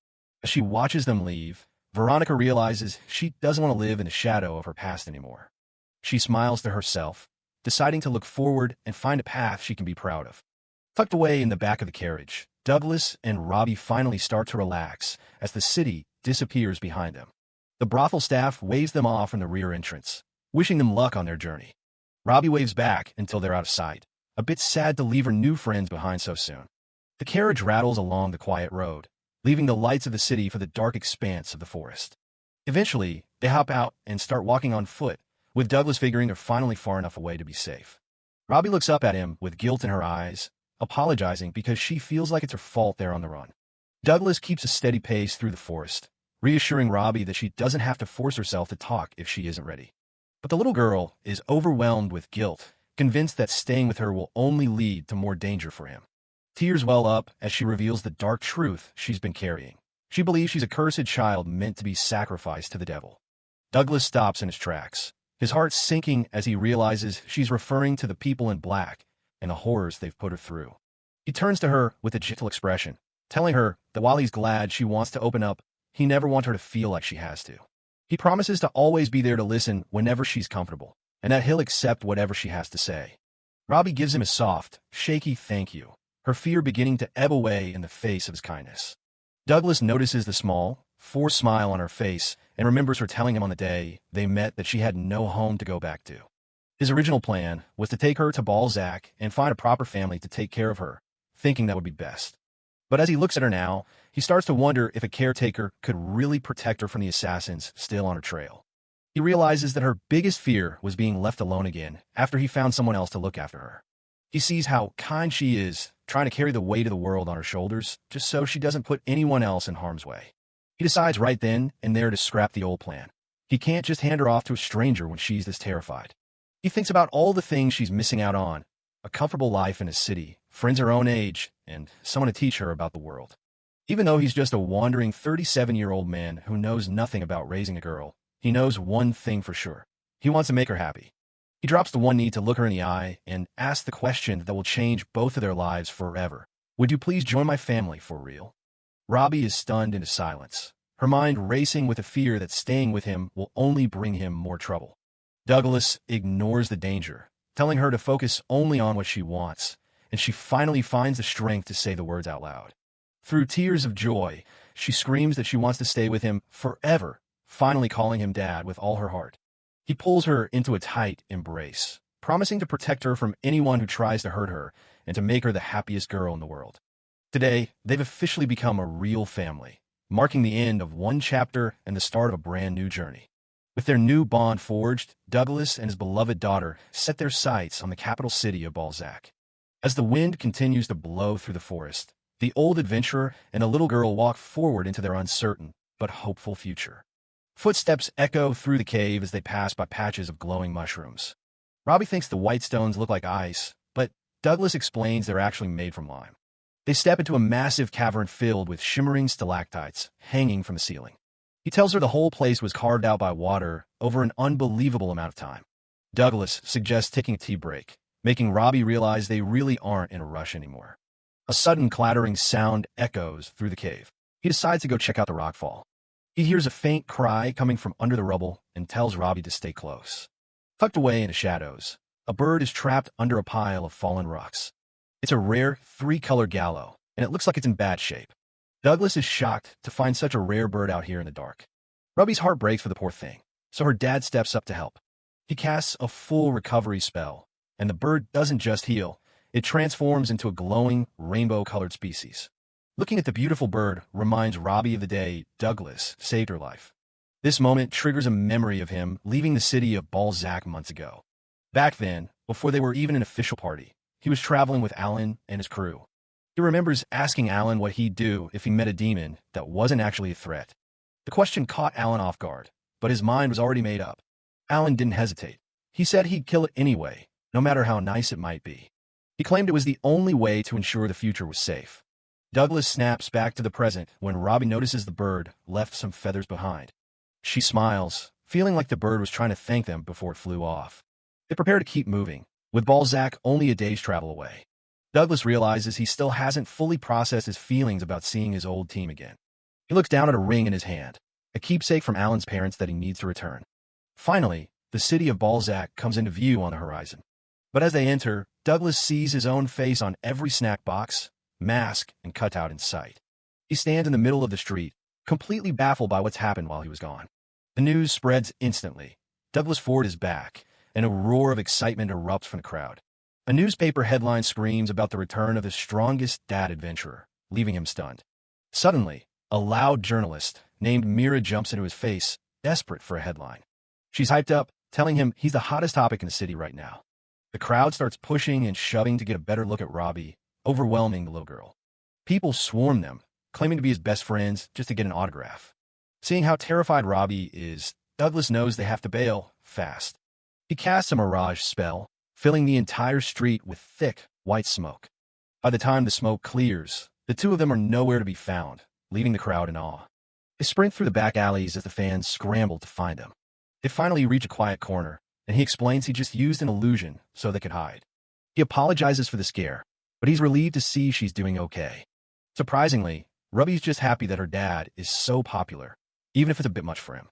As she watches them leave, Veronica realizes she doesn't want to live in the shadow of her past anymore. She smiles to herself, deciding to look forward and find a path she can be proud of. Tucked away in the back of the carriage, Douglas and Robbie finally start to relax as the city disappears behind them. The brothel staff waves them off from the rear entrance, wishing them luck on their journey. Robbie waves back until they're out of sight, a bit sad to leave her new friends behind so soon. The carriage rattles along the quiet road, leaving the lights of the city for the dark expanse of the forest. Eventually, they hop out and start walking on foot, with Douglas figuring they're finally far enough away to be safe. Robbie looks up at him with guilt in her eyes, apologizing because she feels like it's her fault they're on the run. Douglas keeps a steady pace through the forest, reassuring Robbie that she doesn't have to force herself to talk if she isn't ready. But the little girl is overwhelmed with guilt, convinced that staying with her will only lead to more danger for him. Tears well up as she reveals the dark truth she's been carrying. She believes she's a cursed child meant to be sacrificed to the devil. Douglas stops in his tracks, his heart sinking as he realizes she's referring to the people in black and the horrors they've put her through. He turns to her with a gentle expression, telling her that while he's glad she wants to open up, he never wants her to feel like she has to. He promises to always be there to listen whenever she's comfortable, and that he'll accept whatever she has to say. Robbie gives him a soft, shaky thank you, her fear beginning to ebb away in the face of his kindness. Douglas notices the small, forced smile on her face and remembers her telling him on the day they met that she had no home to go back to. His original plan was to take her to Balzac and find a proper family to take care of her, thinking that would be best. But as he looks at her now, he starts to wonder if a caretaker could really protect her from the assassins still on her trail. He realizes that her biggest fear was being left alone again after he found someone else to look after her. He sees how kind she is, trying to carry the weight of the world on her shoulders, just so she doesn't put anyone else in harm's way. He decides right then and there to scrap the old plan. He can't just hand her off to a stranger when she's this terrified. He thinks about all the things she's missing out on: a comfortable life in a city, friends her own age, and someone to teach her about the world. Even though he's just a wandering 37-year-old man who knows nothing about raising a girl, he knows one thing for sure. He wants to make her happy. He drops the one need to look her in the eye and ask the question that will change both of their lives forever. Would you please join my family for real? Robbie is stunned into silence, her mind racing with the fear that staying with him will only bring him more trouble. Douglas ignores the danger, telling her to focus only on what she wants, and she finally finds the strength to say the words out loud. Through tears of joy, she screams that she wants to stay with him forever, finally calling him Dad with all her heart. He pulls her into a tight embrace, promising to protect her from anyone who tries to hurt her and to make her the happiest girl in the world. Today, they've officially become a real family, marking the end of one chapter and the start of a brand new journey. With their new bond forged, Douglas and his beloved daughter set their sights on the capital city of Balzac. As the wind continues to blow through the forest, the old adventurer and the little girl walk forward into their uncertain but hopeful future. Footsteps echo through the cave as they pass by patches of glowing mushrooms. Robbie thinks the white stones look like ice, but Douglas explains they're actually made from lime. They step into a massive cavern filled with shimmering stalactites hanging from the ceiling. He tells her the whole place was carved out by water over an unbelievable amount of time. Douglas suggests taking a tea break, making Robbie realize they really aren't in a rush anymore. A sudden clattering sound echoes through the cave. He decides to go check out the rockfall. He hears a faint cry coming from under the rubble and tells Robbie to stay close. Tucked away in the shadows, a bird is trapped under a pile of fallen rocks. It's a rare, three-color gallo, and it looks like it's in bad shape. Douglas is shocked to find such a rare bird out here in the dark. Robbie's heart breaks for the poor thing, so her dad steps up to help. He casts a full recovery spell, and the bird doesn't just heal, it transforms into a glowing, rainbow-colored species. Looking at the beautiful bird reminds Robbie of the day Douglas saved her life. This moment triggers a memory of him leaving the city of Balzac months ago. Back then, before they were even an official party, he was traveling with Alan and his crew. He remembers asking Alan what he'd do if he met a demon that wasn't actually a threat. The question caught Alan off guard, but his mind was already made up. Alan didn't hesitate. He said he'd kill it anyway, no matter how nice it might be. He claimed it was the only way to ensure the future was safe. Douglas snaps back to the present when Robbie notices the bird left some feathers behind. She smiles, feeling like the bird was trying to thank them before it flew off. They prepare to keep moving, with Balzac only a day's travel away. Douglas realizes he still hasn't fully processed his feelings about seeing his old team again. He looks down at a ring in his hand, a keepsake from Alan's parents that he needs to return. Finally, the city of Balzac comes into view on the horizon. But as they enter, Douglas sees his own face on every snack box, mask, and cutout in sight. He stands in the middle of the street, completely baffled by what's happened while he was gone. The news spreads instantly. Douglas Ford is back, and a roar of excitement erupts from the crowd. A newspaper headline screams about the return of the strongest dad adventurer, leaving him stunned. Suddenly, a loud journalist named Mira jumps into his face, desperate for a headline. She's hyped up, telling him he's the hottest topic in the city right now. The crowd starts pushing and shoving to get a better look at Robbie, overwhelming the little girl. People swarm them, claiming to be his best friends just to get an autograph. Seeing how terrified Robbie is, Douglas knows they have to bail fast. He casts a mirage spell, filling the entire street with thick, white smoke. By the time the smoke clears, the two of them are nowhere to be found, leaving the crowd in awe. They sprint through the back alleys as the fans scramble to find them. They finally reach a quiet corner, and he explains he just used an illusion so they could hide. He apologizes for the scare, but he's relieved to see she's doing okay. Surprisingly, Robbie's just happy that her dad is so popular, even if it's a bit much for him.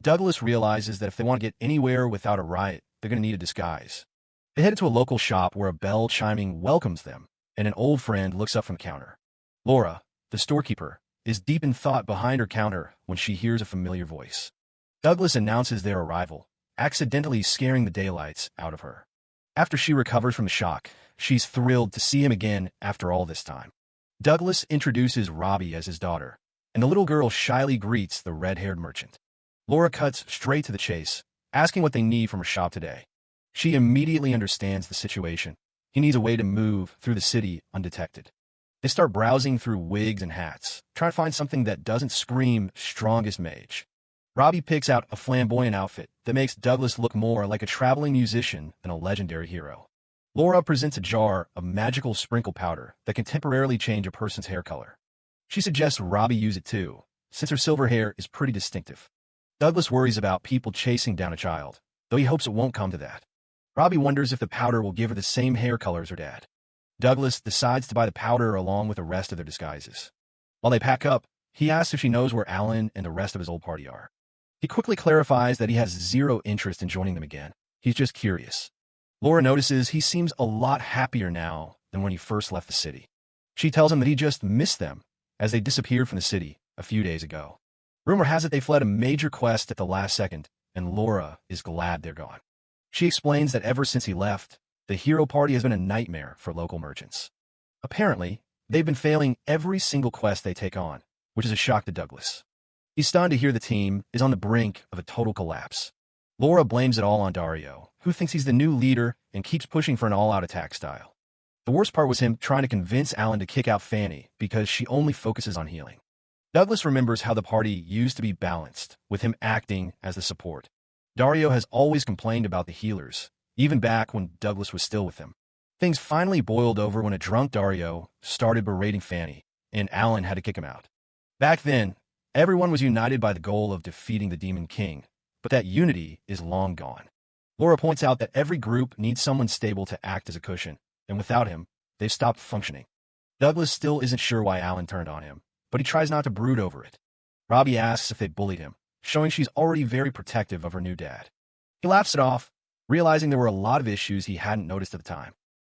Douglas realizes that if they want to get anywhere without a riot, they're going to need a disguise. They head to a local shop where a bell chiming welcomes them, and an old friend looks up from the counter. Laura, the storekeeper, is deep in thought behind her counter when she hears a familiar voice. Douglas announces their arrival, accidentally scaring the daylights out of her. After she recovers from the shock, she's thrilled to see him again after all this time. Douglas introduces Robbie as his daughter, and the little girl shyly greets the red-haired merchant. Laura cuts straight to the chase, asking what they need from her shop today. She immediately understands the situation, He needs a way to move through the city undetected. They start browsing through wigs and hats, trying to find something that doesn't scream strongest mage. Robbie picks out a flamboyant outfit that makes Douglas look more like a traveling musician than a legendary hero. Laura presents a jar of magical sprinkle powder that can temporarily change a person's hair color. She suggests Robbie use it too, since her silver hair is pretty distinctive. Douglas worries about people chasing down a child, though he hopes it won't come to that. Robbie wonders if the powder will give her the same hair color as her dad. Douglas decides to buy the powder along with the rest of their disguises. While they pack up, he asks if she knows where Alan and the rest of his old party are. He quickly clarifies that he has zero interest in joining them again. He's just curious. Laura notices he seems a lot happier now than when he first left the city. She tells him that he just missed them, as they disappeared from the city a few days ago. Rumor has it they fled a major quest at the last second, and Laura is glad they're gone. She explains that ever since he left, the hero party has been a nightmare for local merchants. Apparently, they've been failing every single quest they take on, which is a shock to Douglas. He's stunned to hear the team is on the brink of a total collapse. Laura blames it all on Dario, who thinks he's the new leader and keeps pushing for an all-out attack style. The worst part was him trying to convince Alan to kick out Fanny because she only focuses on healing. Douglas remembers how the party used to be balanced, with him acting as the support. Dario has always complained about the healers, even back when Douglas was still with him. Things finally boiled over when a drunk Dario started berating Fanny, and Alan had to kick him out. Back then, everyone was united by the goal of defeating the Demon King, but that unity is long gone. Laura points out that every group needs someone stable to act as a cushion, and without him, they've stopped functioning. Douglas still isn't sure why Alan turned on him, but he tries not to brood over it. Robbie asks if they bullied him, showing she's already very protective of her new dad. He laughs it off, realizing there were a lot of issues he hadn't noticed at the time.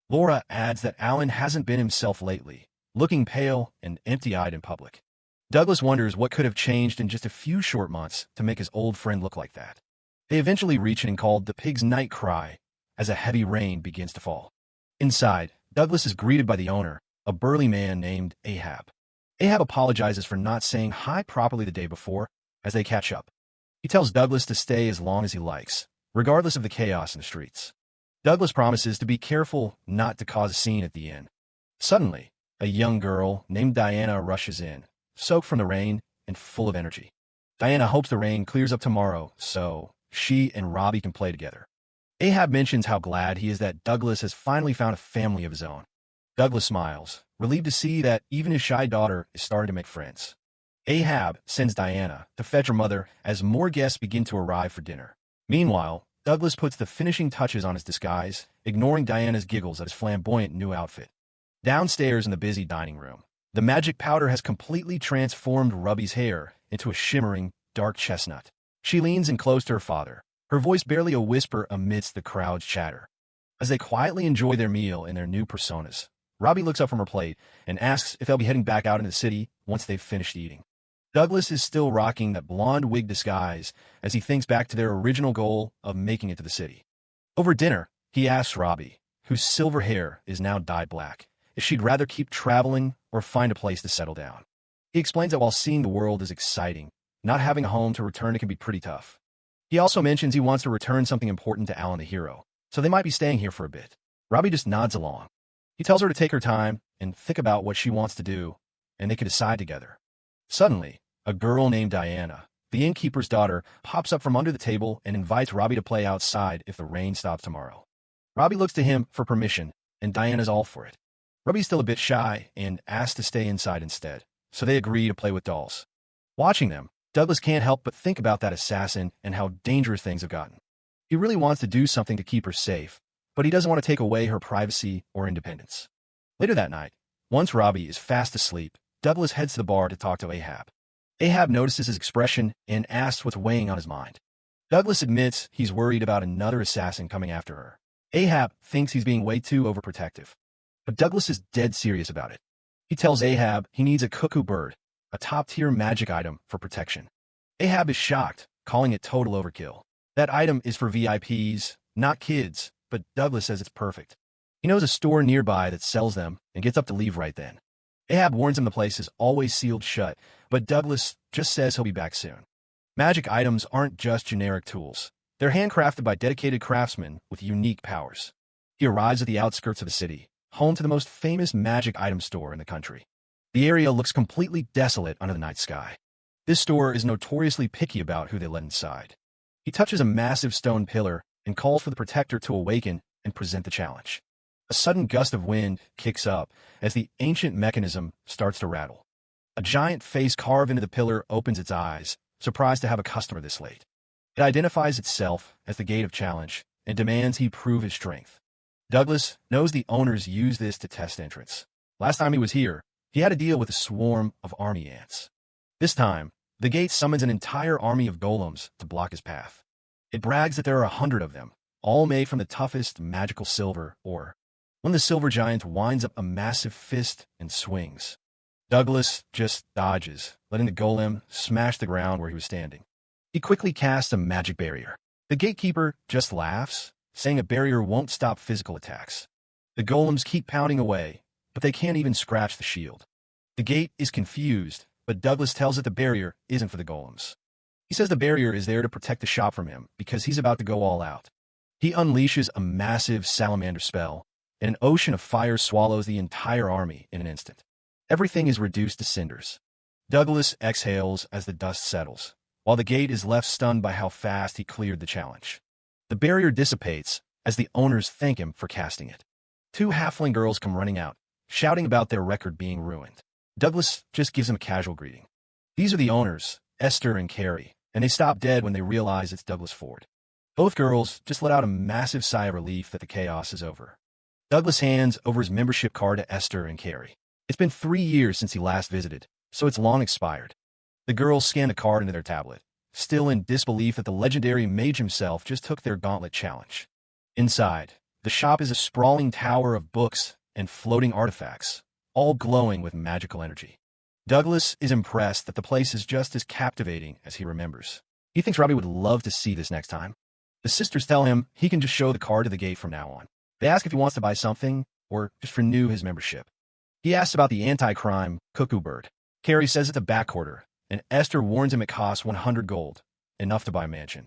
Laura adds that Alan hasn't been himself lately, looking pale and empty-eyed in public. Douglas wonders what could have changed in just a few short months to make his old friend look like that. They eventually reach an inn called the Pig's Night Cry as a heavy rain begins to fall. Inside, Douglas is greeted by the owner, a burly man named Ahab. Ahab apologizes for not saying hi properly the day before as they catch up. He tells Douglas to stay as long as he likes, regardless of the chaos in the streets. Douglas promises to be careful not to cause a scene at the inn. Suddenly, a young girl named Diana rushes in, soaked from the rain and full of energy. Diana hopes the rain clears up tomorrow so she and Robbie can play together. Ahab mentions how glad he is that Douglas has finally found a family of his own. Douglas smiles, relieved to see that even his shy daughter is starting to make friends. Ahab sends Diana to fetch her mother as more guests begin to arrive for dinner. Meanwhile, Douglas puts the finishing touches on his disguise, ignoring Diana's giggles at his flamboyant new outfit. Downstairs in the busy dining room, the magic powder has completely transformed Robbie's hair into a shimmering, dark chestnut. She leans in close to her father, her voice barely a whisper amidst the crowd's chatter. As they quietly enjoy their meal in their new personas, Robbie looks up from her plate and asks if they'll be heading back out into the city once they've finished eating. Douglas is still rocking that blonde wig disguise as he thinks back to their original goal of making it to the city. Over dinner, he asks Robbie, whose silver hair is now dyed black, if she'd rather keep traveling or find a place to settle down. He explains that while seeing the world is exciting, not having a home to return to can be pretty tough. He also mentions he wants to return something important to Alan the hero, so they might be staying here for a bit. Robbie just nods along. He tells her to take her time and think about what she wants to do, and they can decide together. Suddenly, a girl named Diana, the innkeeper's daughter, pops up from under the table and invites Robbie to play outside if the rain stops tomorrow. Robbie looks to him for permission, and Diana's all for it. Robbie's still a bit shy and asks to stay inside instead, so they agree to play with dolls. Watching them, Douglas can't help but think about that assassin and how dangerous things have gotten. He really wants to do something to keep her safe, but he doesn't want to take away her privacy or independence. Later that night, once Robbie is fast asleep, Douglas heads to the bar to talk to Ahab. Ahab notices his expression and asks what's weighing on his mind. Douglas admits he's worried about another assassin coming after her. Ahab thinks he's being way too overprotective, but Douglas is dead serious about it. He tells Ahab he needs a cuckoo bird, a top-tier magic item for protection. Ahab is shocked, calling it total overkill. That item is for VIPs, not kids, but Douglas says it's perfect. He knows a store nearby that sells them and gets up to leave right then. Ahab warns him the place is always sealed shut, but Douglas just says he'll be back soon. Magic items aren't just generic tools. They're handcrafted by dedicated craftsmen with unique powers. He arrives at the outskirts of the city, home to the most famous magic item store in the country. The area looks completely desolate under the night sky. This store is notoriously picky about who they let inside. He touches a massive stone pillar and calls for the protector to awaken and present the challenge. A sudden gust of wind kicks up as the ancient mechanism starts to rattle. A giant face carved into the pillar opens its eyes, surprised to have a customer this late. It identifies itself as the Gate of Challenge and demands he prove his strength. Douglas knows the owners use this to test entrance. Last time he was here, he had to deal with a swarm of army ants. This time, the gate summons an entire army of golems to block his path. It brags that there are 100 of them, all made from the toughest magical silver ore. One of the silver giants winds up a massive fist and swings. Douglas just dodges, letting the golem smash the ground where he was standing. He quickly casts a magic barrier. The gatekeeper just laughs, saying a barrier won't stop physical attacks. The golems keep pounding away, but they can't even scratch the shield. The gate is confused, but Douglas tells it the barrier isn't for the golems. He says the barrier is there to protect the shop from him because he's about to go all out. He unleashes a massive salamander spell, and an ocean of fire swallows the entire army in an instant. Everything is reduced to cinders. Douglas exhales as the dust settles, while the gate is left stunned by how fast he cleared the challenge. The barrier dissipates as the owners thank him for casting it. 2 halfling girls come running out, shouting about their record being ruined. Douglas just gives them a casual greeting. These are the owners, Esther and Carrie, and they stop dead when they realize it's Douglas Ford. Both girls just let out a massive sigh of relief that the chaos is over. Douglas hands over his membership card to Esther and Carrie. It's been 3 years since he last visited, so it's long expired. The girls scan the card into their tablet, still in disbelief that the legendary mage himself just took their gauntlet challenge. Inside, the shop is a sprawling tower of books and floating artifacts, all glowing with magical energy. Douglas is impressed that the place is just as captivating as he remembers. He thinks Robbie would love to see this next time. The sisters tell him he can just show the card to the gate from now on. They ask if he wants to buy something or just renew his membership. He asks about the anti-crime cuckoo bird. Carrie says it's a back order, and Esther warns him it costs 100 gold, enough to buy a mansion.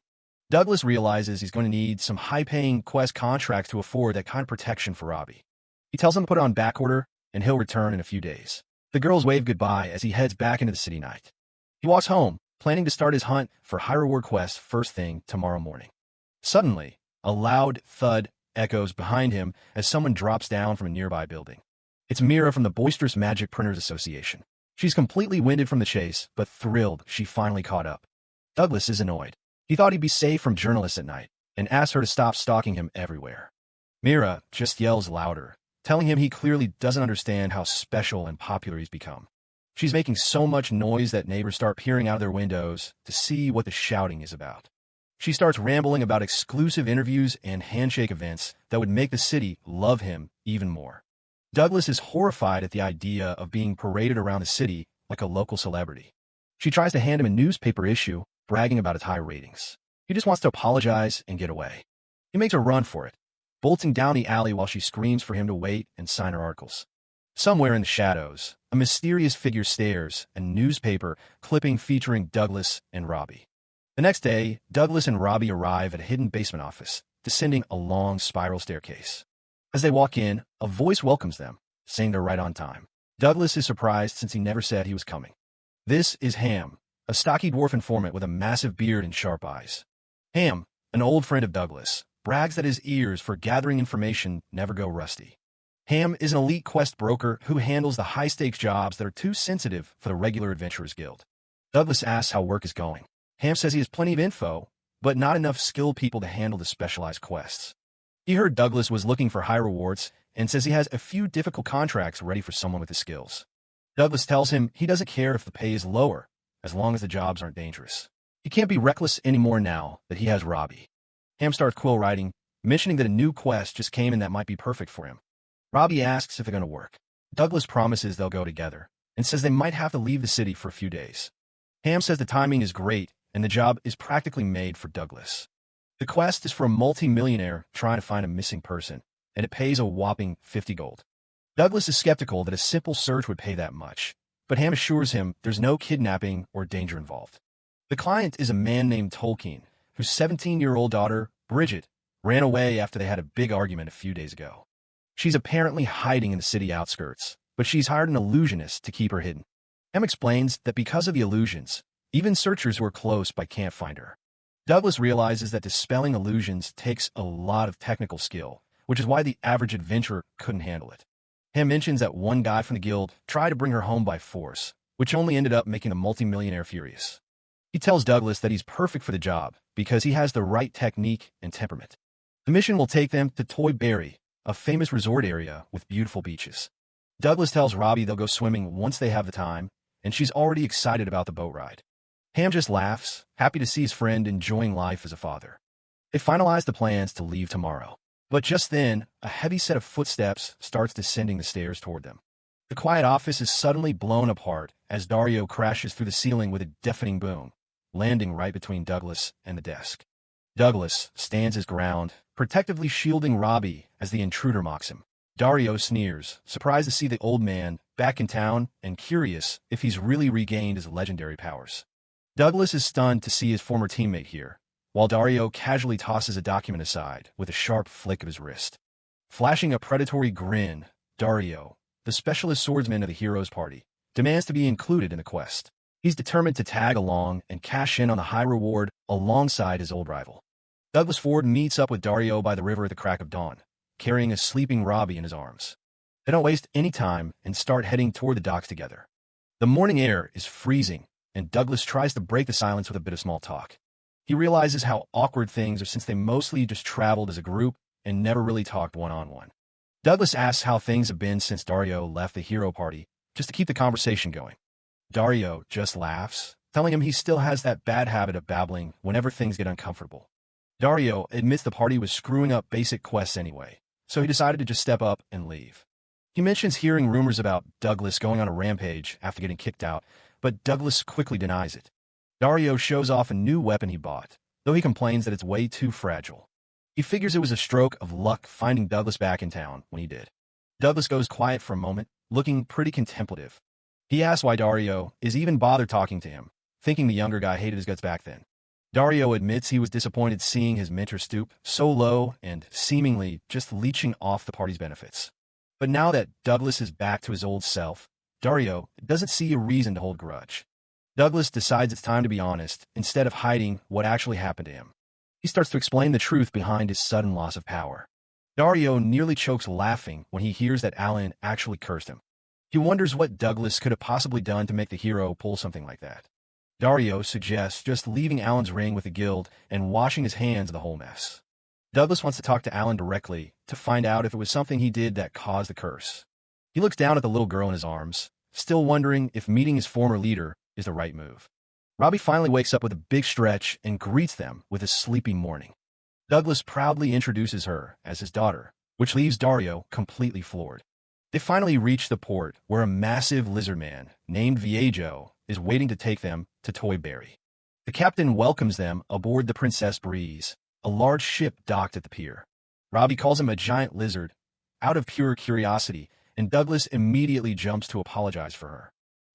Douglas realizes he's going to need some high-paying quest contracts to afford that kind of protection for Robbie. He tells him to put it on back order, and he'll return in a few days. The girls wave goodbye as he heads back into the city night. He walks home, planning to start his hunt for high-reward quests first thing tomorrow morning. Suddenly, a loud thud echoes behind him as someone drops down from a nearby building. It's Mira from the Boisterous Magic Printers Association. She's completely winded from the chase, but thrilled she finally caught up. Douglas is annoyed. He thought he'd be safe from journalists at night, and asks her to stop stalking him everywhere. Mira just yells louder, telling him he clearly doesn't understand how special and popular he's become. She's making so much noise that neighbors start peering out of their windows to see what the shouting is about. She starts rambling about exclusive interviews and handshake events that would make the city love him even more. Douglas is horrified at the idea of being paraded around the city like a local celebrity. She tries to hand him a newspaper issue, bragging about its high ratings. He just wants to apologize and get away. He makes a run for it, bolting down the alley while she screams for him to wait and sign her articles. Somewhere in the shadows, a mysterious figure stares, a newspaper clipping featuring Douglas and Robbie. The next day, Douglas and Robbie arrive at a hidden basement office, descending a long spiral staircase. As they walk in, a voice welcomes them, saying they're right on time. Douglas is surprised since he never said he was coming. This is Ham, a stocky dwarf informant with a massive beard and sharp eyes. Ham, an old friend of Douglas, brags that his ears for gathering information never go rusty. Ham is an elite quest broker who handles the high-stakes jobs that are too sensitive for the regular Adventurers Guild. Douglas asks how work is going. Ham says he has plenty of info, but not enough skilled people to handle the specialized quests. He heard Douglas was looking for high rewards and says he has a few difficult contracts ready for someone with his skills. Douglas tells him he doesn't care if the pay is lower, as long as the jobs aren't dangerous. He can't be reckless anymore now that he has Robbie. Ham starts quill writing, mentioning that a new quest just came in that might be perfect for him. Robbie asks if they're going to work. Douglas promises they'll go together, and says they might have to leave the city for a few days. Ham says the timing is great, and the job is practically made for Douglas. The quest is for a multi-millionaire trying to find a missing person, and it pays a whopping 50 gold. Douglas is skeptical that a simple search would pay that much, but Ham assures him there's no kidnapping or danger involved. The client is a man named Tolkien, whose 17-year-old daughter, Bridget, ran away after they had a big argument a few days ago. She's apparently hiding in the city outskirts, but she's hired an illusionist to keep her hidden. Em explains that because of the illusions, even searchers who are close by can't find her. Douglas realizes that dispelling illusions takes a lot of technical skill, which is why the average adventurer couldn't handle it. Em mentions that one guy from the guild tried to bring her home by force, which only ended up making a multimillionaire furious. He tells Douglas that he's perfect for the job because he has the right technique and temperament. The mission will take them to Toy Berry, a famous resort area with beautiful beaches. Douglas tells Robbie they'll go swimming once they have the time, and she's already excited about the boat ride. Ham just laughs, happy to see his friend enjoying life as a father. They finalize the plans to leave tomorrow. But just then, a heavy set of footsteps starts descending the stairs toward them. The quiet office is suddenly blown apart as Dario crashes through the ceiling with a deafening boom, landing right between Douglas and the desk. Douglas stands his ground, protectively shielding Robbie as the intruder mocks him. Dario sneers, surprised to see the old man back in town and curious if he's really regained his legendary powers. Douglas is stunned to see his former teammate here, while Dario casually tosses a document aside with a sharp flick of his wrist. Flashing a predatory grin, Dario, the specialist swordsman of the hero's party, demands to be included in the quest. He's determined to tag along and cash in on the high reward alongside his old rival. Douglas Ford meets up with Dario by the river at the crack of dawn, carrying a sleeping Robbie in his arms. They don't waste any time and start heading toward the docks together. The morning air is freezing, and Douglas tries to break the silence with a bit of small talk. He realizes how awkward things are since they mostly just traveled as a group and never really talked one-on-one. Douglas asks how things have been since Dario left the hero party, just to keep the conversation going. Dario just laughs, telling him he still has that bad habit of babbling whenever things get uncomfortable. Dario admits the party was screwing up basic quests anyway, so he decided to just step up and leave. He mentions hearing rumors about Douglas going on a rampage after getting kicked out, but Douglas quickly denies it. Dario shows off a new weapon he bought, though he complains that it's way too fragile. He figures it was a stroke of luck finding Douglas back in town when he did. Douglas goes quiet for a moment, looking pretty contemplative. He asks why Dario is even bothered talking to him, thinking the younger guy hated his guts back then. Dario admits he was disappointed seeing his mentor stoop so low and seemingly just leeching off the party's benefits. But now that Douglas is back to his old self, Dario doesn't see a reason to hold grudge. Douglas decides it's time to be honest instead of hiding what actually happened to him. He starts to explain the truth behind his sudden loss of power. Dario nearly chokes laughing when he hears that Alan actually cursed him. He wonders what Douglas could have possibly done to make the hero pull something like that. Dario suggests just leaving Alan's ring with the guild and washing his hands of the whole mess. Douglas wants to talk to Alan directly to find out if it was something he did that caused the curse. He looks down at the little girl in his arms, still wondering if meeting his former leader is the right move. Robbie finally wakes up with a big stretch and greets them with a sleepy morning. Douglas proudly introduces her as his daughter, which leaves Dario completely floored. They finally reach the port where a massive lizard man named Viejo is waiting to take them to Toy Berry. The captain welcomes them aboard the Princess Breeze, a large ship docked at the pier. Robbie calls him a giant lizard, out of pure curiosity, and Douglas immediately jumps to apologize for her.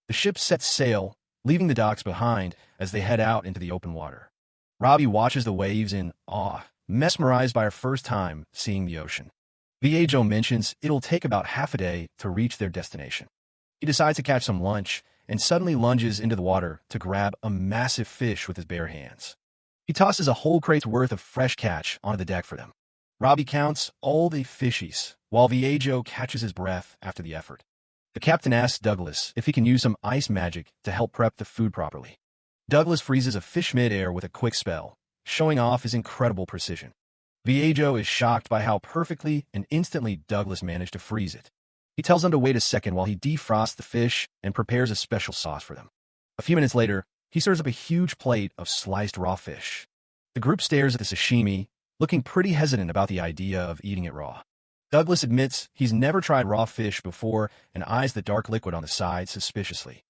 The ship sets sail, leaving the docks behind as they head out into the open water. Robbie watches the waves in awe, mesmerized by her first time seeing the ocean. Viejo mentions it'll take about half a day to reach their destination. He decides to catch some lunch and suddenly lunges into the water to grab a massive fish with his bare hands. He tosses a whole crate's worth of fresh catch onto the deck for them. Robbie counts all the fishies, while Viejo catches his breath after the effort. The captain asks Douglas if he can use some ice magic to help prep the food properly. Douglas freezes a fish mid-air with a quick spell, showing off his incredible precision. Viejo is shocked by how perfectly and instantly Douglas managed to freeze it. He tells them to wait a second while he defrosts the fish and prepares a special sauce for them. A few minutes later, he serves up a huge plate of sliced raw fish. The group stares at the sashimi, looking pretty hesitant about the idea of eating it raw. Douglas admits he's never tried raw fish before and eyes the dark liquid on the side suspiciously.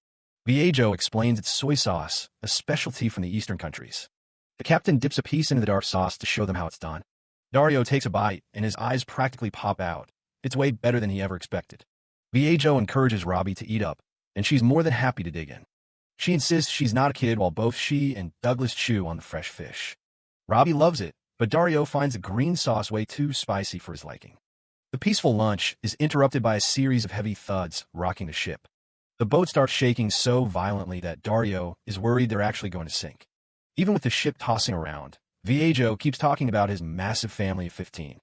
Viejo explains it's soy sauce, a specialty from the eastern countries. The captain dips a piece into the dark sauce to show them how it's done. Dario takes a bite, and his eyes practically pop out. It's way better than he ever expected. Viejo encourages Robbie to eat up, and she's more than happy to dig in. She insists she's not a kid while both she and Douglas chew on the fresh fish. Robbie loves it, but Dario finds the green sauce way too spicy for his liking. The peaceful lunch is interrupted by a series of heavy thuds rocking the ship. The boat starts shaking so violently that Dario is worried they're actually going to sink. Even with the ship tossing around, Viejo keeps talking about his massive family of 15.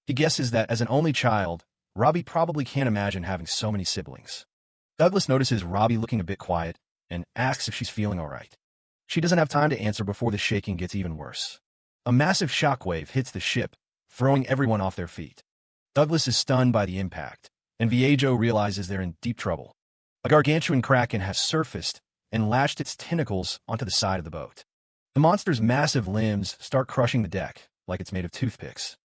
He guesses that as an only child, Robbie probably can't imagine having so many siblings. Douglas notices Robbie looking a bit quiet and asks if she's feeling all right. She doesn't have time to answer before the shaking gets even worse. A massive shockwave hits the ship, throwing everyone off their feet. Douglas is stunned by the impact, and Viejo realizes they're in deep trouble. A gargantuan kraken has surfaced and lashed its tentacles onto the side of the boat. The monster's massive limbs start crushing the deck like it's made of toothpicks.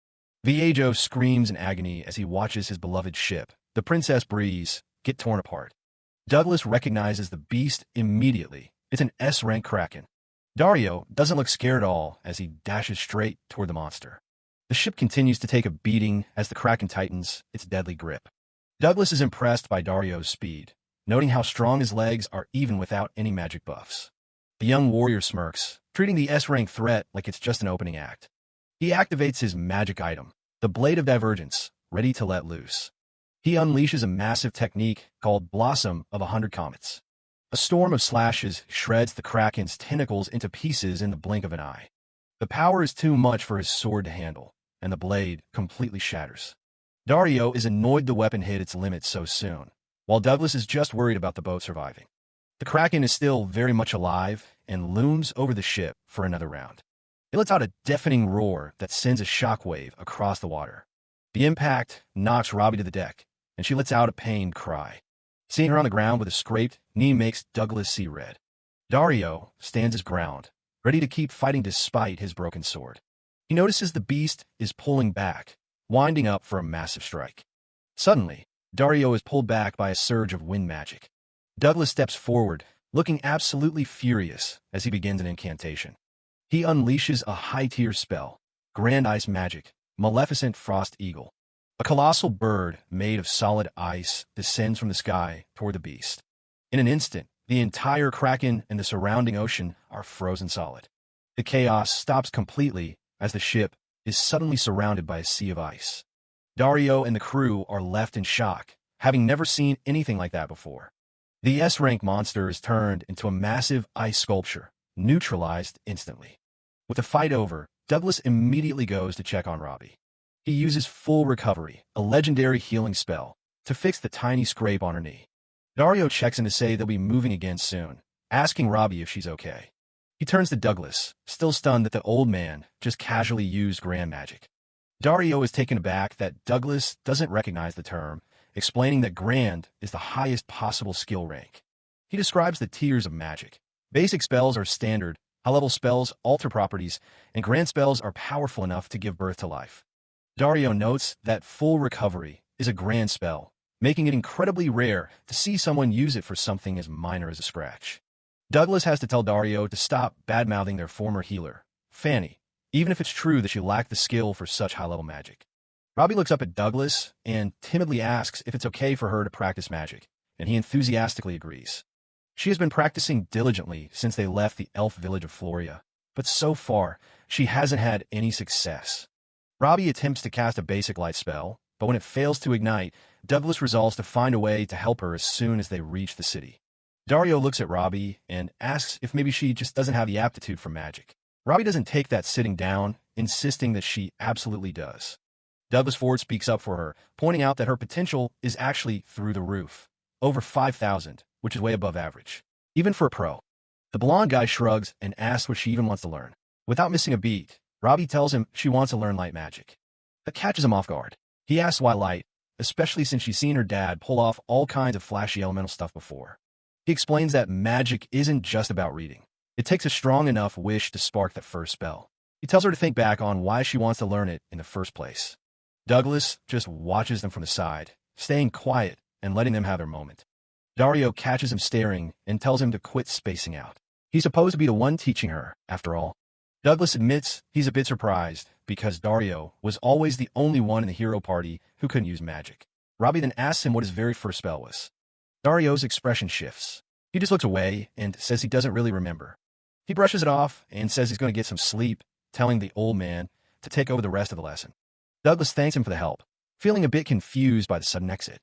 Viejo screams in agony as he watches his beloved ship, the Princess Breeze, get torn apart. Douglas recognizes the beast immediately. It's an S-rank kraken. Dario doesn't look scared at all as he dashes straight toward the monster. The ship continues to take a beating as the kraken tightens its deadly grip. Douglas is impressed by Dario's speed, noting how strong his legs are even without any magic buffs. The young warrior smirks, treating the S-rank threat like it's just an opening act. He activates his magic item, the Blade of Divergence, ready to let loose. He unleashes a massive technique called Blossom of 100 Comets. A storm of slashes shreds the kraken's tentacles into pieces in the blink of an eye. The power is too much for his sword to handle, and the blade completely shatters. Dario is annoyed the weapon hit its limit so soon, while Douglas is just worried about the boat surviving. The kraken is still very much alive and looms over the ship for another round. It lets out a deafening roar that sends a shockwave across the water. The impact knocks Robbie to the deck, and she lets out a pained cry. Seeing her on the ground with a scraped knee makes Douglas see red. Dario stands his ground, ready to keep fighting despite his broken sword. He notices the beast is pulling back, winding up for a massive strike. Suddenly, Dario is pulled back by a surge of wind magic. Douglas steps forward, looking absolutely furious as he begins an incantation. He unleashes a high-tier spell, Grand Ice Magic, Maleficent Frost Eagle. A colossal bird made of solid ice descends from the sky toward the beast. In an instant, the entire kraken and the surrounding ocean are frozen solid. The chaos stops completely as the ship is suddenly surrounded by a sea of ice. Dario and the crew are left in shock, having never seen anything like that before. The S-rank monster is turned into a massive ice sculpture, neutralized instantly. With the fight over, Douglas immediately goes to check on Robbie. He uses Full Recovery, a legendary healing spell, to fix the tiny scrape on her knee. Dario checks in to say they'll be moving again soon, asking Robbie if she's okay. He turns to Douglas, still stunned that the old man just casually used grand magic. Dario is taken aback that Douglas doesn't recognize the term, explaining that grand is the highest possible skill rank. He describes the tiers of magic. Basic spells are standard, high-level spells alter properties, and grand spells are powerful enough to give birth to life. Dario notes that Full Recovery is a grand spell, making it incredibly rare to see someone use it for something as minor as a scratch. Douglas has to tell Dario to stop bad-mouthing their former healer, Fanny, even if it's true that she lacked the skill for such high-level magic. Robbie looks up at Douglas and timidly asks if it's okay for her to practice magic, and he enthusiastically agrees. She has been practicing diligently since they left the elf village of Floria, but so far, she hasn't had any success. Robbie attempts to cast a basic light spell, but when it fails to ignite, Douglas resolves to find a way to help her as soon as they reach the city. Dario looks at Robbie and asks if maybe she just doesn't have the aptitude for magic. Robbie doesn't take that sitting down, insisting that she absolutely does. Douglas Ford speaks up for her, pointing out that her potential is actually through the roof, over 5,000, which is way above average, even for a pro. The blonde guy shrugs and asks what she even wants to learn. Without missing a beat, Robbie tells him she wants to learn light magic. That catches him off guard. He asks why light, especially since she's seen her dad pull off all kinds of flashy elemental stuff before. He explains that magic isn't just about reading. It takes a strong enough wish to spark that first spell. He tells her to think back on why she wants to learn it in the first place. Douglas just watches them from the side, staying quiet and letting them have their moment. Dario catches him staring and tells him to quit spacing out. He's supposed to be the one teaching her, after all. Douglas admits he's a bit surprised because Dario was always the only one in the hero party who couldn't use magic. Robbie then asks him what his very first spell was. Dario's expression shifts. He just looks away and says he doesn't really remember. He brushes it off and says he's going to get some sleep, telling the old man to take over the rest of the lesson. Douglas thanks him for the help, feeling a bit confused by the sudden exit.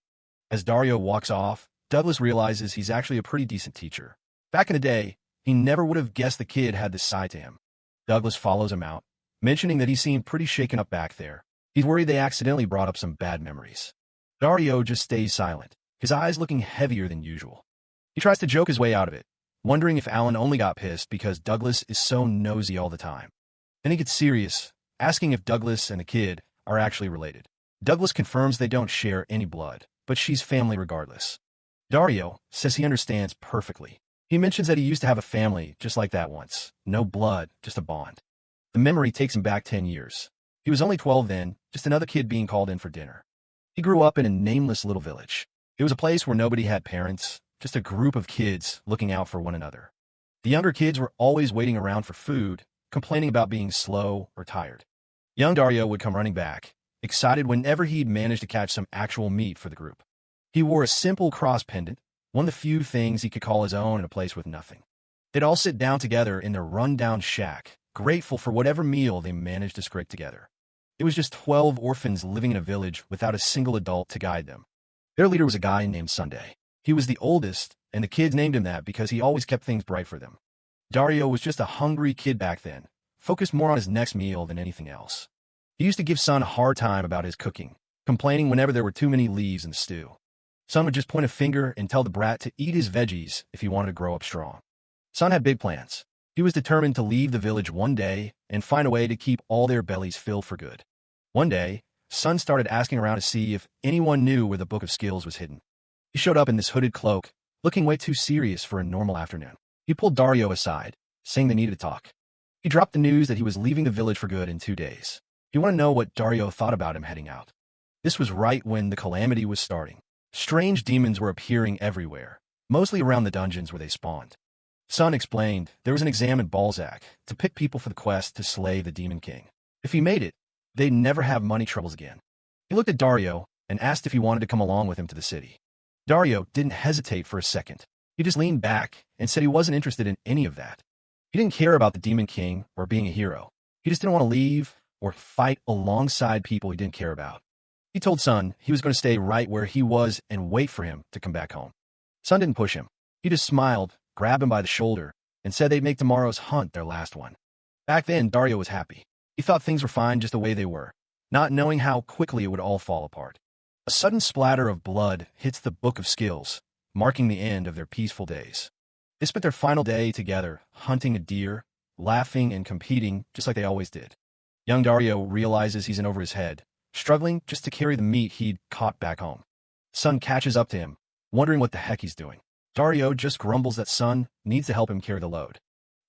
As Dario walks off, Douglas realizes he's actually a pretty decent teacher. Back in the day, he never would have guessed the kid had this side to him. Douglas follows him out, mentioning that he seemed pretty shaken up back there. He's worried they accidentally brought up some bad memories. Dario just stays silent, his eyes looking heavier than usual. He tries to joke his way out of it, wondering if Alan only got pissed because Douglas is so nosy all the time. Then he gets serious, asking if Douglas and the kid are actually related. Douglas confirms they don't share any blood, but she's family regardless. Dario says he understands perfectly. He mentions that he used to have a family just like that once. No blood, just a bond. The memory takes him back 10 years. He was only 12 then, just another kid being called in for dinner. He grew up in a nameless little village. It was a place where nobody had parents, just a group of kids looking out for one another. The younger kids were always waiting around for food, complaining about being slow or tired. Young Dario would come running back, excited whenever he'd managed to catch some actual meat for the group. He wore a simple cross pendant, one of the few things he could call his own in a place with nothing. They'd all sit down together in their run-down shack, grateful for whatever meal they managed to scrape together. It was just 12 orphans living in a village without a single adult to guide them. Their leader was a guy named Sunday. He was the oldest, and the kids named him that because he always kept things bright for them. Dario was just a hungry kid back then, focused more on his next meal than anything else. He used to give Sun a hard time about his cooking, complaining whenever there were too many leaves in the stew. Sun would just point a finger and tell the brat to eat his veggies if he wanted to grow up strong. Sun had big plans. He was determined to leave the village one day and find a way to keep all their bellies filled for good. One day, Sun started asking around to see if anyone knew where the Book of Skills was hidden. He showed up in this hooded cloak, looking way too serious for a normal afternoon. He pulled Dario aside, saying they needed to talk. He dropped the news that he was leaving the village for good in 2 days. He wanted to know what Dario thought about him heading out. This was right when the calamity was starting. Strange demons were appearing everywhere, mostly around the dungeons where they spawned. Sun explained there was an exam in Balzac to pick people for the quest to slay the Demon King. If he made it, they'd never have money troubles again. He looked at Dario and asked if he wanted to come along with him to the city. Dario didn't hesitate for a second. He just leaned back and said he wasn't interested in any of that. He didn't care about the Demon King or being a hero. He just didn't want to leave or fight alongside people he didn't care about. He told Sun he was going to stay right where he was and wait for him to come back home. Sun didn't push him. He just smiled, grabbed him by the shoulder, and said they'd make tomorrow's hunt their last one. Back then, Dario was happy. He thought things were fine just the way they were, not knowing how quickly it would all fall apart. A sudden splatter of blood hits the Book of Skills, marking the end of their peaceful days. They spent their final day together, hunting a deer, laughing and competing just like they always did. Young Dario realizes he's in over his head, struggling just to carry the meat he'd caught back home. Sun catches up to him, wondering what the heck he's doing. Dario just grumbles that Sun needs to help him carry the load.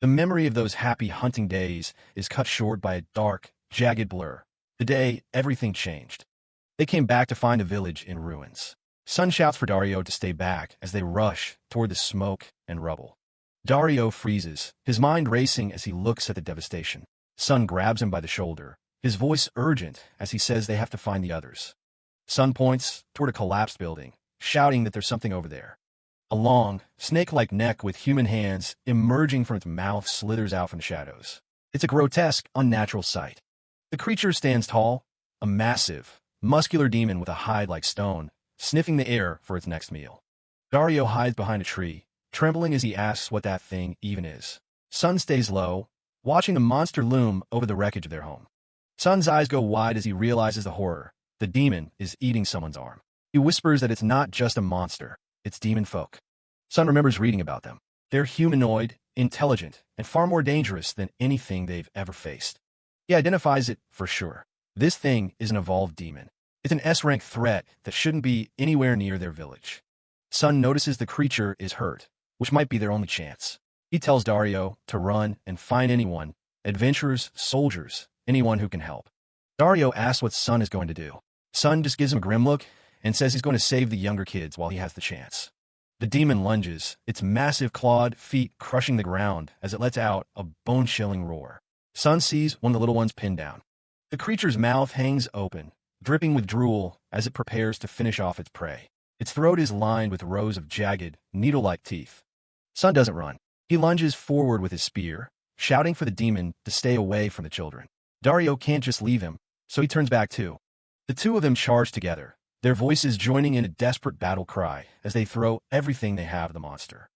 The memory of those happy hunting days is cut short by a dark, jagged blur. The day everything changed. They came back to find the village in ruins. Sun shouts for Dario to stay back as they rush toward the smoke and rubble. Dario freezes, his mind racing as he looks at the devastation. Sun grabs him by the shoulder, his voice urgent as he says they have to find the others. Sun points toward a collapsed building, shouting that there's something over there. A long, snake-like neck with human hands emerging from its mouth slithers out from the shadows. It's a grotesque, unnatural sight. The creature stands tall, a massive, muscular demon with a hide like stone, sniffing the air for its next meal. Dario hides behind a tree, trembling as he asks what that thing even is. Sun stays low, watching the monster loom over the wreckage of their home. Sun's eyes go wide as he realizes the horror. The demon is eating someone's arm. He whispers that it's not just a monster, it's demon folk. Sun remembers reading about them. They're humanoid, intelligent, and far more dangerous than anything they've ever faced. He identifies it for sure. This thing is an evolved demon. It's an S-rank threat that shouldn't be anywhere near their village. Sun notices the creature is hurt, which might be their only chance. He tells Dario to run and find anyone, adventurers, soldiers, anyone who can help. Dario asks what Sun is going to do. Sun just gives him a grim look and says he's going to save the younger kids while he has the chance. The demon lunges, its massive clawed feet crushing the ground as it lets out a bone-chilling roar. Sun sees one of the little ones pinned down. The creature's mouth hangs open, dripping with drool as it prepares to finish off its prey. Its throat is lined with rows of jagged, needle-like teeth. Sun doesn't run. He lunges forward with his spear, shouting for the demon to stay away from the children. Dario can't just leave him, so he turns back too. The two of them charge together, their voices joining in a desperate battle cry as they throw everything they have at the monster.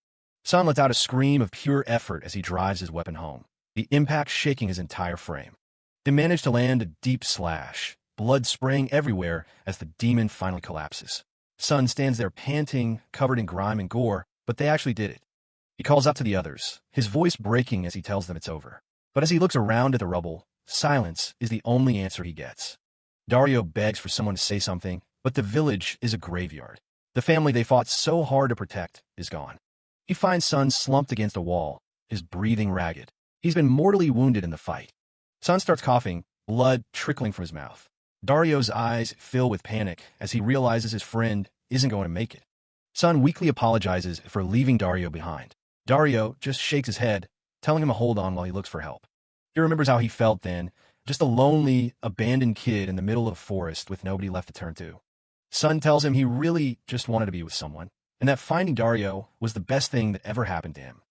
Sun lets out a scream of pure effort as he drives his weapon home, the impact shaking his entire frame. They manage to land a deep slash, blood spraying everywhere as the demon finally collapses. Sun stands there panting, covered in grime and gore, but they actually did it. He calls out to the others, his voice breaking as he tells them it's over. But as he looks around at the rubble, silence is the only answer he gets. Dario begs for someone to say something, but the village is a graveyard. The family they fought so hard to protect is gone. He finds Sun slumped against a wall, his breathing ragged. He's been mortally wounded in the fight. Sun starts coughing, blood trickling from his mouth. Dario's eyes fill with panic as he realizes his friend isn't going to make it. Sun weakly apologizes for leaving Dario behind. Dario just shakes his head, telling him to hold on while he looks for help. He remembers how he felt then, just a lonely, abandoned kid in the middle of a forest with nobody left to turn to. Sun tells him he really just wanted to be with someone, and that finding Dario was the best thing that ever happened to him.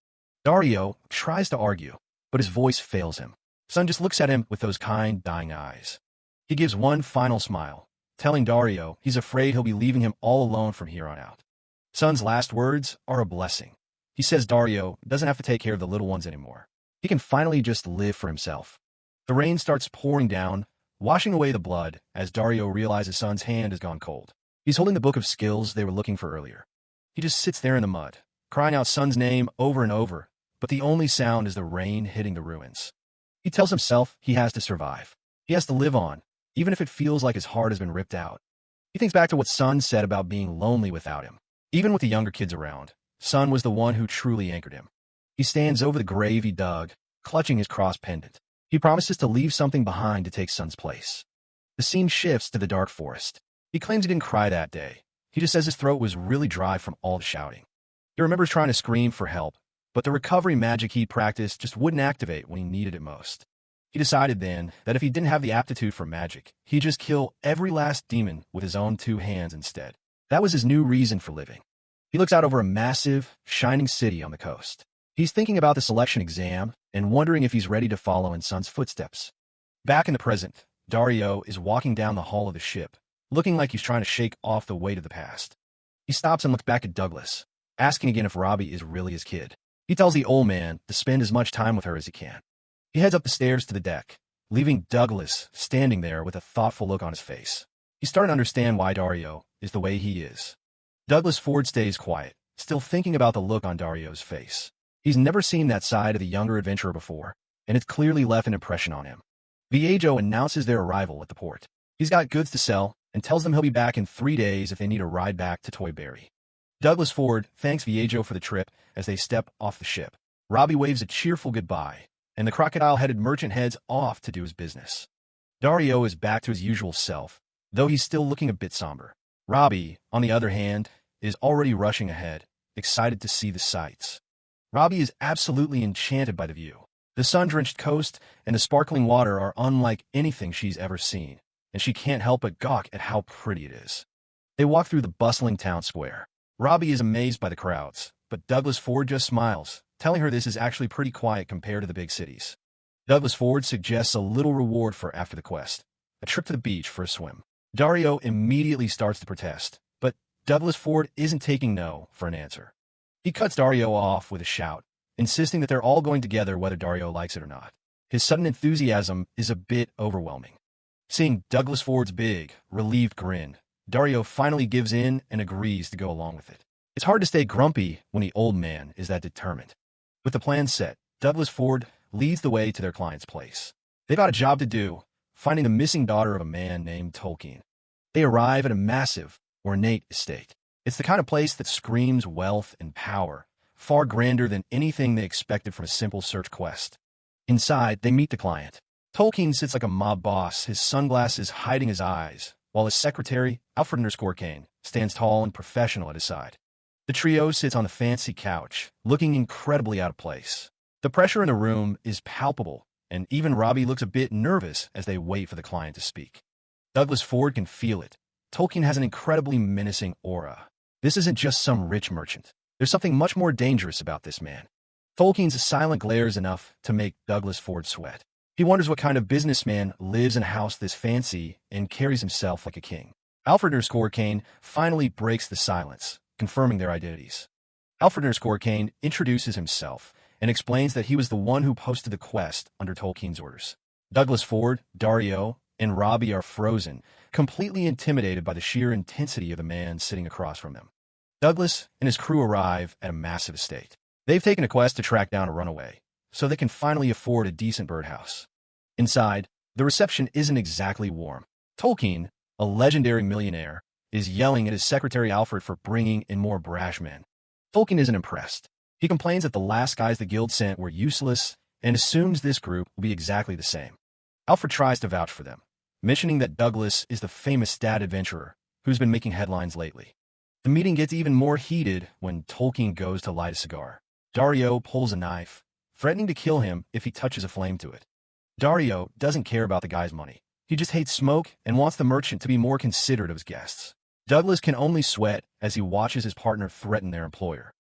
Dario tries to argue, but his voice fails him. Sun just looks at him with those kind, dying eyes. He gives one final smile, telling Dario he's afraid he'll be leaving him all alone from here on out. Sun's last words are a blessing. He says Dario doesn't have to take care of the little ones anymore. He can finally just live for himself. The rain starts pouring down, washing away the blood as Dario realizes Sun's hand has gone cold. He's holding the book of skills they were looking for earlier. He just sits there in the mud, crying out Sun's name over and over, but the only sound is the rain hitting the ruins. He tells himself he has to survive. He has to live on, even if it feels like his heart has been ripped out. He thinks back to what Sun said about being lonely without him. Even with the younger kids around, Sun was the one who truly anchored him. He stands over the grave he dug, clutching his cross pendant. He promises to leave something behind to take Sun's place. The scene shifts to the dark forest. He claims he didn't cry that day. He just says his throat was really dry from all the shouting. He remembers trying to scream for help, but the recovery magic he practiced just wouldn't activate when he needed it most. He decided then that if he didn't have the aptitude for magic, he'd just kill every last demon with his own 2 hands instead. That was his new reason for living. He looks out over a massive, shining city on the coast. He's thinking about the selection exam and wondering if he's ready to follow in Sun's footsteps. Back in the present, Dario is walking down the hull of the ship, looking like he's trying to shake off the weight of the past. He stops and looks back at Douglas, asking again if Robbie is really his kid. He tells the old man to spend as much time with her as he can. He heads up the stairs to the deck, leaving Douglas standing there with a thoughtful look on his face. He's starting to understand why Dario is the way he is. Douglas Ford stays quiet, still thinking about the look on Dario's face. He's never seen that side of the younger adventurer before, and it's clearly left an impression on him. Yahello announces their arrival at the port. He's got goods to sell, and tells them he'll be back in 3 days if they need a ride back to Toyberry. Douglas Ford thanks Yahello for the trip as they step off the ship. Robbie waves a cheerful goodbye, and the crocodile-headed merchant heads off to do his business. Dario is back to his usual self, though he's still looking a bit somber. Robbie, on the other hand, is already rushing ahead, excited to see the sights. Robbie is absolutely enchanted by the view. The sun-drenched coast and the sparkling water are unlike anything she's ever seen, and she can't help but gawk at how pretty it is. They walk through the bustling town square. Robbie is amazed by the crowds, but Douglas Ford just smiles, telling her this is actually pretty quiet compared to the big cities. Douglas Ford suggests a little reward for after the quest, a trip to the beach for a swim. Dario immediately starts to protest, but Douglas Ford isn't taking no for an answer. He cuts Dario off with a shout, insisting that they're all going together whether Dario likes it or not. His sudden enthusiasm is a bit overwhelming. Seeing Douglas Ford's big, relieved grin, Dario finally gives in and agrees to go along with it. It's hard to stay grumpy when the old man is that determined. With the plan set, Douglas Ford leads the way to their client's place. They've got a job to do, finding the missing daughter of a man named Tolkien. They arrive at a massive, ornate estate. It's the kind of place that screams wealth and power, far grander than anything they expected from a simple search quest. Inside, they meet the client. Tolkien sits like a mob boss, his sunglasses hiding his eyes, while his secretary, Alfred_Kane, stands tall and professional at his side. The trio sits on the fancy couch, looking incredibly out of place. The pressure in the room is palpable, and even Robbie looks a bit nervous as they wait for the client to speak. Douglas Ford can feel it. Tolkien has an incredibly menacing aura. This isn't just some rich merchant. There's something much more dangerous about this man. Tolkien's silent glare is enough to make Douglas Ford sweat. He wonders what kind of businessman lives in a house this fancy and carries himself like a king. Alfred_Kane finally breaks the silence, confirming their identities. Alfred_Kane introduces himself and explains that he was the one who posted the quest under Tolkien's orders. Douglas Ford, Dario, and Robbie are frozen, completely intimidated by the sheer intensity of the man sitting across from them. Douglas and his crew arrive at a massive estate. They've taken a quest to track down a runaway, so they can finally afford a decent birdhouse. Inside, the reception isn't exactly warm. Tolkien, a legendary millionaire, is yelling at his secretary Alfred for bringing in more brash men. Tolkien isn't impressed. He complains that the last guys the guild sent were useless and assumes this group will be exactly the same. Alfred tries to vouch for them, mentioning that Douglas is the famous dad adventurer who's been making headlines lately. The meeting gets even more heated when Tolkien goes to light a cigar. Dario pulls a knife, threatening to kill him if he touches a flame to it. Dario doesn't care about the guy's money. He just hates smoke and wants the merchant to be more considerate of his guests. Douglas can only sweat as he watches his partner threaten their employer.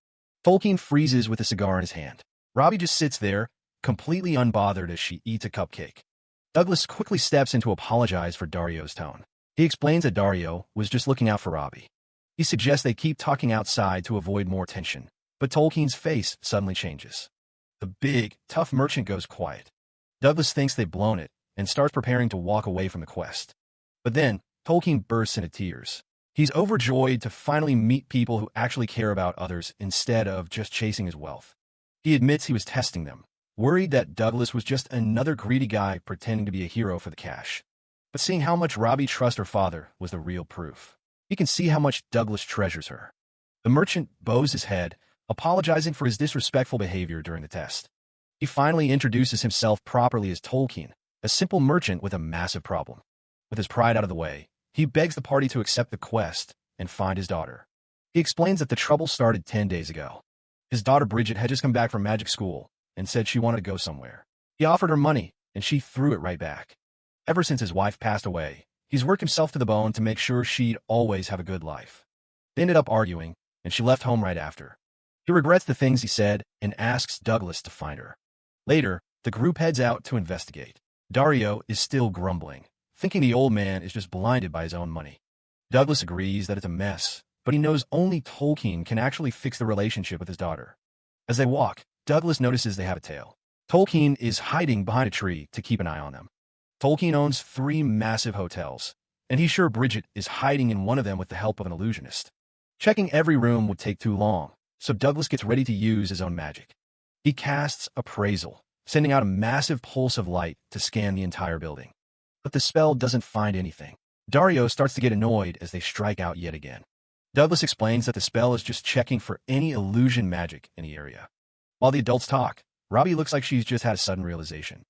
Tolkien freezes with a cigar in his hand. Robbie just sits there, completely unbothered as she eats a cupcake. Douglas quickly steps in to apologize for Dario's tone. He explains that Dario was just looking out for Robbie. He suggests they keep talking outside to avoid more tension, but Tolkien's face suddenly changes. The big, tough merchant goes quiet. Douglas thinks they've blown it and starts preparing to walk away from the quest. But then, Tolkien bursts into tears. He's overjoyed to finally meet people who actually care about others instead of just chasing his wealth. He admits he was testing them, worried that Douglas was just another greedy guy pretending to be a hero for the cash. But seeing how much Robbie trusts her father was the real proof. He can see how much Douglas treasures her. The merchant bows his head, apologizing for his disrespectful behavior during the test. He finally introduces himself properly as Tolkien, a simple merchant with a massive problem. With his pride out of the way, he begs the party to accept the quest and find his daughter. He explains that the trouble started 10 days ago. His daughter Bridget had just come back from magic school and said she wanted to go somewhere. He offered her money, and she threw it right back. Ever since his wife passed away, he's worked himself to the bone to make sure she'd always have a good life. They ended up arguing, and she left home right after. He regrets the things he said and asks Douglas to find her. Later, the group heads out to investigate. Dario is still grumbling, thinking the old man is just blinded by his own money. Douglas agrees that it's a mess, but he knows only Tolkien can actually fix the relationship with his daughter. As they walk, Douglas notices they have a tail. Tolkien is hiding behind a tree to keep an eye on them. Tolkien owns 3 massive hotels, and he's sure Bridget is hiding in one of them with the help of an illusionist. Checking every room would take too long, so Douglas gets ready to use his own magic. He casts Appraisal, sending out a massive pulse of light to scan the entire building. But the spell doesn't find anything. Dario starts to get annoyed as they strike out yet again. Douglas explains that the spell is just checking for any illusion magic in the area. While the adults talk, Robbie looks like she's just had a sudden realization.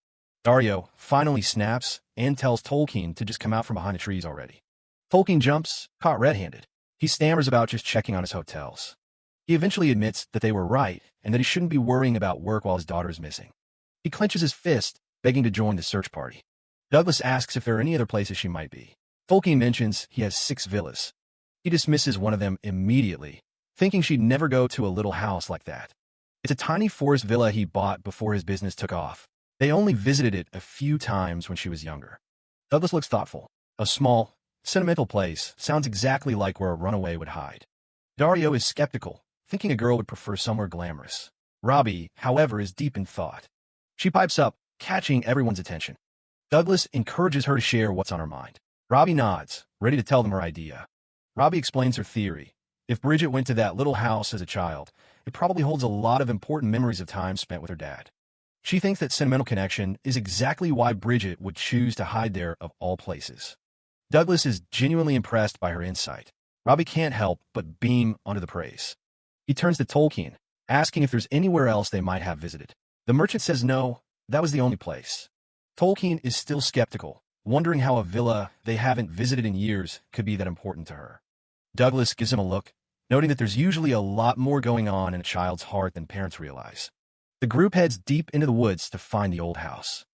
Dario finally snaps and tells Tolkien to just come out from behind the trees already. Tolkien jumps, caught red-handed. He stammers about just checking on his hotels. He eventually admits that they were right and that he shouldn't be worrying about work while his daughter is missing. He clenches his fist, begging to join the search party. Douglas asks if there are any other places she might be. Tolkien mentions he has 6 villas. He dismisses one of them immediately, thinking she'd never go to a little house like that. It's a tiny forest villa he bought before his business took off. They only visited it a few times when she was younger. Douglas looks thoughtful. A small, sentimental place sounds exactly like where a runaway would hide. Dario is skeptical, thinking a girl would prefer somewhere glamorous. Robbie, however, is deep in thought. She pipes up, catching everyone's attention. Douglas encourages her to share what's on her mind. Robbie nods, ready to tell them her idea. Robbie explains her theory. If Bridget went to that little house as a child, it probably holds a lot of important memories of time spent with her dad. She thinks that sentimental connection is exactly why Bridget would choose to hide there of all places. Douglas is genuinely impressed by her insight. Robbie can't help but beam under the praise. He turns to Tolkien, asking if there's anywhere else they might have visited. The merchant says no, that was the only place. Tolkien is still skeptical, wondering how a villa they haven't visited in years could be that important to her. Douglas gives him a look, noting that there's usually a lot more going on in a child's heart than parents realize. The group heads deep into the woods to find the old house.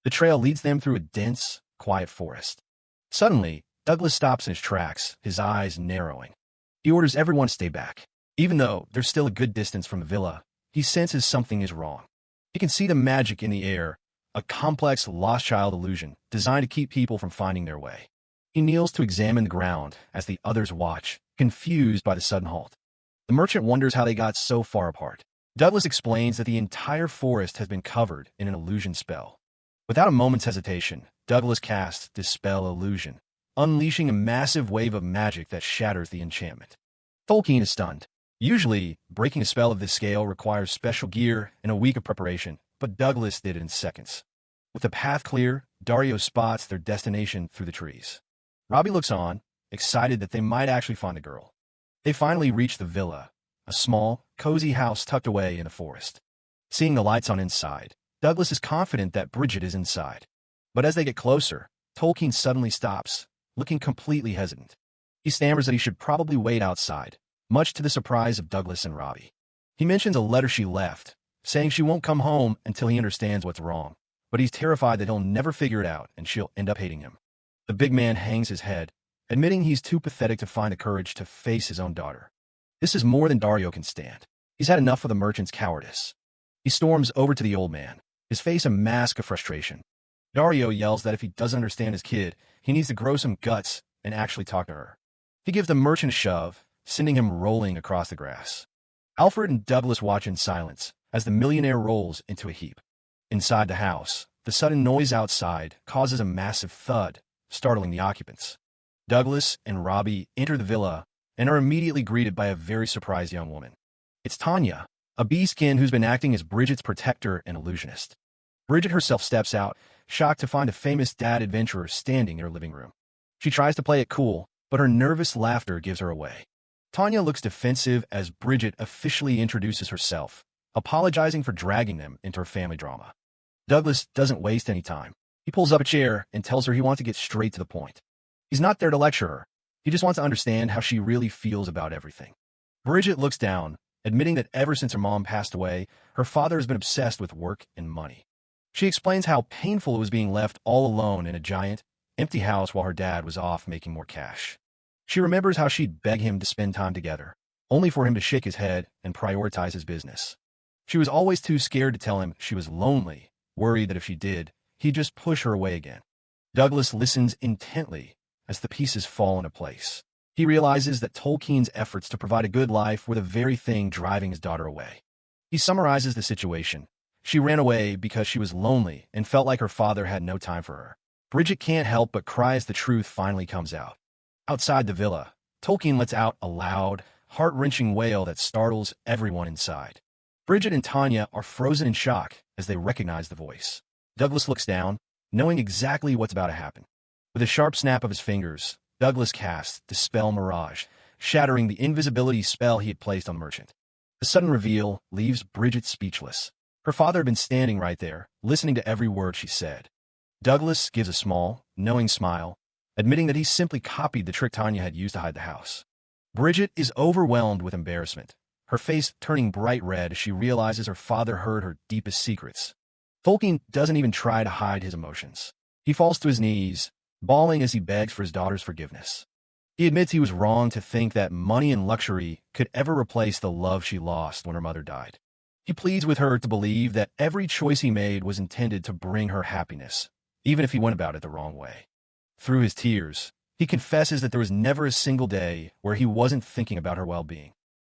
The trail leads them through a dense, quiet forest. Suddenly, Douglas stops in his tracks, his eyes narrowing. He orders everyone to stay back. Even though they're still a good distance from the villa, he senses something is wrong. He can see the magic in the air, a complex lost child illusion designed to keep people from finding their way. He kneels to examine the ground as the others watch, confused by the sudden halt. The merchant wonders how they got so far apart. Douglas explains that the entire forest has been covered in an illusion spell. Without a moment's hesitation, Douglas casts Dispel Illusion, unleashing a massive wave of magic that shatters the enchantment. Tolkien is stunned. Usually, breaking a spell of this scale requires special gear and a week of preparation, but Douglas did it in seconds. With the path clear, Dario spots their destination through the trees. Robbie looks on, excited that they might actually find the girl. They finally reach the villa, a small, cozy house tucked away in the forest. Seeing the lights on inside, Douglas is confident that Bridget is inside. But as they get closer, Tolkien suddenly stops, looking completely hesitant. He stammers that he should probably wait outside, much to the surprise of Douglas and Robbie. He mentions a letter she left, saying she won't come home until he understands what's wrong, but he's terrified that he'll never figure it out and she'll end up hating him. The big man hangs his head, admitting he's too pathetic to find the courage to face his own daughter. This is more than Dario can stand. He's had enough of the merchant's cowardice. He storms over to the old man, his face a mask of frustration. Dario yells that if he doesn't understand his kid, he needs to grow some guts and actually talk to her. He gives the merchant a shove, sending him rolling across the grass. Alfred and Douglas watch in silence as the millionaire rolls into a heap. Inside the house, the sudden noise outside causes a massive thud, startling the occupants. Douglas and Robbie enter the villa and are immediately greeted by a very surprised young woman. It's Tanya, a bee-skin who's been acting as Bridget's protector and illusionist. Bridget herself steps out, shocked to find a famous dad adventurer standing in her living room. She tries to play it cool, but her nervous laughter gives her away. Tanya looks defensive as Bridget officially introduces herself, apologizing for dragging them into her family drama. Douglas doesn't waste any time. He pulls up a chair and tells her he wants to get straight to the point. He's not there to lecture her. He just wants to understand how she really feels about everything. Bridget looks down, admitting that ever since her mom passed away, her father has been obsessed with work and money. She explains how painful it was being left all alone in a giant, empty house while her dad was off making more cash. She remembers how she'd beg him to spend time together, only for him to shake his head and prioritize his business. She was always too scared to tell him she was lonely, worried that if she did, he'd just push her away again. Douglas listens intently as the pieces fall into place. He realizes that Tolkien's efforts to provide a good life were the very thing driving his daughter away. He summarizes the situation. She ran away because she was lonely and felt like her father had no time for her. Bridget can't help but cry as the truth finally comes out. Outside the villa, Tolkien lets out a loud, heart-wrenching wail that startles everyone inside. Bridget and Tanya are frozen in shock as they recognize the voice. Douglas looks down, knowing exactly what's about to happen. With a sharp snap of his fingers, Douglas casts Dispel Mirage, shattering the invisibility spell he had placed on the merchant. The sudden reveal leaves Bridget speechless. Her father had been standing right there, listening to every word she said. Douglas gives a small, knowing smile, admitting that he simply copied the trick Tanya had used to hide the house. Bridget is overwhelmed with embarrassment, her face turning bright red as she realizes her father heard her deepest secrets. Tolkien doesn't even try to hide his emotions. He falls to his knees, bawling as he begs for his daughter's forgiveness. He admits he was wrong to think that money and luxury could ever replace the love she lost when her mother died. He pleads with her to believe that every choice he made was intended to bring her happiness, even if he went about it the wrong way. Through his tears, he confesses that there was never a single day where he wasn't thinking about her well-being.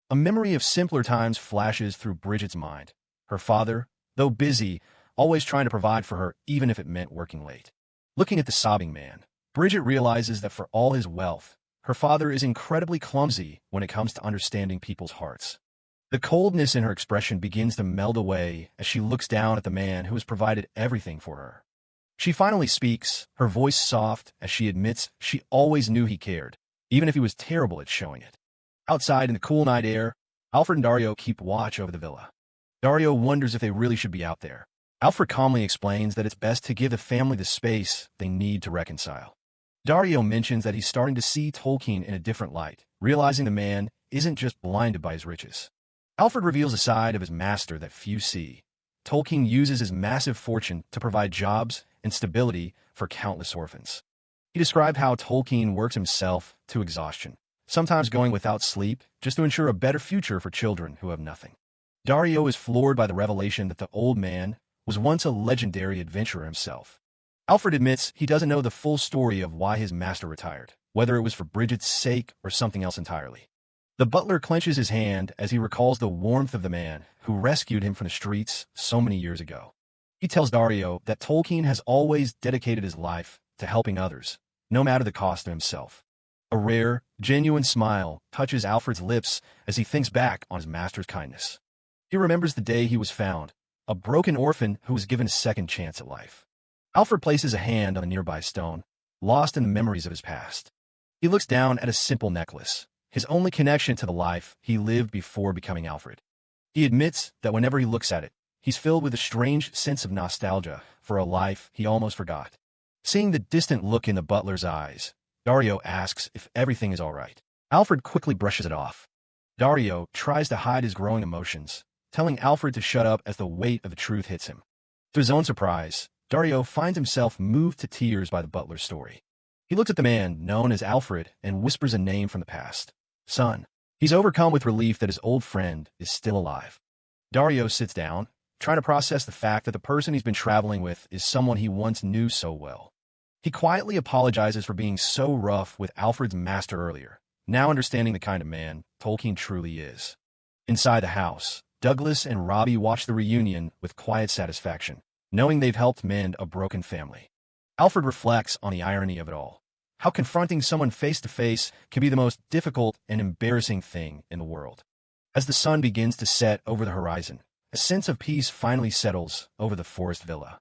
A memory of simpler times flashes through Bridget's mind. Her father, though busy, always trying to provide for her even if it meant working late. Looking at the sobbing man, Bridget realizes that for all his wealth, her father is incredibly clumsy when it comes to understanding people's hearts. The coldness in her expression begins to meld away as she looks down at the man who has provided everything for her. She finally speaks, her voice soft as she admits she always knew he cared, even if he was terrible at showing it. Outside in the cool night air, Alfred and Dario keep watch over the villa. Dario wonders if they really should be out there. Alfred calmly explains that it's best to give the family the space they need to reconcile. Dario mentions that he's starting to see Tolkien in a different light, realizing the man isn't just blinded by his riches. Alfred reveals a side of his master that few see. Tolkien uses his massive fortune to provide jobs and stability for countless orphans. He described how Tolkien works himself to exhaustion, sometimes going without sleep just to ensure a better future for children who have nothing. Dario is floored by the revelation that the old man, was once a legendary adventurer himself. Alfred admits he doesn't know the full story of why his master retired, whether it was for Bridget's sake or something else entirely. The butler clenches his hand as he recalls the warmth of the man who rescued him from the streets so many years ago. He tells Dario that Tolkien has always dedicated his life to helping others, no matter the cost to himself. A rare, genuine smile touches Alfred's lips as he thinks back on his master's kindness. He remembers the day he was found, a broken orphan who was given a second chance at life. Alfred places a hand on a nearby stone, lost in the memories of his past. He looks down at a simple necklace, his only connection to the life he lived before becoming Alfred. He admits that whenever he looks at it, he's filled with a strange sense of nostalgia for a life he almost forgot. Seeing the distant look in the butler's eyes, Dario asks if everything is all right. Alfred quickly brushes it off. Dario tries to hide his growing emotions, telling Alfred to shut up as the weight of the truth hits him. To his own surprise, Dario finds himself moved to tears by the butler's story. He looks at the man known as Alfred and whispers a name from the past. Son. He's overcome with relief that his old friend is still alive. Dario sits down, trying to process the fact that the person he's been traveling with is someone he once knew so well. He quietly apologizes for being so rough with Alfred's master earlier, now understanding the kind of man Tolkien truly is. Inside the house, Douglas and Robbie watch the reunion with quiet satisfaction, knowing they've helped mend a broken family. Alfred reflects on the irony of it all. How confronting someone face-to-face can be the most difficult and embarrassing thing in the world. As the sun begins to set over the horizon, a sense of peace finally settles over the forest villa.